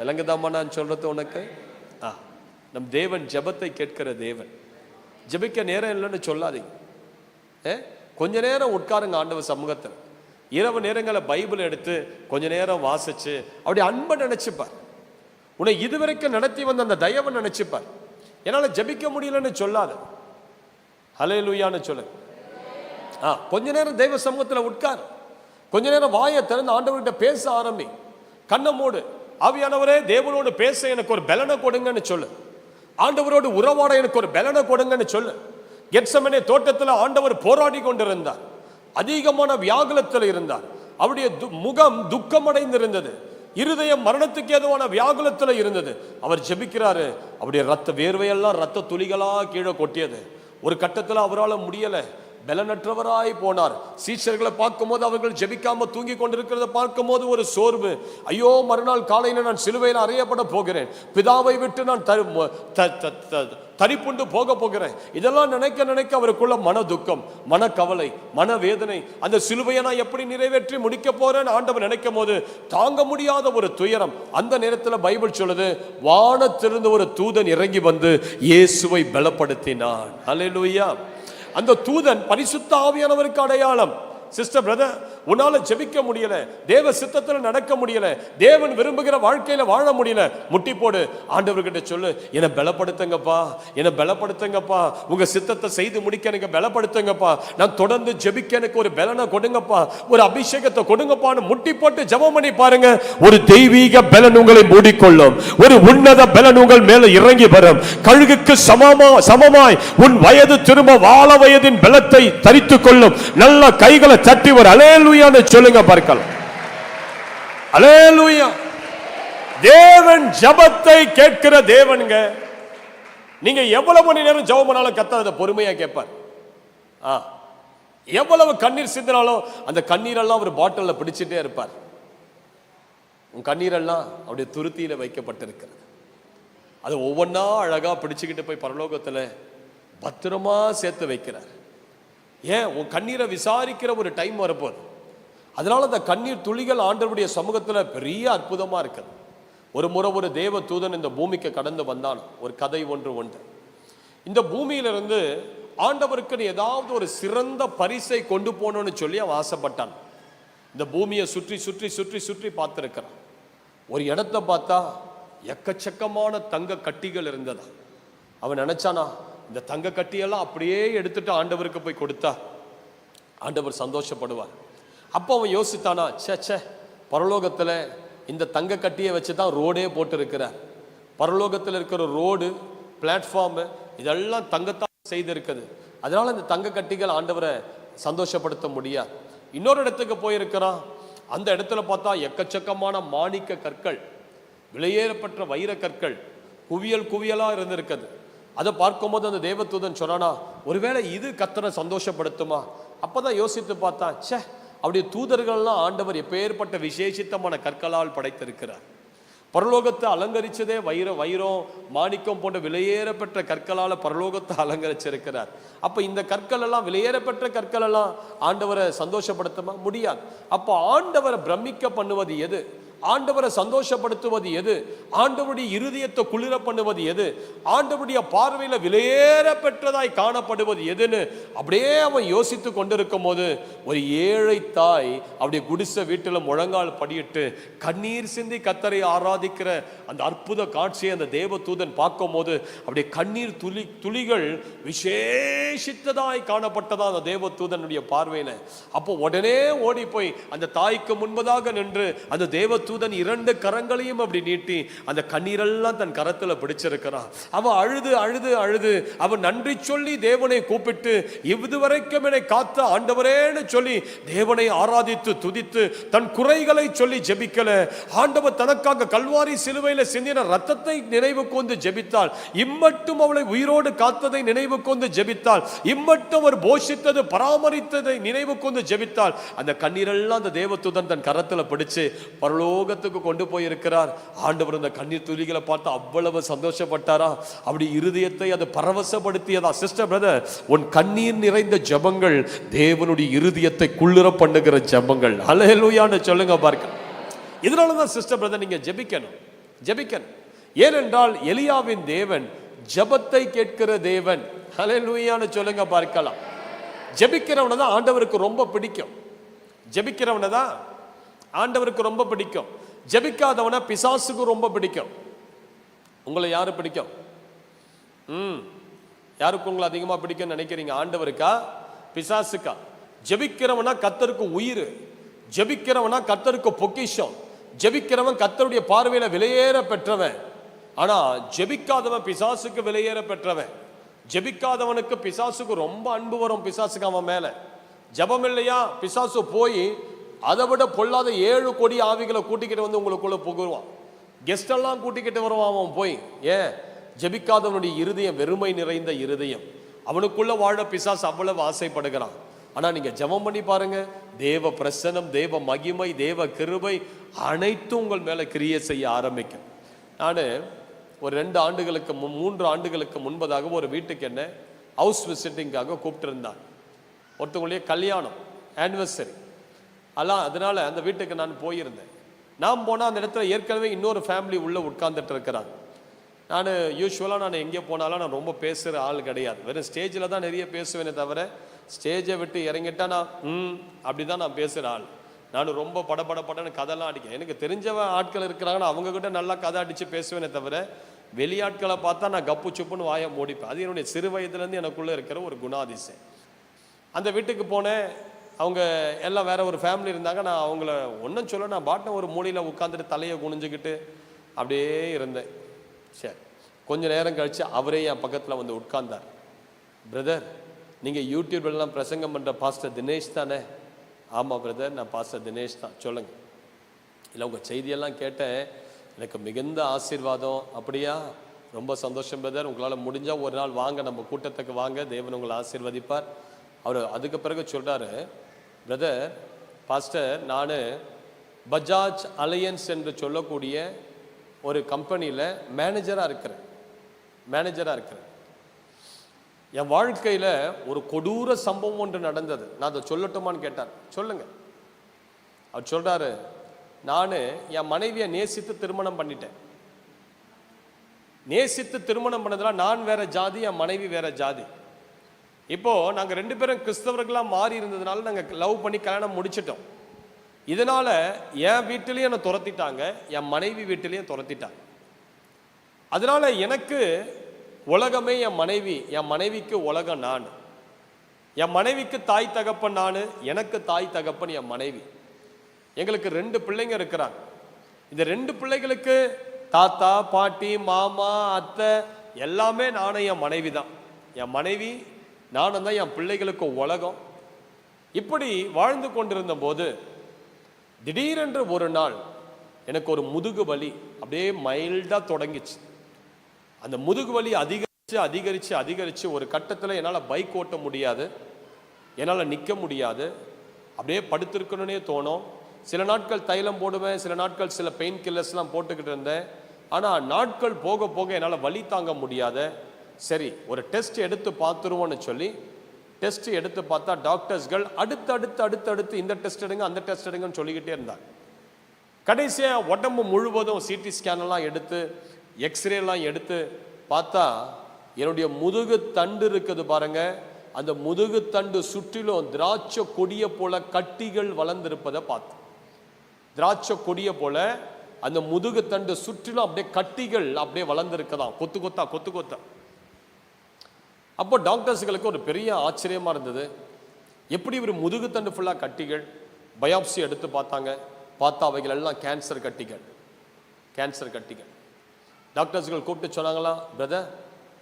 விளங்குதாமா நான் சொல்றது உனக்கு? நம் தேவன் ஜெபத்தை கேட்கிற தேவன். ஜெபிக்க நேரம் இல்லைன்னு சொல்லாதீங்க. கொஞ்ச நேரம் உட்காருங்க ஆண்டவர் சமூகத்தில். இரவு நேரங்களை பைபிள் எடுத்து கொஞ்ச நேரம் வாசிச்சு அப்படி அன்பை நினைச்சுப்பார். உன்னை இதுவரைக்கும் நடத்தி வந்த அந்த தயவை நினைச்சுப்பார். என்னால ஜெபிக்க முடியலன்னு சொல்லாத, ஹல்லேலூயான்னு சொல்லு. கொஞ்ச நேரம் தெய்வ சமூகத்தில் உட்கார். கொஞ்ச நேரம் வாயை திறந்து ஆண்டவர்கிட்ட பேச ஆரம்பி. கண்ணை மூடு. ஆவியானவரே, தேவனோடு பேச எனக்கு ஒரு பலனை கொடுங்கன்னு சொல்லு. ஆண்டவரோடு உறவாட எனக்கு ஒரு பலனை கொடுங்கன்னு சொல்லு. கெத்செமனே தோட்டத்தில் ஆண்டவர் போராடி கொண்டிருந்தார். அதிகமான வியாகுலத்தில் இருந்தார். அவருடைய முகம் துக்கமடைந்திருந்தது. இருதயம் மரணத்துக்கு ஏதுவான வியாகுலத்தில் இருந்தது. அவர் ஜெபிக்கிறாரு. அவருடைய ரத்த வேர்வையெல்லாம் ரத்த துளிகளா கீழே கொட்டியது. ஒரு கட்டத்தில் அவரால் முடியல, பலனற்றவராய் போனார். சீஷர்களை பார்க்கும்போது அவர்கள் ஜெபிக்காம தூங்கி கொண்டிருக்கிறத பார்க்கும்போது ஒரு சோர்வு. ஐயோ, மறுநாள் காலையில் நான் சிலுவையில் அறையப்பட போகிறேன், பிதாவை விட்டு நான் தரிப்புண்டு போக போகிறேன். இதெல்லாம் நினைக்க நினைக்க அவருக்குள்ள மன துக்கம், மன கவலை, மன வேதனை. அந்த சிலுவையை நான் எப்படி நிறைவேற்றி முடிக்க போறேன்னு ஆண்டவர் நினைக்கும் போது தாங்க முடியாத ஒரு துயரம். அந்த நேரத்தில் பைபிள் சொல்லுது, வானத்திலிருந்து ஒரு தூதன் இறங்கி வந்து இயேசுவை பலப்படுத்தினான். அல்லேலூயா. அந்த தூதன் பரிசுத்த ஆவியானவருக்கு அடையாளம். சிஸ்டர், பிரதர், உன்னால ஜெபிக்க முடியல, தேவ சித்தத்தில் நடக்க முடியல, தேவன் விரும்புகிற வாழ்க்கையில வாழ முடியல, முட்டி போடு. ஆண்டவர்கிட்ட சொல்லு, என்னை பலப்படுத்துங்கப்பா, என்னை பலப்படுத்துங்கப்பா, உங்க சித்தத்தை செய்து முடிக்க எனக்கு பலப்படுத்துங்கப்பா, நான் தொடர்ந்து ஜெபிக்க எனக்கு ஒரு பலனை கொடுங்கப்பா, ஒரு அபிஷேகத்தை கொடுங்கப்பான்னு முட்டி போட்டு ஜெபம் பண்ணி பாருங்க. ஒரு தெய்வீக பலன் உங்களை மூடிக்கொள்ளும். ஒரு உன்னத பலன் உங்கள் மேல இறங்கி வரும். கழுகுக்கு சமமாய் உன் வயது திரும்ப வாழ வயதின் பலத்தை தரித்துக் கொள்ளும். நல்ல கைகளை தட்டி ஒரு அல்லேலூயான்னு சொல்லுங்க பார்க்கலாம். அல்லேலூயா. தேவன் ஜெபத்தை கேட்கிற தேவனுங்க. நீங்க எவ்வளவு மணி நேரம் ஜெபம் பண்ணாலும் கர்த்தர் அதை பொறுமையா கேட்பார். எவ்வளவு கண்ணீர் சிந்தினாலும் அந்த கண்ணீரெல்லாம் ஒரு பாட்டில்ல பிடிச்சிட்டே இருப்பார். உன் கண்ணீரெல்லாம் அப்படியே துருத்தியில வைக்கப்பட்டிருக்கிறது. அதை ஒவ்வொன்னா அழகா பிடிச்சுக்கிட்டு போய் பரலோகத்துல பத்திரமா சேர்த்து வைக்கிறார். ஏன்? உன் கண்ணீரை விசாரிக்கிற ஒரு டைம் வரப்போகுது. அதனால அந்த கண்ணீர் துளிகள் ஆண்டவருடைய சமூகத்தில் பெரிய அற்புதமா இருக்குது. ஒரு முறை ஒரு தேவ தூதன் இந்த பூமிக்கு கடந்து வந்தான். ஒரு கதை ஒன்று உண்டு. இந்த பூமியிலிருந்து ஆண்டவருக்கு ஏதாவது ஒரு சிறந்த பரிசை கொண்டு போகணும்னு சொல்லி அவன் ஆசைப்பட்டான். இந்த பூமியை சுற்றி சுற்றி சுற்றி சுற்றி பார்த்துருக்கிறான். ஒரு இடத்த பார்த்தா எக்கச்சக்கமான தங்க கட்டிகள் இருந்ததா. அவன் நினைச்சானா, இந்த தங்க கட்டியெல்லாம் அப்படியே எடுத்துட்டு ஆண்டவருக்கு போய் கொடுத்தா ஆண்டவர் சந்தோஷப்படுவார். அப்போ அவன் யோசித்தானா, சே, பரலோகத்தில் இந்த தங்க கட்டியை வச்சு தான் ரோடே போட்டு இருக்கிறார். பரலோகத்தில் இருக்கிற ரோடு, பிளாட்ஃபார்மு இதெல்லாம் தங்கத்தான் செய்திருக்குது. அதனால இந்த தங்க கட்டிகள் ஆண்டவரை சந்தோஷப்படுத்த முடியாது. இன்னொரு இடத்துக்கு போயிருக்கிறான். அந்த இடத்துல பார்த்தா எக்கச்சக்கமான மாணிக்க கற்கள், விலையேறப்பட்ட வைர கற்கள் குவியல் குவியலா இருந்திருக்குது. அதை பார்க்கும்போது அந்த தேவதூதன் சொன்னானா, ஒருவேளை இது கர்த்தரை சந்தோஷப்படுத்துமா? அப்பதான் யோசித்து பார்த்தான், சே, அப்படியே தூதர்கள்லாம் ஆண்டவர் எப்பேற்பட்ட விசேஷித்தமான கற்களால் படைத்திருக்கிறார். பரலோகத்தை அலங்கரிச்சதே வைரம் மாணிக்கம் போன்ற விலையேறப்பெற்ற கற்களால் பரலோகத்தை அலங்கரிச்சிருக்கிறார். அப்ப இந்த கற்கள் எல்லாம், விலையேறப்பெற்ற கற்கள் எல்லாம் ஆண்டவரை சந்தோஷப்படுத்த முடியாது. அப்போ ஆண்டவரை பிரமிக்க பண்ணுவது எது? ஆண்டவரை சந்தோஷப்படுத்துவது எது? ஆண்டவருடைய இருதயத்தை குளிர பண்ணுவது எது? ஆண்டவருடைய பார்வையில விலையேற பெற்றதாய் காணப்படுவது எதுன்னு அப்படியே அவன் யோசித்து கொண்டிருக்கும் போது ஒரு ஏழை தாய் அப்படியே குடிசை வீட்டில் முழங்கால் படியிட்டு கண்ணீர் சிந்தி கர்த்தரை ஆராதிக்கிற அந்த அற்புத காட்சியை அந்த தேவதூதன் பார்க்கும் போது அப்படியே கண்ணீர் துளிகள் விசேஷித்ததாய் காணப்பட்டதா அந்த தேவதூதனுடைய பார்வையில. அப்போ உடனே ஓடி போய் அந்த தாய்க்கு முன்பதாக நின்று அந்த தேவதூதன் தேவதூதன் 2 கரங்களையும் அப்படி நீட்டி அந்த கண்ணீரெல்லாம் தன் கரத்துல பிடிச்சிருக்கிறான். அவன் அழுது அழுது அழுது அவன் நன்றி சொல்லி தேவனை கூப்பிட்டு, இதுவரைக்கும் என்னை காத்த ஆண்டவரேன்னு சொல்லி தேவனை ஆராதித்து துதித்து தன் குறைகளை சொல்லி ஜெபிக்கல. ஆண்டவர் தனக்காக கல்வாரி சிலுவையில சிந்தின ரத்தத்தை நினைவு கூர்ந்து ஜெபித்தாள். இம்மட்டும் அவளை உயிரோடு காத்ததை நினைவு கூர்ந்து ஜெபித்தாள். இம்மட்டும் அவர் போஷித்தது பராமரித்ததை நினைவு கூர்ந்து ஜெபித்தாள். அந்த கண்ணீரெல்லாம் அந்த தேவதூதன் தன் கரத்துல பிடிச்சு பரலோகத்துக்கு கொண்டு போயிருக்கிறார். ஆண்டவர் அந்த கண்ணீர் துளிகளை பார்த்து அவ்வளவு சந்தோஷப்பட்டாரா, அப்படி இருதயத்தை அது பரவசப்படுத்தியதா. சிஸ்டர் பிரதர், உன் கண்ணீர் நிறைந்த ஜெபங்கள் தேவனுடைய இருதயத்தை குளிர பண்ணுகிற ஜெபங்கள். ஹல்லேலூயான்னு சொல்லுங்க பார்க்க. இதனாலதான் சிஸ்டர் பிரதர் நீங்க ஜெபிக்கணும். ஏனென்றால் எலியாவின் தேவன் ஜெபத்தை கேட்கிற தேவன். ஹல்லேலூயான்னு சொல்லுங்க பார்க்கலாம். ஜெபிக்கிறவனை தான் ஆண்டவருக்கு ரொம்ப பிடிக்கும். ஜெபிக்கிறவனை தான் ஆண்டவருக்கு ரொம்ப பிடிக்கும். ஜெபிக்காதவனை பிசாசுக்கு ரொம்ப பிடிக்கும். உங்களை யாரு பிடிக்கும்? யாருக்கு உங்களை அதிகமா பிடிக்கும் நினைக்கிறீங்க? ஆண்டவருக்கா பிசாசுக்கா? ஜெபிக்கிறவனா கர்த்தருக்கு உயிர், ஜெபிக்கிறவனா கர்த்தருக்கு பொக்கிஷம், ஜெபிக்கிறவன் கர்த்தருடைய பார்வையில விலையேற பெற்றவன். ஆனா ஜெபிக்காதவன் பிசாசுக்கு விலையேற பெற்றவன். ஜெபிக்காதவனுக்கு பிசாசுக்கு ரொம்ப அன்பு வரும். பிசாசுக்கு அவன் மேல ஜெபம் இல்லையா, பிசாசு போய் அதை விட பொல்லாத 7 கோடி ஆவிகளை கூட்டிக்கிட்டு வந்து உங்களுக்குள்ள புகுவான். கெஸ்ட் எல்லாம் கூட்டிக்கிட்டு வருவான் அவன் போய். ஏன்? ஜெபிக்காதவனுடைய இருதயம் வெறுமை நிறைந்த இருதயம். அவனுக்குள்ள வாழ பிசாசு அவ்வளவு ஆசைப்படுகிறான். ஆனா நீங்க ஜெபம் பண்ணி பாருங்க, தேவ பிரசன்னம், தேவ மகிமை, தேவ கிருபை அனைத்தும் உங்கள் மேல கிரியை செய்ய ஆரம்பிக்கும். நான் ஒரு 2 ஆண்டுகளுக்கு 3 ஆண்டுகளுக்கு முன்பதாக ஒரு வீட்டுக்கு என்ன ஹவுஸ் விசிட்டிங்காக கூப்பிட்டு இருந்தான். ஒருத்தவங்களுடைய கல்யாணம், ஆனிவர்சரி எல்லாம். அதனால அந்த வீட்டுக்கு நான் போயிருந்தேன். நான் போனால் அந்த இடத்துல ஏற்கனவே இன்னொரு ஃபேமிலி உள்ளே உட்கார்ந்துட்டு இருக்கிறாங்க. நான் யூஸ்வலாக நான் எங்கே போனாலும் நான் ரொம்ப பேசுகிற ஆள் கிடையாது. வெறும் ஸ்டேஜில் தான் நிறைய பேசுவேனே தவிர ஸ்டேஜை விட்டு இறங்கிட்டா நான் அப்படி தான் நான் பேசுகிற ஆள். நான் ரொம்ப படன்னு கதைலாம் அடிக்கேன். எனக்கு தெரிஞ்சவ ஆட்கள் இருக்கிறாங்கன்னா அவங்கக்கிட்ட நல்லா கதை அடித்து பேசுவேனே தவிர வெளியாட்களை பார்த்தா நான் கப்பு சுப்புன்னு வாயை மூடிப்பேன். அது என்னுடைய சிறு வயதுலேருந்து எனக்குள்ளே இருக்கிற ஒரு குணாதிசயம். அந்த வீட்டுக்கு போனேன். அவங்க எல்லாம் வேற ஒரு ஃபேமிலி இருந்தாங்க. நான் அவங்கள ஒன்றும் சொல்ல, நான் பாட்டின ஒரு மூலையில் உட்காந்துட்டு தலையை குனிஞ்சுக்கிட்டு அப்படியே இருந்தேன். சரி, கொஞ்சம் நேரம் கழிச்சு அவரே என் பக்கத்தில் வந்து உட்கார்ந்தார். பிரதர், நீங்கள் யூடியூப்லாம் பிரசங்கம் பண்ணுற பாஸ்டர் தினேஷ் தானே? ஆமாம் பிரதர், நான் பாஸ்டர் தினேஷ் தான். சொல்லுங்கள். இல்லை, உங்கள் செய்தியெல்லாம் கேட்டேன், எனக்கு மிகுந்த ஆசீர்வாதம். அப்படியா? ரொம்ப சந்தோஷம் பிரதர். உங்களால் முடிஞ்சால் ஒரு நாள் வாங்க, நம்ம கூட்டத்துக்கு வாங்க, தேவன் உங்களை ஆசீர்வதிப்பார். அவர் அதுக்கு பிறகு சொல்கிறாரு, பிரதர் பாஸ்டர், நான் பஜாஜ் அலையன்ஸ் என்று சொல்லக்கூடிய ஒரு கம்பெனியில் மேனேஜராக இருக்கிறேன். என் வாழ்க்கையில் ஒரு கொடூர சம்பவம் ஒன்று நடந்தது. நான் அதை சொல்லட்டுமான்னு கேட்டார். சொல்லுங்க. அவர் சொல்கிறாரு, நான் என் மனைவியை நேசித்து திருமணம் பண்ணிட்டேன். நேசித்து திருமணம் பண்ணதுல நான் வேற ஜாதி, என் மனைவி வேற ஜாதி. இப்போ நாங்கள் 2 பேரும் கிறிஸ்தவர்களாக மாறி இருந்ததுனால நாங்கள் லவ் பண்ணி கல்யாணம் முடிச்சிட்டோம். இதனால என் வீட்டிலையும் என்னை துரத்திட்டாங்க, என் மனைவி வீட்டிலையும் துரத்திட்டாங்க. அதனால எனக்கு உலகமே என் மனைவி, என் மனைவிக்கு உலகம் நான். என் மனைவிக்கு தாய் தகப்பன் நான், எனக்கு தாய் தகப்பன் என் மனைவி. எங்களுக்கு 2 பிள்ளைங்க இருக்கிறாங்க. இந்த 2 பிள்ளைகளுக்கு தாத்தா, பாட்டி, மாமா, அத்தை எல்லாமே நானும் என் மனைவி தான். என் மனைவி நானும் தான் என் பிள்ளைகளுக்கு உலகம். இப்படி வாழ்ந்து கொண்டிருந்த போது திடீரென்று ஒரு நாள் எனக்கு ஒரு முதுகு வலி அப்படியே மைல்டாக தொடங்கிச்சு. அந்த முதுகு வலி அதிகரித்து ஒரு கட்டத்தில் என்னால் பைக் ஓட்ட முடியாது, என்னால் நிற்க முடியாது, அப்படியே படுத்திருக்கணுன்னே தோணும். சில நாட்கள் தைலம் போடுவேன், சில நாட்கள் சில பெயின் கில்லர்ஸ்லாம் போட்டுக்கிட்டு இருந்தேன். ஆனால் நாட்கள் போக போக என்னால் வலி தாங்க முடியாத. சரி, ஒரு டெஸ்ட் எடுத்து பார்த்துருவோன்னு சொல்லி டெஸ்ட் எடுத்து பார்த்தா டாக்டர்ஸ்கள் அடுத்து இந்த டெஸ்ட் எடுங்க, அந்த டெஸ்ட் எடுங்கன்னு சொல்லிக்கிட்டே இருந்தாங்க. கடைசியாக உடம்பு முழுவதும் சிடி ஸ்கேன்லாம் எடுத்து எக்ஸ்ரேலாம் எடுத்து பார்த்தா என்னுடைய முதுகு தண்டு இருக்குது பாருங்க, அந்த முதுகு தண்டு சுற்றிலும் திராட்சை கொடிய போல கட்டிகள் வளர்ந்திருப்பதை பார்த்து, திராட்சை கொடிய போல அந்த முதுகு தண்டு சுற்றிலும் அப்படியே கட்டிகள் அப்படியே வளர்ந்துருக்கதான், கொத்து கொத்தா. அப்போ டாக்டர்ஸ்களுக்கு ஒரு பெரிய ஆச்சரியமா இருந்தது. எப்படி ஒரு முதுகு தண்டு ஃபுல்லாக கட்டிகள்? பயாப்சி எடுத்து பார்த்தாங்க, பார்த்தா அவைகள் எல்லாம் கேன்சர் கட்டிகள். கேன்சர் கட்டிகள். டாக்டர்ஸ்கள் கூப்பிட்டு சொன்னாங்களா, பிரதர்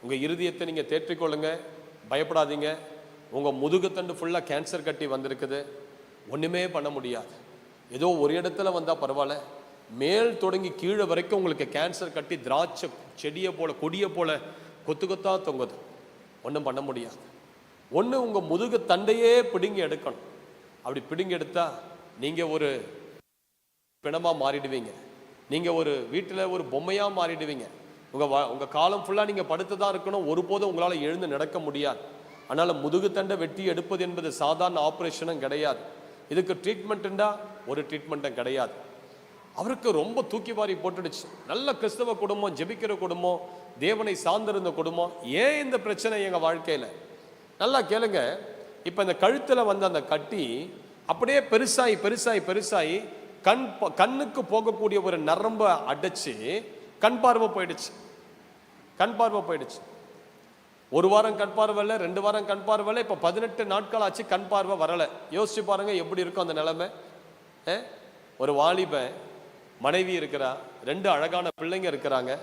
உங்கள் இருதயத்தை நீங்கள் தேற்றிக்கொள்ளுங்க, பயப்படாதீங்க, உங்கள் முதுகுத்தண்டு ஃபுல்லாக கேன்சர் கட்டி வந்திருக்குது, ஒன்றுமே பண்ண முடியாது, ஏதோ ஒரு இடத்துல வந்தால் பரவாயில்ல, மேல் தொடங்கி கீழே வரைக்கும் உங்களுக்கு கேன்சர் கட்டி திராட்சை செடியை போல கொடியை போல கொத்து கொத்தா தொங்குது, ஒன்றும் பண்ண முடியாது. ஒன்று உங்கள் முதுகு தண்டையே பிடுங்கி எடுக்கணும். அப்படி பிடுங்கி எடுத்தா நீங்கள் ஒரு பிணமாக மாறிடுவீங்க, நீங்கள் ஒரு வீட்டில் ஒரு பொம்மையாக மாறிடுவீங்க. உங்கள் காலம் ஃபுல்லாக நீங்கள் படுத்து தான் இருக்கணும், ஒருபோதும் உங்களால் எழுந்து நடக்க முடியாது. அதனால் முதுகு தண்டை வெட்டி எடுப்பது என்பது சாதாரண ஆப்ரேஷனும் கிடையாது. இதுக்கு ட்ரீட்மெண்ட்டுண்டா ஒரு ட்ரீட்மெண்ட்டும் கிடையாது. அவருக்கு ரொம்ப தூக்கி வாரி போட்டுடுச்சு. நல்ல கிறிஸ்தவ குடும்பம், ஜெபிக்கிற குடும்பம், தேவனை சார்ந்திருந்த குடும்பம். ஏன் இந்த பிரச்சனை எங்கள் வாழ்க்கையில்? நல்லா கேளுங்க. இப்போ இந்த கழுத்தில் வந்த அந்த கட்டி அப்படியே பெருசாகி பெருசாகி பெருசாகி கண்ணுக்கு போகக்கூடிய ஒரு நரம்பை அடைச்சு கண் பார்வை போயிடுச்சு. கண் பார்வை போயிடுச்சு. ஒரு வாரம் கண் பார்வை இல்லை, 2 வாரம் கண் பார்வை இல்லை, இப்போ 18 நாட்கள் ஆச்சு கண் பார்வை வரலை. யோசிச்சு பாருங்க எப்படி இருக்கும் அந்த நிலைமை. ஒரு வாலிபன், மனைவி இருக்கிறா, 2 அழகான பிள்ளைங்க இருக்கிறாங்க.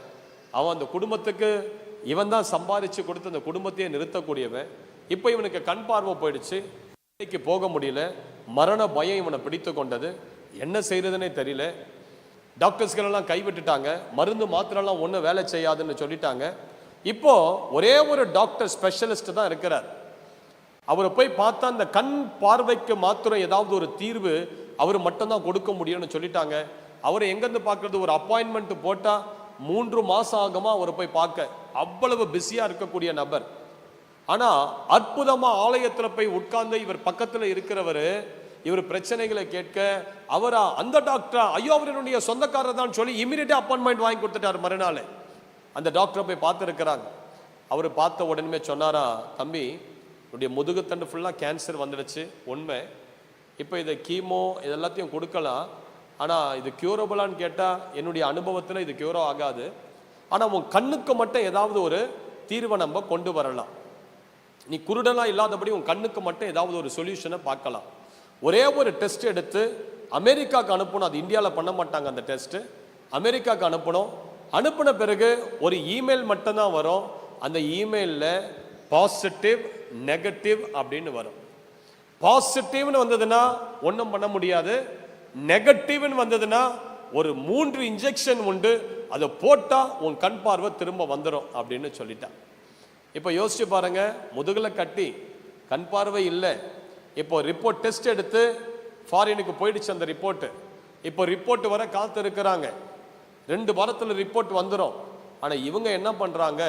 அவன் அந்த குடும்பத்துக்கு இவன் தான் சம்பாதிச்சு கொடுத்து அந்த குடும்பத்தையே நிறுத்தக்கூடியவன். இப்போ இவனுக்கு கண் பார்வை போயிடுச்சு, வேலைக்கு போக முடியல, மரண பயம் இவனை பிடித்து கொண்டது, என்ன செய்யறதுன்னே தெரியல. டாக்டர்ஸ்கள் எல்லாம் கைவிட்டுட்டாங்க, மருந்து மாத்திரெல்லாம் ஒன்றும் வேலை செய்யாதுன்னு சொல்லிட்டாங்க. இப்போ ஒரே ஒரு டாக்டர் ஸ்பெஷலிஸ்ட் தான் இருக்கிறார். அவரை போய் பார்த்தா அந்த கண் பார்வைக்கு மாத்திரம் ஏதாவது ஒரு தீர்வு அவர் மட்டும்தான் கொடுக்க முடியும்னு சொல்லிட்டாங்க. அவரை எங்கேருந்து பார்க்கறது? ஒரு அப்பாயின்மெண்ட் போட்டால் 3 மாதம் ஆகுமா அவரை போய் பார்க்க. அவ்வளவு பிஸியாக இருக்கக்கூடிய நபர். ஆனால் அற்புதமாக ஆலயத்தில் போய் உட்கார்ந்து இவர் பக்கத்தில் இருக்கிறவர் இவர் பிரச்சனைகளை கேட்க, அவரா அந்த டாக்டரா, ஐயோ அவர் என்னுடைய சொந்தக்காரர் தான் சொல்லி இமீடியட்டாக அப்பாயின்மெண்ட் வாங்கி கொடுத்துட்டார். மறுநாள் அந்த டாக்டரை போய் பார்த்துருக்கிறாங்க. அவர் பார்த்த உடனே சொன்னாரா, தம்பி என்னுடைய முதுகுத்தண்டு ஃபுல்லாக கேன்சர் வந்துடுச்சு, உண்மை. இப்போ இதை கீமோ இதெல்லாத்தையும் கொடுக்கலாம், ஆனால் இது க்யூரபிளான்னு கேட்டால் என்னுடைய அனுபவத்தில் இது க்யூரோ ஆகாது. ஆனால் உன் கண்ணுக்கு மட்டும் ஏதாவது ஒரு தீர்வை நம்ம கொண்டு வரலாம். நீ குருடெல்லாம் இல்லாதபடி உன் கண்ணுக்கு மட்டும் ஏதாவது ஒரு சொல்யூஷனை பார்க்கலாம். ஒரே ஒரு டெஸ்ட் எடுத்து அமெரிக்காவுக்கு அனுப்பணும். அது இந்தியாவில் பண்ண மாட்டாங்க அந்த டெஸ்ட்டு. அமெரிக்காவுக்கு அனுப்பணும். அனுப்பின பிறகு ஒரு இமெயில் மட்டும்தான் வரும். அந்த இமெயிலில் பாசிட்டிவ் நெகட்டிவ் அப்படின்னு வரும். பாசிட்டிவ்னு வந்ததுன்னா ஒன்றும் பண்ண முடியாது, நெகட்டிவ்னு வந்ததுன்னா ஒரு 3 இன்ஜெக்ஷன் உண்டு, அதை போட்டால் உன் கண் பார்வை திரும்ப வந்துடும் அப்படின்னு சொல்லிட்டான். இப்போ யோசிச்சு பாருங்க, முதுகில் கட்டி கண் பார்வை இல்லை. இப்போ ரிப்போர்ட் டெஸ்ட் எடுத்து ஃபாரினுக்கு போயிடுச்சு அந்த ரிப்போர்ட்டு. இப்போ ரிப்போர்ட் வர காத்து இருக்கிறாங்க. 2 வாரத்தில் ரிப்போர்ட் வந்துடும். ஆனால் இவங்க என்ன பண்ணுறாங்க,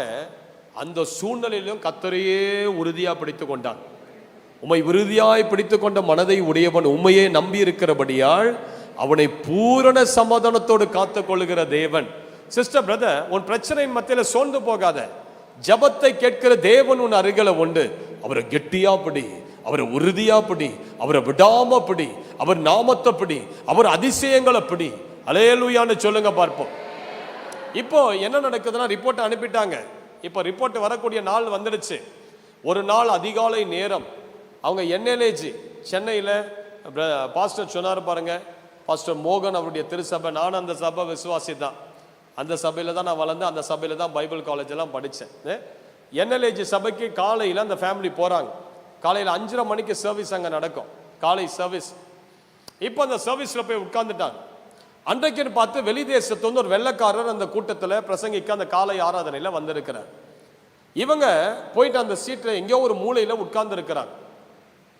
அந்த சூழ்நிலையிலும் கர்த்தரையே உறுதியாக பிடித்து கொண்டான். உம்மை உறுதியாய் பிடித்து கொண்ட மனதை உடையவன் உண்மையே நம்பி இருக்கிறபடியால் அவனை பூரண சமாதானத்தோடு காத்து கொள்ளுகிற தேவன். சிஸ்டர், பிரதர், உன் பிரச்சனையின் மத்தியில் சோர்ந்து போகாத. ஜபத்தை கேட்கிற தேவன் உன் அருகில உண்டு. அவரை கெட்டியா பிடி, அவரை உறுதியா பிடி, அவரை விடாம பிடி, அவர் நாமத்தை பிடி, அவர் அதிசயங்களை பிடி. அல்லேலூயான்னு சொல்லுங்க பார்ப்போம். இப்போ என்ன நடக்குதுன்னா, ரிப்போர்ட் அனுப்பிட்டாங்க. இப்போ ரிப்போர்ட் வரக்கூடிய நாள் வந்துடுச்சு. ஒரு நாள் அதிகாலை நேரம் அவங்க என்எல்ஏஜி சென்னையில் பாஸ்டர் சொன்னார் பாருங்க, பாஸ்டர் மோகன் அவருடைய திருச்சபை. நானும் அந்த சபை விசுவாசி தான். அந்த சபையில் தான் நான் வளர்ந்து, அந்த சபையில் தான் பைபிள் காலேஜ் எல்லாம் படித்தேன். என்எல்ஏஜி சபைக்கு காலையில் அந்த ஃபேமிலி போகிறாங்க. காலையில் 5:30 மணிக்கு சர்வீஸ் அங்கே நடக்கும், காலை சர்வீஸ். இப்போ அந்த சர்வீஸில் போய் உட்கார்ந்துட்டாங்க. அன்றைக்குன்னு பார்த்து வெளி தேசத்து வந்து ஒரு வெள்ளைக்காரர் அந்த கூட்டத்தில் பிரசங்கிக்க அந்த காலை ஆராதனையில் வந்திருக்கிறார். இவங்க போயிட்டு அந்த சீட்டில் எங்கேயோ ஒரு மூலையில் உட்கார்ந்து இருக்கிறாங்க.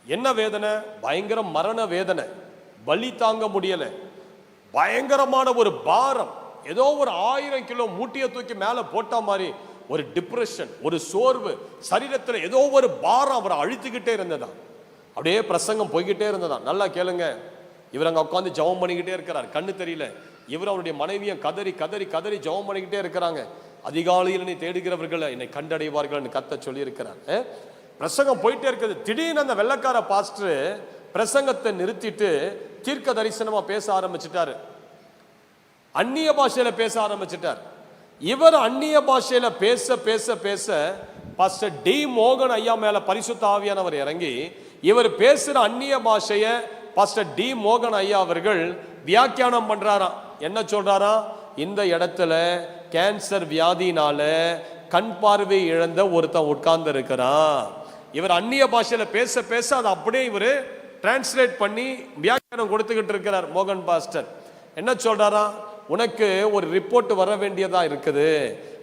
என்ன வேதனை? பயங்கர மரண வேதனை, வலி தாங்க முடியல, பயங்கரமான ஒரு பாரம், ஏதோ ஒரு 1000 கிலோ மூட்டையை தூக்கி மேலே போட்ட மாதிரி ஒரு டிப்ரெஷன், ஒரு சோர்வு, சரீரத்தில் ஏதோ ஒரு பாரம் அவரை அழுத்திக்கிட்டே இருந்ததா. அப்படியே பிரசங்கம் போய்கிட்டே இருந்ததா. நல்லா கேளுங்க, இவர் அங்கே உட்காந்து ஜெபம் பண்ணிக்கிட்டே இருக்கிறார், கண்ணு தெரியல. இவர் அவருடைய மனைவியை கதறி கதறி கதறி ஜெபம் பண்ணிக்கிட்டே இருக்கிறாங்க. அதிகாலையில் நீ தேடுகிறவர்களை என்னை கண்டடைவார்கள் கத்த சொல்லி இருக்கிறார். பிரசங்கம் போயிட்டே இருக்குது. திடீர்னு அந்த வெள்ளைக்கார பாஸ்டர் பிரசங்கத்தை நிறுத்திட்டு தீர்க்க தரிசனமா பேச ஆரம்பிச்சிட்டாரு. அந்நிய பாஷையில பேச ஆரம்பிச்சிட்டார். இவர் அந்நிய பாஷையில பேச பேச பேச பாஸ்டர் டி மோகன் ஐயா மேல பரிசுத்த ஆவியானவர் இறங்கி இவர் பேசுற அந்நிய பாஷைய பாஸ்டர் டி மோகன் ஐயா அவர்கள் வியாக்கியானம் பண்றாராம். என்ன சொல்றாராம்? இந்த இடத்துல கேன்சர் வியாதினால கண் பார்வை இழந்த ஒருத்தன் உட்கார்ந்து இருக்கிறான். இவர் அந்நிய பாஷையில பேச பேச அதை அப்படியே இவர் டிரான்ஸ்லேட் பண்ணி வியாக்கியானம் கொடுத்துக்கிட்டு இருக்கிறார். மோகன் பாஸ்டர் என்ன சொல்றாரா? உனக்கு ஒரு ரிப்போர்ட் வர வேண்டியதா இருக்குது,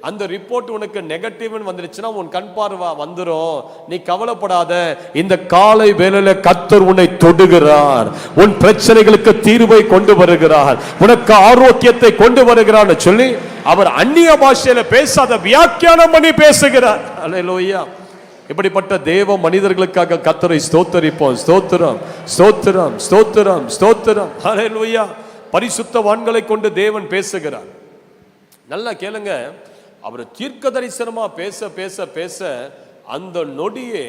அந்த ரிப்போர்ட் உனக்கு நெகட்டிவ்னு வந்துருச்சுன்னா உன் கண் பார்வை வந்துடும், நீ கவலைப்படாத, இந்த காலை வேளையில கர்த்தர் உன்னை தொடுகிறார், உன் பிரச்சனைகளுக்கு தீர்வை கொண்டு வருகிறார், உனக்கு ஆரோக்கியத்தை கொண்டு வருகிறார் சொல்லி அவர் அந்நிய பாஷையில பேசாத வியாக்கியானம் பண்ணி பேசுகிறார். அல்லேலூயா. இப்படிப்பட்ட தேவ மனிதர்களுக்காக கர்த்தரை ஸ்தோத்தரிப்போம். ஸ்தோத்திரம், ஸ்தோத்திரம், ஸ்தோத்திரம், ஸ்தோத்திரம். அல்லேலூயா. பரிசுத்தவான்களை கொண்டு தேவன் பேசுகிறார். நல்லா கேளுங்க. அவர் தீர்க்க தரிசனமா பேச பேச பேச அந்த நொடியே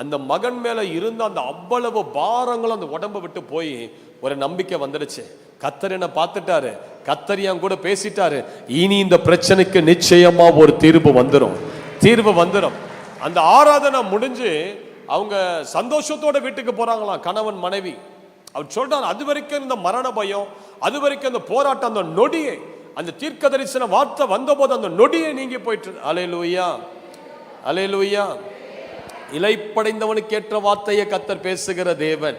அந்த மகன் மேல இருந்த அந்த அவ்வளவு பாரங்களும் அந்த உடம்பை விட்டு போய் ஒரு நம்பிக்கை வந்துடுச்சு. கர்த்தர் என்ன பார்த்துட்டாரு, கர்த்தர் என் கூட பேசிட்டாரு, இனி இந்த பிரச்சனைக்கு நிச்சயமா ஒரு தீர்வு வந்துடும், தீர்வு வந்துடும். அந்த ஆராதனை முடிஞ்சு அவங்க சந்தோஷத்தோட வீட்டுக்கு போறாங்களாம், கணவன் மனைவி. அவர் சொல்றாரு, அது வரைக்கும் இந்த மரண பயம், அது வரைக்கும் அந்த போராட்டம், அந்த நொடியை, அந்த தீர்க்க தரிசன வார்த்தை வந்த போது அந்த நொடியை நீங்கி போயிட்டு. அல்லேலூயா, அல்லேலூயா. இலைப்படைந்தவனுக்கு ஏற்ற வார்த்தையை கர்த்தர் பேசுகிற தேவன்.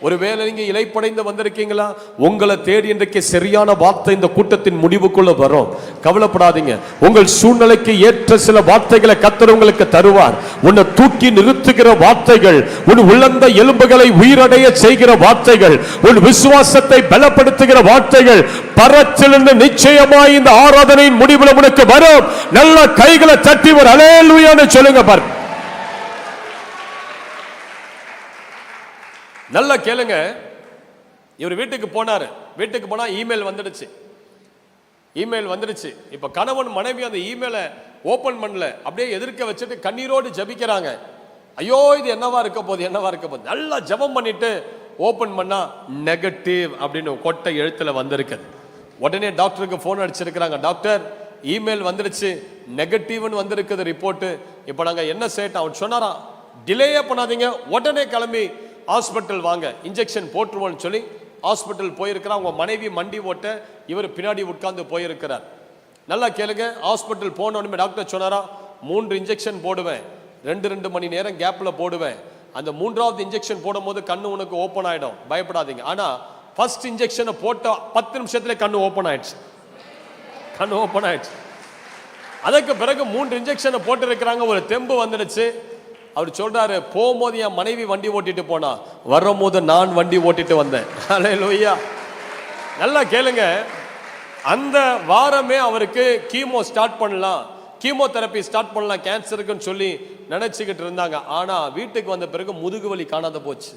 ஒருவேளை நீங்க இலைப்படைந்து வந்திருக்கீங்களா, உங்களை தேடி இன்றைக்கு சரியான வார்த்தை இந்த கூட்டத்தின் முடிவுக்குள்ள வரும். கவலைப்படாதீங்க. உங்கள் சூழ்நிலைக்கு ஏற்ற சில வார்த்தைகளை கர்த்தர் உங்களுக்கு தருவார். உன்னை தூக்கி நிறுத்துகிற வார்த்தைகள், உன் உள்ளந்த எலும்புகளை உயிரடைய செய்கிற வார்த்தைகள், உன் விசுவாசத்தை பலப்படுத்துகிற வார்த்தைகள் பரத்திலிருந்து நிச்சயமாய் இந்த ஆராதனையின் முடிவில் உனக்கு வரும். நல்ல கைகளை தட்டி ஒரு அல்லேலூயான்னு சொல்லுங்க பாரு. நல்லா கேளுங்க. இவர் வீட்டுக்கு போனாரு. வீட்டுக்கு போனா இமெயில் வந்துடுச்சு, இமெயில் வந்துடுச்சு. இப்ப கணவன் மனைவி அந்த இமெயிலை ஓபன் பண்ணல, அப்படியே எதிர்க்க வச்சுட்டு கண்ணீரோடு ஜபிக்கிறாங்க. ஐயோ இது என்னவா இருக்க போகுது, என்னவா இருக்க போகுது. நல்லா ஜபம் பண்ணிட்டு ஓபன் பண்ணா நெகட்டிவ் அப்படின்னு கொட்டை எழுத்துல வந்திருக்குது. உடனே டாக்டருக்கு போன் அடிச்சிருக்கிறாங்க. டாக்டர், இமெயில் வந்துடுச்சு, நெகட்டிவ்னு வந்திருக்குது ரிப்போர்ட், இப்போ நாங்க என்ன செய்யட்டும்? அவன் சொன்னாராம், டிலேயே பண்ணாதீங்க, உடனே கிளம்பி ஹாஸ்பிட்டல் வாங்க, இன்ஜெக்ஷன் போட்டுருவோம்னு சொல்லி ஹாஸ்பிட்டல் போயிருக்கிறார். அவங்க மனைவி மண்டி ஓட்ட, இவர் பின்னாடி உட்கார்ந்து போயிருக்கிறார். நல்லா கேளுங்க. ஹாஸ்பிட்டல் போனோன்னு டாக்டர் சொன்னாரா, 3 இன்ஜெக்ஷன் போடுவேன், 2 மணி நேரம் கேப்ல போடுவேன். அந்த 3வது இன்ஜெக்ஷன் போடும் போது கண்ணு உனக்கு ஓப்பன் ஆயிடும், பயப்படாதீங்க. ஆனா ஃபர்ஸ்ட் இன்ஜெக்ஷனை போட்ட 10 நிமிஷத்துல கண்ணு ஓப்பன் ஆயிடுச்சு, கண்ணு ஓப்பன் ஆயிடுச்சு. அதுக்கு பிறகு 3 இன்ஜெக்ஷனை போட்டு இருக்கிறாங்க, ஒரு தெம்பு வந்துடுச்சு. அவர் சொல்றாரு, போகும்போது என் மனைவி வண்டி ஓட்டிட்டு போனா, வரும்போது நான் வண்டி ஓட்டிட்டு வந்தேன். அல்லேலூயா. நல்லா கேளுங்க. அந்த வாரமே அவருக்கு கீமோ ஸ்டார்ட் பண்ணலாம், கீமோதெரப்பி ஸ்டார்ட் பண்ணலாம் கேன்சருக்குன்னு சொல்லி நினைச்சுக்கிட்டு இருந்தாங்க. ஆனா வீட்டுக்கு வந்த பிறகு முதுகு வலி காணாத போச்சு.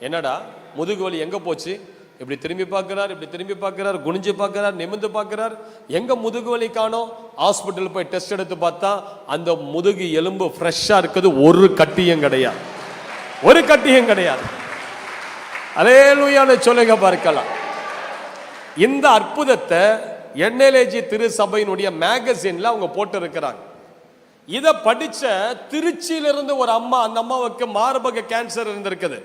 என்னடா முதுகு வலி எங்க போச்சு? இப்படி திரும்பி பார்க்கிறார், இப்படி திரும்பி பார்க்கிறார், குனிஞ்சு பார்க்கிறார், நிமிந்து பார்க்கிறார், எங்க முதுகு வலி காணோம். ஹாஸ்பிட்டல் போய் டெஸ்ட் எடுத்து பார்த்தா அந்த முதுகு எலும்பு ஃப்ரெஷ்ஷா இருக்குது, ஒரு கட்டியும் கிடையாது, ஒரு கட்டியும் கிடையாது. அல்லேலூயான்னு சொல்லுங்க பார்க்கலாம். இந்த அற்புதத்தை என்எல்ஏஜி திருச்சபையினுடைய மேகசின்ல அவங்க போட்டு இருக்கிறாங்க. இதை படிச்ச திருச்சியிலிருந்து ஒரு அம்மா, அந்த அம்மாவுக்கு மார்பக கேன்சர் இருந்திருக்குது.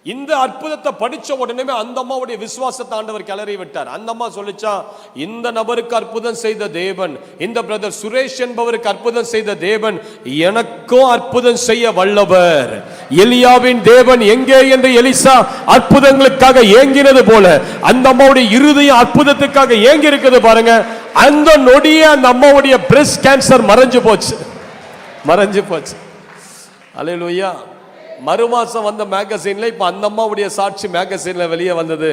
இந்த அற்புதத்தை படிச்ச உடனே அந்த அம்மாவுடைய விசுவாசத்தை ஆண்டவர் கிளறி விட்டார். அந்த அம்மா சொல்லிச்சா, இந்த நபருக்கு அற்புதம் செய்த தேவன், இந்த பிரதர் சுரேஷ் என்பவருக்கு அற்புதம் செய்த தேவன் எனக்கும் அற்புதம் செய்ய வல்லவர். எலியாவின் தேவன் எங்கே என்று எலிசா அற்புதங்களுக்காக ஏங்கினது போல அந்த அம்மாவுடைய இருதயம் அற்புதத்துக்காக ஏங்கி இருக்குது பாருங்க. அந்த நொடியே அந்த அம்மாவுடைய பிரஸ்ட் கேன்சர் மறைஞ்சு போச்சு, மறைஞ்சு போச்சு. அல்லேலூயா. மறுமாசம் வந்த மேகசின்ல இப்ப அந்த அம்மாவுடைய சாட்சி மேகசின்ல வெளியே வந்தது.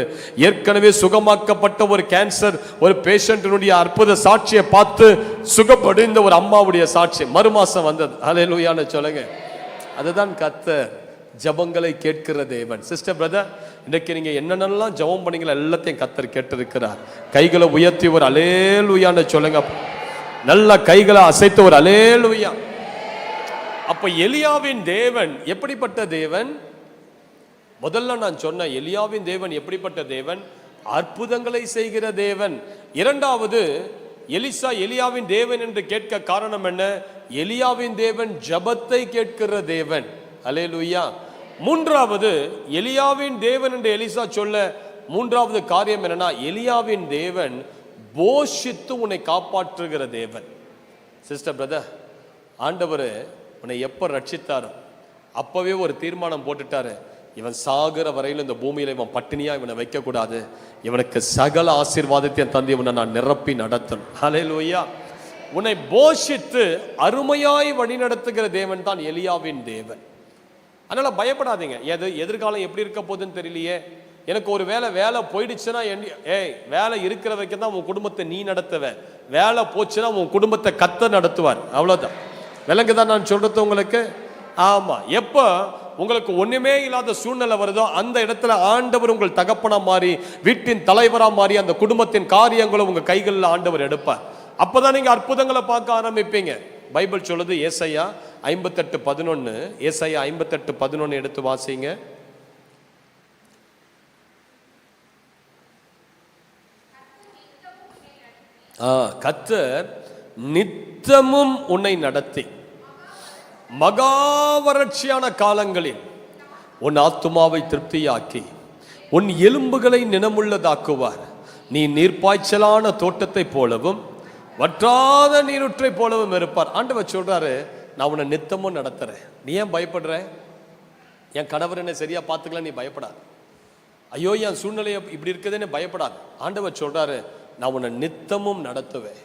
ஏற்கனவே சுகமாக்கப்பட்ட ஒரு கேன்சர் ஒரு பேஷண்டினுடைய அற்புத சாட்சியை பார்த்து சுகப்படைந்த ஒரு அம்மாவுடைய சாட்சி மறுமாசம் வந்தது. அல்லேலூயான்னு சொல்லுங்க. அதுதான் கர்த்தர் ஜபங்களை கேட்கிற தேவன். சிஸ்டர் பிரதர், இன்னைக்கு நீங்க என்னென்னலாம் ஜபம் பண்ணீங்களோ எல்லாத்தையும் கர்த்தர் கேட்டிருக்கிறார். கைகளை உயர்த்தி ஒரு அல்லேலூயான்னு சொல்லுங்க. நல்ல கைகளை அசைத்து ஒரு அல்லேலூயா. அப்ப எலியாவின் தேவன் எப்படிப்பட்ட தேவன்? முதல்ல நான் சொன்ன எலியாவின் தேவன் எப்படிப்பட்ட தேவன்? அற்புதங்களை செய்கிற தேவன். இரண்டாவது, எலிசா எலியாவின் தேவன் என்று கேட்க காரணம் என்ன? எலியாவின் தேவன் ஜபத்தை கேட்கிற தேவன். அல்லேலூயா. மூன்றாவது, எலியாவின் தேவன் என்று எலிசா சொல்ல மூன்றாவது காரியம் என்னன்னா, எலியாவின் தேவன் போஷித்து உன்னை காப்பாற்றுகிற தேவன். சிஸ்டர் பிரதர், ஆண்டவர் உன்னை எப்ப ரட்சித்தாரோ அப்பவே ஒரு தீர்மானம் போட்டுட்டாரு, இவன் சாகிற வரையில் இந்த பூமியில இவன் பட்டினியா இவனை வைக்க கூடாது, இவனுக்கு சகல ஆசீர்வாதத்தையும் தந்து இவனை நான் நிரப்பி நடத்தணும். ஹல்லேலூயா. உன்னை போஷித்து அருமையாய் வழி நடத்துகிற தேவன் தான் எலியாவின் தேவன். அதனால பயப்படாதீங்க. எதிர்காலம் எப்படி இருக்க போகுதுன்னு தெரியலையே, எனக்கு ஒரு வேலை போயிடுச்சுன்னா, வேலை இருக்கிற வரைக்கும் தான் உன் குடும்பத்தை நீ நடத்துவ, வேலை போச்சுன்னா உன் குடும்பத்தை கர்த்தர் நடத்துவார். அவ்வளவுதான். விலங்குதான் நான் சொல்றது உங்களுக்கு. ஆமா, எப்ப உங்களுக்கு ஒண்ணுமே இல்லாத சூழ்நிலை வருதோ அந்த இடத்துல ஆண்டவர் உங்கள் தகப்பனா மாறி, வீட்டின் தலைவரா மாறி, அந்த குடும்பத்தின் காரியங்களை உங்க கைகளில் ஆண்டவர் எடுப்பார். அப்பதான் நீங்க அற்புதங்களை பார்க்க ஆரம்பிப்பீங்க. பைபிள் சொல்லுது, ஏசாயா 58:11, ஏசாயா 58:11 எடுத்து வாசிங்க. கர்த்தர் நித்தமும் உன்னை நடத்தி மகா வறட்சியான காலங்களில் உன் ஆத்துமாவை திருப்தியாக்கி உன் எலும்புகளை நினமுள்ளதாக்குவார். நீ நீர்ப்பாய்ச்சலான தோட்டத்தை போலவும் வற்றாத நீருற்றை போலவும் இருப்பார். ஆண்டவர் சொல்றாரு, நான் உன்னை நித்தமும் நடத்துறேன். நீ ஏன் பயப்படுற? என் கணவர் என்ன சரியா பார்த்துக்கலாம், நீ பயப்படாது. ஐயோ என் சூழ்நிலையை இப்படி இருக்குதுன்னு பயப்படாது. ஆண்டவர் சொல்றாரு, நான் உன்னை நித்தமும் நடத்துவேன்.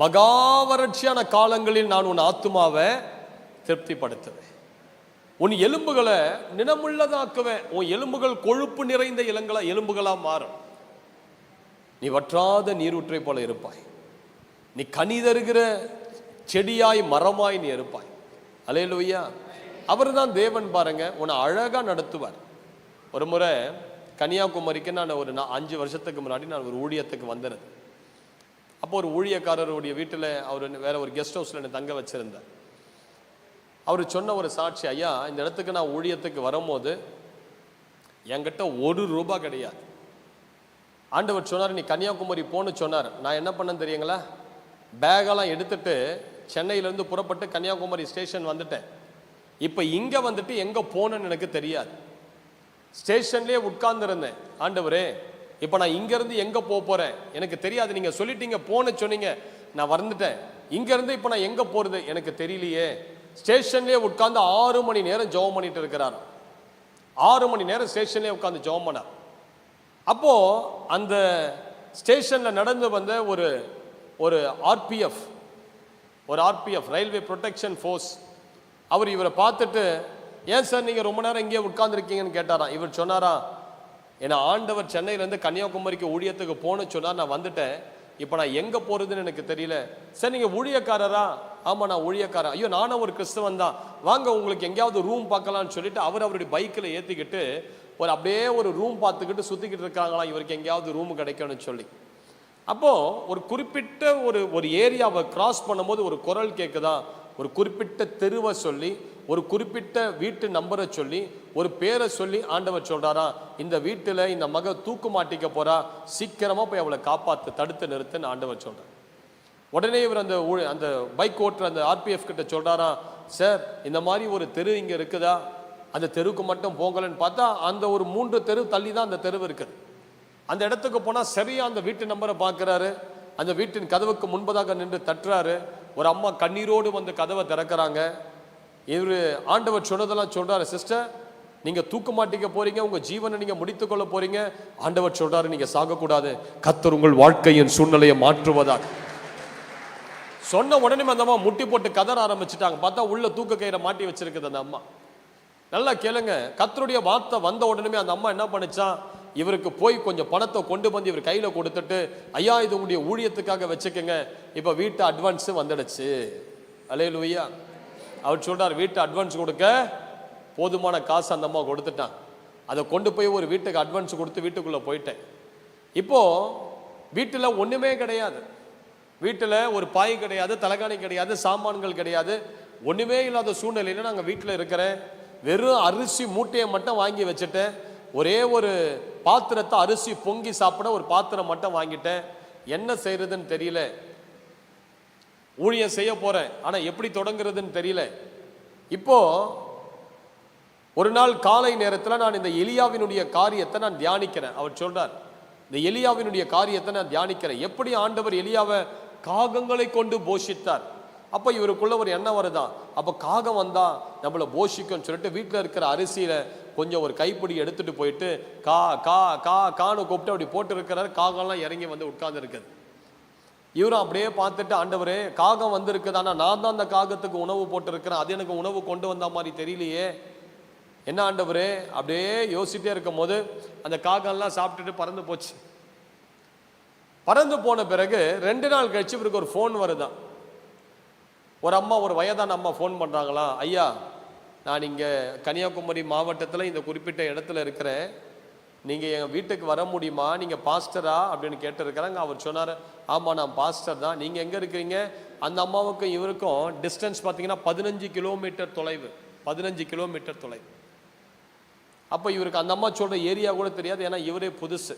மகா வறட்சியான காலங்களில் நான் உன் ஆத்துமாவை திருப்திப்படுத்துவேன். உன் எலும்புகளை நினமுள்ளதாக்குவேன். உன் எலும்புகள் கொழுப்பு நிறைந்த எலும்புகளா மாறும். நீ வற்றாத நீரூற்றை போல இருப்பாய். நீ கனி தருகிற செடியாய் மரமாய் நீ இருப்பாய். அல்லேலூயா. அவர் தான் தேவன் பாருங்க, உன்னை அழகா நடத்துவார். ஒரு முறை கன்னியாகுமரிக்கு நான் ஒரு 5 வருஷத்துக்கு முன்னாடி நான் ஒரு ஊழியத்துக்கு வந்திருந்தேன். அப்போ ஒரு ஊழியக்காரருடைய வீட்டில் அவர் வேற ஒரு கெஸ்ட் ஹவுஸில் என்னை தங்க வச்சிருந்தார். அவர் சொன்ன ஒரு சாட்சி, ஐயா இந்த இடத்துக்கு நான் ஊழியத்துக்கு வரும்போது என்கிட்ட ₹1 கிடையாது. ஆண்டவர் சொன்னார், நீ கன்னியாகுமரி போன்னு சொன்னார். நான் என்ன பண்ணேன்னு தெரியுங்களா, பேகெல்லாம் எடுத்துட்டு சென்னையிலேருந்து புறப்பட்டு கன்னியாகுமரி ஸ்டேஷன் வந்துட்டேன். இப்போ இங்கே வந்துட்டு எங்கே போனேன்னு எனக்கு தெரியாது. ஸ்டேஷன்லேயே உட்கார்ந்துருந்தேன். ஆண்டவரே, இப்போ நான் இங்கேருந்து எங்கே போகிறேன் எனக்கு தெரியாது. நீங்கள் சொல்லிட்டீங்க போன்னு சொன்னீங்க, நான் வந்துட்டேன். இங்கேருந்து இப்போ நான் எங்கே போகிறது எனக்கு தெரியலையே. ஸ்டேஷன்லேயே உட்கார்ந்து 6 மணி நேரம் ஜெபம் பண்ணிட்டு இருக்கிறார். 6 மணி நேரம் ஸ்டேஷன்லேயே உட்கார்ந்து ஜெபம் பண்ணார். அப்போ அந்த ஸ்டேஷனில் நடந்து வந்த ஒரு ஆர்பிஎஃப் ரயில்வே ப்ரொடெக்ஷன் ஃபோர்ஸ், அவர் இவரை பார்த்துட்டு, ஏன் சார் நீங்கள் ரொம்ப நேரம் இங்கே உட்கார்ந்துருக்கீங்கன்னு கேட்டாராம். இவர் சொன்னாரா, ஏன்னா ஆண்டவர் சென்னையிலேருந்து கன்னியாகுமரிக்கு ஊழியத்துக்கு போன்னு சொன்னார், நான் வந்துட்டேன். இப்போ நான் எங்கே போகிறதுன்னு எனக்கு தெரியல. சார் நீங்கள் ஊழியக்காரரா? ஆமாம் நான் ஊழியக்காரன். ஐயோ நானும் ஒரு கிறிஸ்தவன் தான், வாங்க உங்களுக்கு எங்கேயாவது ரூம் பார்க்கலான்னு சொல்லிட்டு அவருடைய பைக்கில் ஏற்றிக்கிட்டு அப்படியே ஒரு ரூம் பார்த்துக்கிட்டு சுற்றிக்கிட்டு இருக்காங்களாம், இவருக்கு எங்கேயாவது ரூம் கிடைக்கணும்னு சொல்லி. அப்போது ஒரு குறிப்பிட்ட ஒரு ஏரியாவை கிராஸ் பண்ணும்போது ஒரு குரல் கேட்குதா, ஒரு குறிப்பிட்ட தெருவை சொல்லி, ஒரு குறிப்பிட்ட வீட்டு நம்பரை சொல்லி, ஒரு பேரை சொல்லி ஆண்டவர் சொல்றாரா, இந்த வீட்டில் இந்த மக தூக்கு மாட்டிக்க போறா, சீக்கிரமா போய் அவளை காப்பாத்து, தடுத்து நிறுத்துன்னு ஆண்டவர் சொல்றார். உடனே இவர் அந்த பைக் ஓட்டுற அந்த ஆர்பிஎஃப் கிட்ட சொல்றாரா, சார் இந்த மாதிரி ஒரு தெரு இங்க இருக்குதா, அந்த தெருவுக்கு மட்டும் போங்கலன்னு பார்த்தா அந்த ஒரு 3 தெரு தள்ளி தான் அந்த தெருவு இருக்குது. அந்த இடத்துக்கு போனால் சரியா அந்த வீட்டு நம்பரை பார்க்குறாரு. அந்த வீட்டின் கதவுக்கு முன்பதாக நின்று தட்டுறாரு. ஒரு அம்மா கண்ணீரோடு வந்து கதவை திறக்கிறாங்க. இவர் ஆண்டவர் சொன்னதெல்லாம் சொல்றாரு, சிஸ்டர் நீங்க தூக்க மாட்டிக்க போறீங்க, உங்க ஜீவனை நீங்க முடித்துக் கொள்ள போறீங்க. ஆண்டவர் சொல்றாரு, நீங்க சாகக்கூடாது, கர்த்தர் உங்கள் வாழ்க்கையின் சூழ்நிலையை மாற்றுவதாக. சொன்ன உடனே அந்த அம்மா முட்டி போட்டு கதற ஆரம்பிச்சுட்டாங்க. பார்த்தா உள்ள தூக்க கயிறை மாட்டி வச்சிருக்குது அந்த அம்மா. நல்லா கேளுங்க, கர்த்தருடைய வார்த்தை வந்த உடனே அந்த அம்மா என்ன பண்ணுச்சான், இவருக்கு போய் கொஞ்சம் பணத்தை கொண்டு வந்து இவர் கையில கொடுத்துட்டு, ஐயா இது உங்களுடைய ஊழியத்துக்காக வச்சுக்கோங்க, இப்ப வீட்டு அட்வான்ஸ் வந்துடுச்சு. அல்லேலூயா. அவர் சொல்றார், வீட்டு அட்வான்ஸ் கொடுக்க போதுமான காசு அந்த அம்மா கொடுத்துட்டான். அதை கொண்டு போய் ஒரு வீட்டுக்கு அட்வான்ஸ் கொடுத்து வீட்டுக்குள்ள போயிட்டேன். இப்போ வீட்டில் ஒண்ணுமே கிடையாது. வீட்டில் ஒரு பாய் கிடையாது, தலகாணி கிடையாது, சாமான்கள் கிடையாது, ஒண்ணுமே இல்லாத சூழ்நிலையில நாங்கள் வீட்டில் இருக்கிறேன். வெறும் அரிசி மூட்டையை மட்டும் வாங்கி வச்சுட்டேன். ஒரே ஒரு பாத்திரத்தை அரிசி பொங்கி சாப்பிட ஒரு பாத்திரம் மட்டும் வாங்கிட்டேன். என்ன செய்யறதுன்னு தெரியல. ஊழியம் செய்ய போறேன், ஆனா எப்படி தொடங்குறதுன்னு தெரியல. இப்போ ஒரு நாள் காலை நேரத்தில் நான் இந்த எலியாவினுடைய காரியத்தை நான் தியானிக்கிறேன். அவர் சொல்றார், இந்த எலியாவினுடைய காரியத்தை நான் தியானிக்கிறேன், எப்படி ஆண்டவர் எலியாவை காகங்களை கொண்டு போஷித்தார். அப்போ இவருக்குள்ள ஒரு எண்ணம் வருதான், அப்போ காகம் வந்தா நம்மளை போஷிக்கும்னு சொல்லிட்டு வீட்டில் இருக்கிற அரிசியில கொஞ்சம் ஒரு கைப்பிடி எடுத்துட்டு போயிட்டு கா கா கா கான்னு கூப்பிட்டு அப்படி போட்டு இருக்கிறார். காகம்லாம் இறங்கி வந்து உட்கார்ந்து இருக்குது. இவரும் அப்படியே பார்த்துட்டு, ஆண்டவரே காகம் வந்திருக்குது, ஆனால் நான் தான் அந்த காகத்துக்கு உணவு போட்டு இருக்கிறேன், அது எனக்கு உணவு கொண்டு வந்த மாதிரி தெரியலையே, என்ன ஆண்டவரே அப்படியே யோசிச்சுட்டே இருக்கும் போது அந்த காகம்லாம் சாப்பிட்டுட்டு பறந்து போச்சு. பறந்து போன பிறகு 2 நாள் கழிச்சு இவருக்கு ஒரு ஃபோன் வருதான். ஒரு அம்மா, ஒரு வயதான அம்மா ஃபோன் பண்ணுறாங்களா, ஐயா நான் இங்கே கன்னியாகுமரி மாவட்டத்தில் இந்த குறிப்பிட்ட இடத்துல இருக்கிறேன், நீங்கள் எங்கள் வீட்டுக்கு வர முடியுமா, நீங்கள் பாஸ்டரா அப்படின்னு கேட்டிருக்கிறாங்க. அவர் சொன்னார், ஆமாம் நான் பாஸ்டர் தான், நீங்கள் எங்கே இருக்கிறீங்க. அந்த அம்மாவுக்கும் இவருக்கும் டிஸ்டன்ஸ் பார்த்தீங்கன்னா 15 கிலோமீட்டர் தொலைவு, 15 கிலோமீட்டர் தொலைவு. அப்போ இவருக்கு அந்த அம்மா சொல்கிற ஏரியா கூட தெரியாது, ஏன்னா இவரே புதுசு.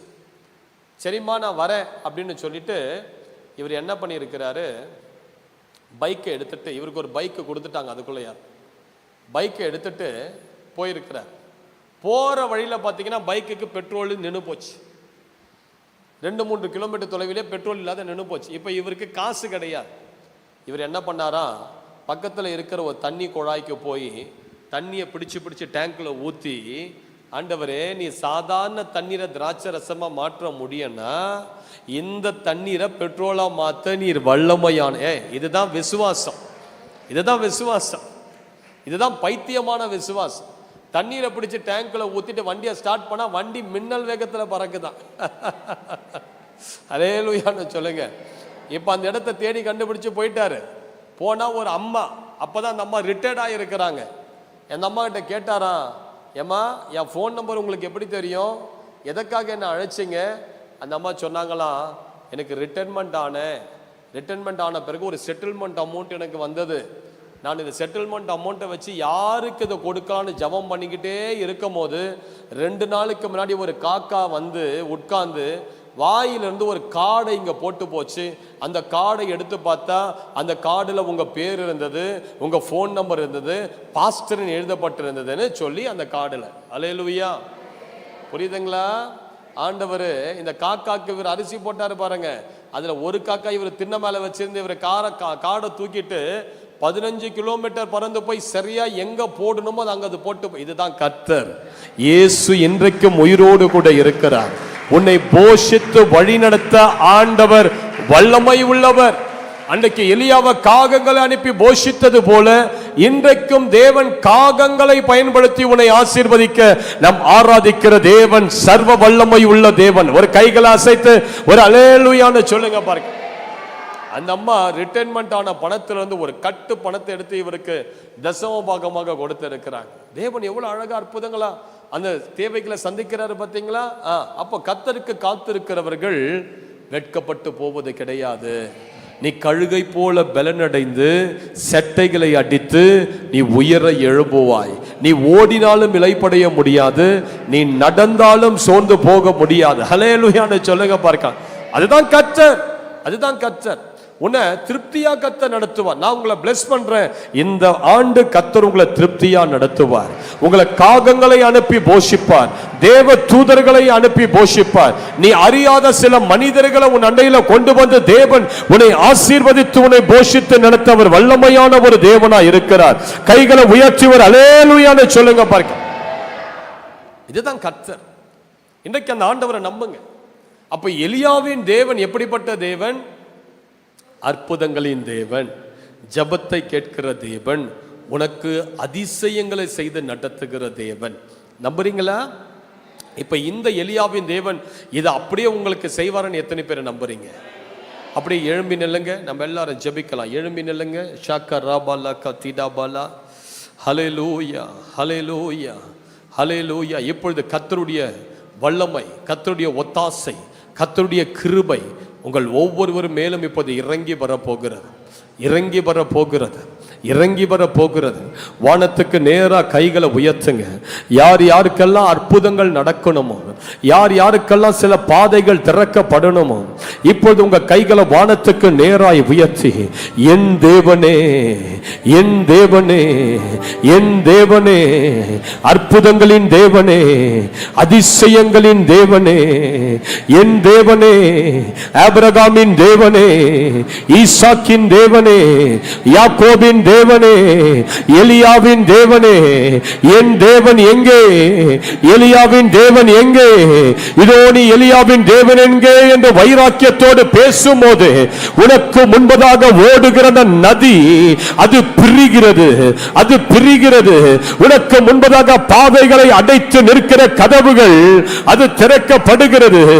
சரிம்மா நான் வரேன் அப்படின்னு சொல்லிட்டு இவர் என்ன பண்ணியிருக்கிறாரு, பைக்கை எடுத்துட்டு, இவருக்கு ஒரு பைக்கு கொடுத்துட்டாங்க, அதுக்குள்ளேயா பைக்கை எடுத்துட்டு போயிருக்கிறார். போகிற வழியில் பார்த்தீங்கன்னா பைக்குக்கு பெட்ரோல் நின்று போச்சு. 2-3 கிலோமீட்டர் தொலைவிலே பெட்ரோல் இல்லாத நின்று போச்சு. இப்போ இவருக்கு காசு கிடையாது. இவர் என்ன பண்ணாரா, பக்கத்தில் இருக்கிற ஒரு தண்ணி குழாய்க்கு போய் தண்ணியை பிடிச்சு டேங்க்ல ஊற்றி, ஆண்டவரே நீ சாதாரண தண்ணீரை திராட்சை ரசமா மாற்ற முடியும்னா இந்த தண்ணீரை பெட்ரோலா மாற்ற நீர் வல்லமையான. இதுதான் விசுவாசம், இதுதான் விசுவாசம், இதுதான் பைத்தியமான விசுவாசம். தண்ணீரை பிடிச்சி டேங்க்ல ஊத்திட்டு வண்டியை ஸ்டார்ட் பண்ணா வண்டி மின்னல் வேகத்தில் பறக்குதான். அல்லேலூயான்னு சொல்லுங்க. இப்போ அந்த இடத்த தேடி கண்டுபிடிச்சு போயிட்டாரு. போனா ஒரு அம்மா, அப்பதான் அந்த அம்மா ரிட்டையர்ட் ஆகிருக்கிறாங்க. என் அம்மா கிட்ட கேட்டாரா, ஏம்மா என் ஃபோன் நம்பர் உங்களுக்கு எப்படி தெரியும், எதற்காக என்ன அழைச்சிங்க. அந்த அம்மா சொன்னாங்களாம், எனக்கு ரிட்டைர்மெண்ட் ஆன பிறகு ஒரு செட்டில்மெண்ட் அமௌண்ட் எனக்கு வந்தது, நான் இந்த செட்டில்மெண்ட் அமௌண்ட்டை வச்சு யாருக்கு இதை கொடுக்கலான்னு ஜபம் பண்ணிக்கிட்டே இருக்கும் போது 2 நாளுக்கு முன்னாடி ஒரு காக்கா வந்து உட்கார்ந்து வாயிலிருந்து ஒரு கார்டை இங்க போட்டு போச்சு. அந்த கார்டை எடுத்து பார்த்தா அந்த கார்டில் உங்க பேர் இருந்தது, உங்க ஃபோன் நம்பர் இருந்தது, பாஸ்டர்னு எழுதப்பட்டிருந்ததுன்னு சொல்லி அந்த கார்டில். அல்லேலூயா, புரியுதுங்களா? ஆண்டவர் இந்த காக்காக்கு இவர் அரிசி போட்டாரு பாருங்க, அதுல ஒரு காக்கா இவர் திண்ண மேல வச்சிருந்து இவர் காடை தூக்கிட்டு 15 கிலோமீட்டர் பறந்து போய் சரியா எங்க போடணுமோ அங்க அது போட்டு. இதுதான் கர்த்தர் இயேசு இன்றைக்கும் உயிரோடு கூட இருக்கிறார். உன்னை போஷித்து வழி நடத்த ஆண்டவர் வல்லமை உள்ளவர். அன்றைக்கு எலியாவை காகங்களை அனுப்பி போஷித்தது போல இன்றைக்கும் தேவன் காகங்களை பயன்படுத்தி உன்னை ஆசீர்வதிக்க நாம் ஆராதிக்கிற தேவன் சர்வ வல்லமை உள்ள தேவன். ஒரு கைகளை அசைத்து ஒரு அல்லேலூயான்னு சொல்லுங்க பாருங்க. அந்த அம்மா ரிட்டைர்மெண்ட் ஆன பணத்திலிருந்து ஒரு கட்டு பணத்தை எடுத்து இவருக்கு தசம பாகமாக கொடுத்து இருக்கிறாங்க. தேவன் எவ்வளவு அழகா அற்புதங்களா அந்த தேவைகளை சந்திக்கிறாரு பார்த்தீங்களா? அப்போ கர்த்தருக்கு காத்திருக்கிறவர்கள் வெட்கப்பட்டு போவது கிடையாது. நீ கழுகை போல பலனடைந்து செட்டைகளை அடித்து நீ உயர எழும்புவாய். நீ ஓடினாலும் இளைப்படைய முடியாது, நீ நடந்தாலும் சோர்ந்து போக முடியாது. ஹல்லேலூயான்னு சொல்லுங்க பார்க்க. அதுதான் கர்த்தர், அதுதான் கர்த்தர். உன்னை திருப்தியா கர்த்தர் நடத்துவார். நான் உங்களை பிளஸ் பண்றேன். இந்த ஆண்டு கர்த்தர் உங்களை திருப்தியா நடத்துவார். உங்களை காகங்களை அனுப்பி போஷிப்பார், தேவ தூதர்களை அனுப்பி போஷிப்பார். நீ அறியாத சில மனிதர்களை உன் அண்டையில கொண்டு வந்து தேவன் உன்னை ஆசீர்வதித்து உன்னை போஷித்து நடத்தவர் வல்லமையான ஒரு தேவனா இருக்கிறார். கைகளை உயர்த்திவர் அல்லேலூயான்னு சொல்லுங்க பார்க்க. இதுதான் கர்த்தர். இன்றைக்கு அந்த ஆண்டவரை நம்புங்க. அப்ப எலியாவின் தேவன் எப்படிப்பட்ட தேவன்? அற்புதங்களின் தேவன், ஜபத்தை கேட்கிற தேவன், உனக்கு அதிசயங்களை செய்து நடத்துகிற தேவன். நம்புறீங்களா? இப்ப இந்த எலியாவின் தேவன் இதை அப்படியே உங்களுக்கு செய்வார்னு எத்தனை பேர் நம்புறீங்க? அப்படியே எழும்பி நில்லுங்க, நம்ம எல்லாரும் ஜெபிக்கலாம். எழும்பி நில்லுங்க. ஷாக்கா ராபாலா கத்திடாபாலா. ஹல்லேலூயா, ஹல்லேலூயா, ஹல்லேலூயா. இப்பொழுது கர்த்தருடைய வல்லமை, கர்த்தருடைய ஒத்தாசை, கர்த்தருடைய கிருபை உங்கள் ஒவ்வொருவரும் மேலும் இப்போது இறங்கி வரப்போகிறது, இறங்கி வரப்போகிறது, இறங்கி வரப்போகிறது. வானத்துக்கு நேரா கைகளை உயர்த்துங்க. யார் யாருக்கெல்லாம் அற்புதங்கள் நடக்கணுமோ, யார் யாருக்கெல்லாம் சில பாதைகள் திறக்கப்படணுமோ இப்பொழுது உங்க கைகளை வானத்துக்கு நேராய் உயர்த்தி, என் தேவனே, என் தேவனே, என் தேவனே, அற்புதங்களின் தேவனே, அதிசயங்களின் தேவனே, என் தேவனே, ஆபிரகாமின் தேவனே, ஈசாக்கின் தேவனே, யாக்கோபின் தேவனே, எலியாவின் தேவனே, என் தேவன் எங்கே? எலியாவின் தேவன் எங்கே? இதோ நீ எலியாவின் தேவன் எங்கே என்று வைராக்கியத்தோடு பேசும்போது உனக்கு முன்பதாக ஓடுகிற நதி அது பிரிகிறது, அது பிரிகிறது. உனக்கு முன்பதாக பாதைகளை அடைத்து நிற்கிற கதவுகள் அது திறக்கப்படுகிறது.